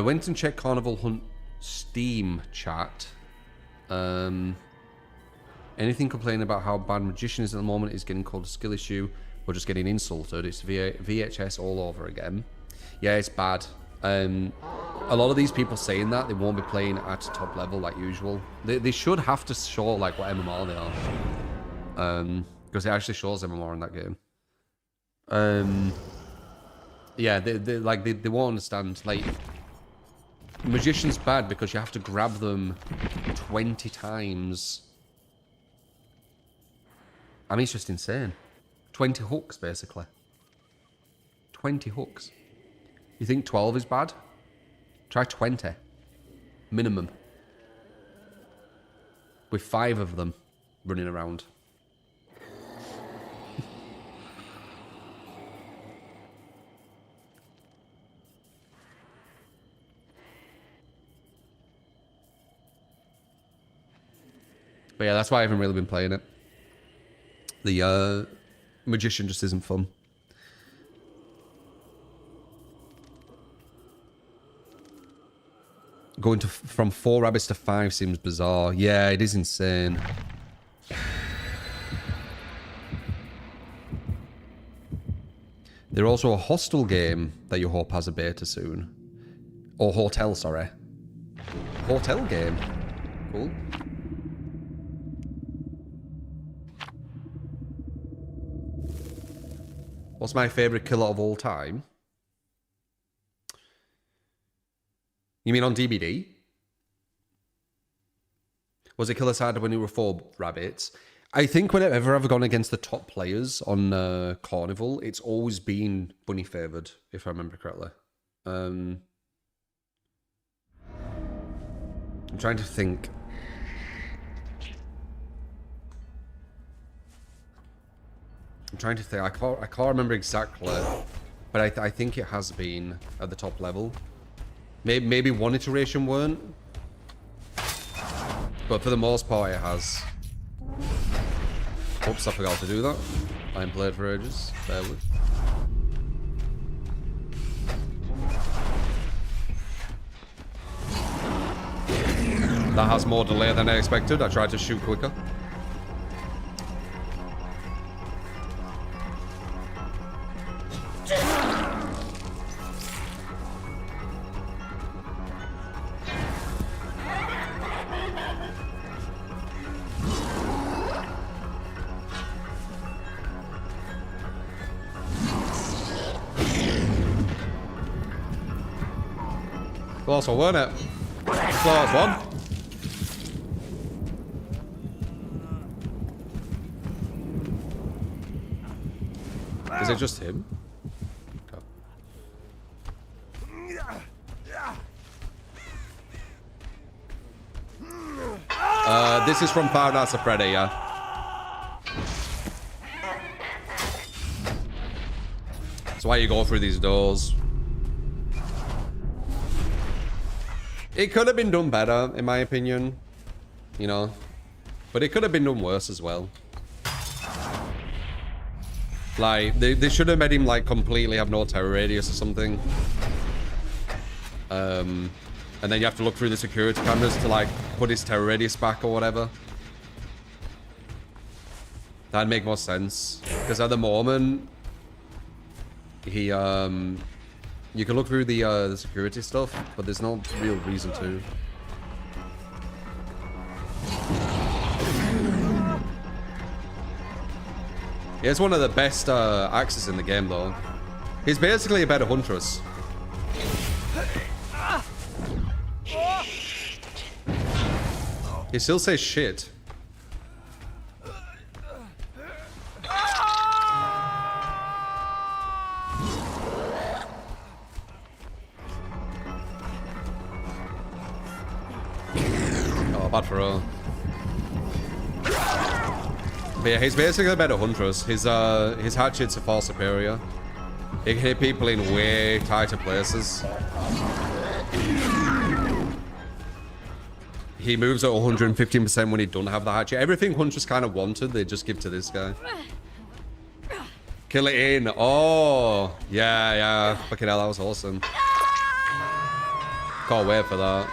Went and checked Carnival Hunt Steam chat. Anything complaining about how bad Magician is at the moment is getting called a skill issue or just getting insulted. It's VHS all over again. Yeah, it's bad. A lot of these people saying that, they won't be playing at top level like usual. They should have to show like what MMR they are. Because it actually shows MMR in that game. Yeah, they won't understand. Like, Magician's bad because you have to grab them 20 times. I mean, it's just insane. 20 hooks, basically. 20 hooks. You think 12 is bad? Try 20. Minimum. With 5 of them running around. But yeah, that's why I haven't really been playing it. The Magician just isn't fun. Going from 4 rabbits to 5 seems bizarre. Yeah, it is insane. There's also a Hostel game that you hope has a beta soon. Or Hotel, sorry. Hotel game. Cool. What's my favourite killer of all time? You mean on DBD? Was it Killer Side when you were 4 rabbits? I think whenever I've gone against the top players on Carnival, it's always been bunny favoured, if I remember correctly. I'm trying to think. I can't remember exactly But I think it has been at the top level. Maybe one iteration weren't. But for the most part, it has. Oops, I forgot to do that. I haven't played for ages. Bear with. That has more delay than I expected. I tried to shoot quicker. Close one, weren't it? Close one. Is it just him? Okay. This is from Five Nights at Freddy, yeah. That's why you go through these doors. It could have been done better, in my opinion. You know. But it could have been done worse as well. Like, they should have made him, like, completely have no terror radius or something. And then you have to look through the security cameras to, like, put his terror radius back or whatever. That'd make more sense. Because at the moment, he, you can look through the security stuff, but there's no real reason to. Yeah, it's one of the best axes in the game, though. He's basically a better huntress. He still says shit. Oh, bad for her. But yeah, he's basically a better huntress. His hatchets are far superior. He can hit people in way tighter places. He moves at 115% when he don't have the hatchet. Everything Huntress kind of wanted, they just give to this guy. Kill it in. Oh, yeah. Fucking hell, that was awesome. Can't wait for that.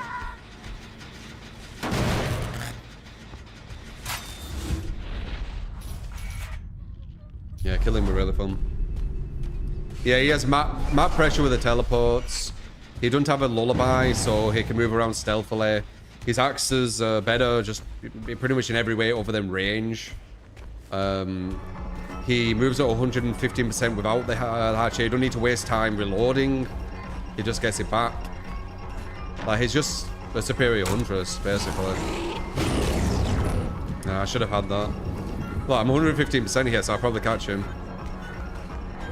Yeah, killing him was really fun. Yeah, he has map pressure with the teleports. He doesn't have a lullaby, so he can move around stealthily. His axes are better, just pretty much in every way other than range. He moves at 115% without the hatchet. You don't need to waste time reloading. He just gets it back. Like, he's just a superior huntress, basically. Nah, I should have had that. Well, I'm 115% here, so I'll probably catch him.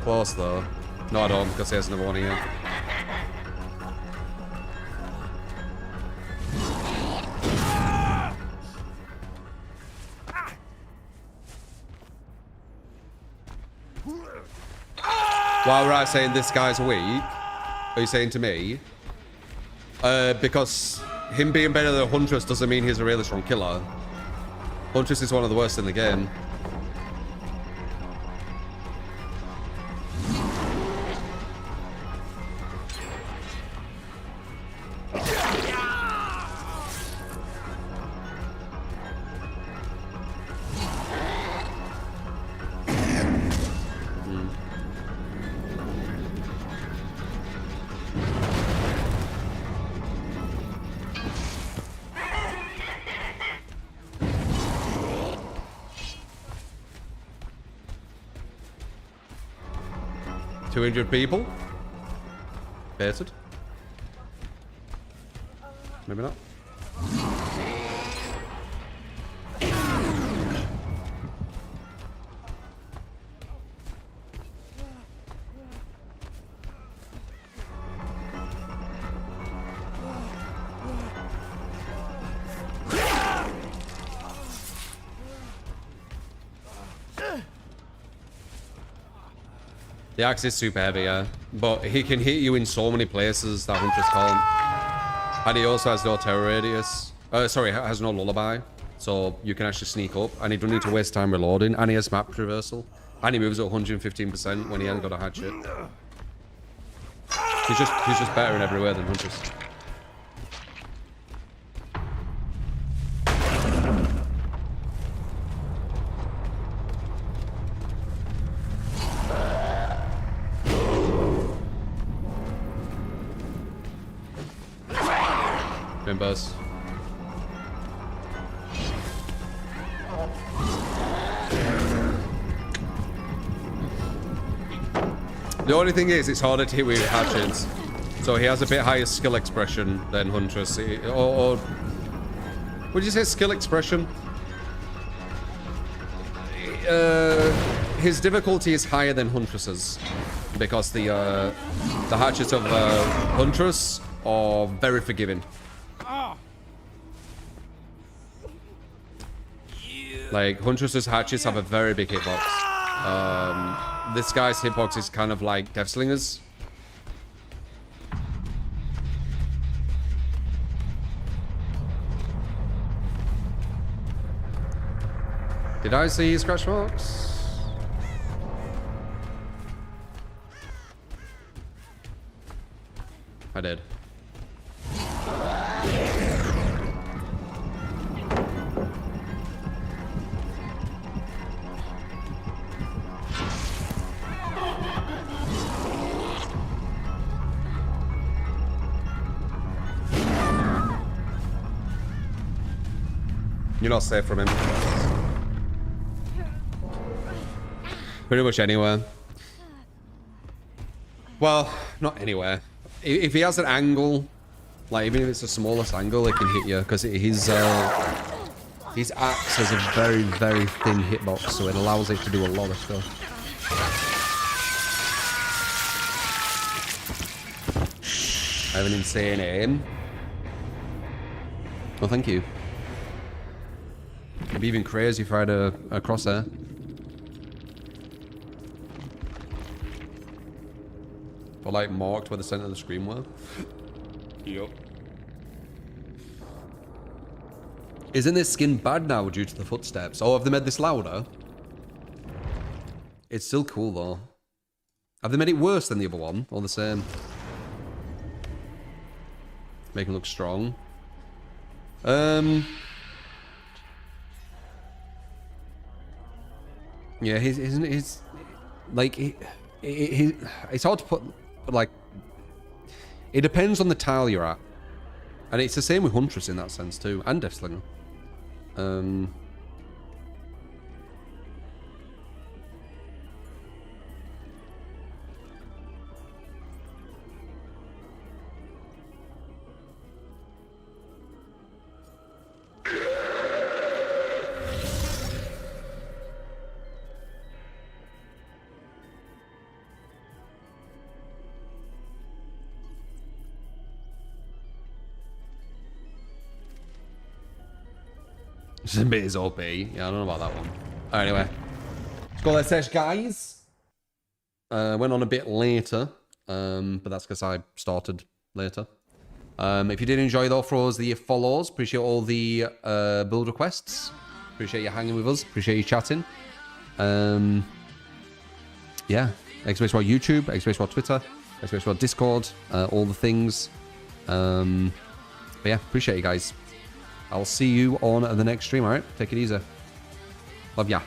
Close, though. No, I don't, because he has another one here. Why were I saying this guy's weak? Are you saying to me? Because him being better than Huntress doesn't mean he's a really strong killer. Huntress is one of the worst in the game. $200 people. Baited. Maybe not. The axe is super heavy, yeah. But he can hit you in so many places that Huntress can't. And he also has no terror radius. Sorry, has no lullaby. So you can actually sneak up. And he doesn't need to waste time reloading. And he has map traversal. And he moves at 115% when he hasn't got a hatchet. He's just better in every way than Huntress. Buzz. The only thing is, it's harder to hit with hatchets. So he has a bit higher skill expression than Huntress. Or would you say skill expression? His difficulty is higher than Huntress's. Because the hatchets of Huntress are very forgiving. Like, Huntress's hatchets have a very big hitbox. This guy's hitbox is kind of like Deathslinger's. Did I see scratch marks? I did. You're not safe from him. Pretty much anywhere. Well, not anywhere. If he has an angle, like even if it's the smallest angle, it can hit you because his axe has a very, very thin hitbox, so it allows it to do a lot of stuff. I have an insane aim. Well, thank you. It'd be even crazy if I had a crosshair. Or like marked where the center of the screen were. Yup. Isn't this skin bad now due to the footsteps? Oh, have they made this louder? It's still cool though. Have they made it worse than the other one? Or the same? Make him look strong. Yeah, he's like it's hard to put, like, it depends on the tile you're at, and it's the same with Huntress in that sense too, and Deathslinger. It's a bit is OP. Yeah, I don't know about that one. Anyway, let's go let's sesh, guys. Went on a bit later, but that's because I started later. If you did enjoy though, throw us the follows. Appreciate all the build requests. Appreciate you hanging with us. Appreciate you chatting. Yeah, XSpace YouTube, XSpace Twitter, XSpace Discord, all the things. But yeah, appreciate you guys. I'll see you on the next stream, alright? Take it easy. Love ya.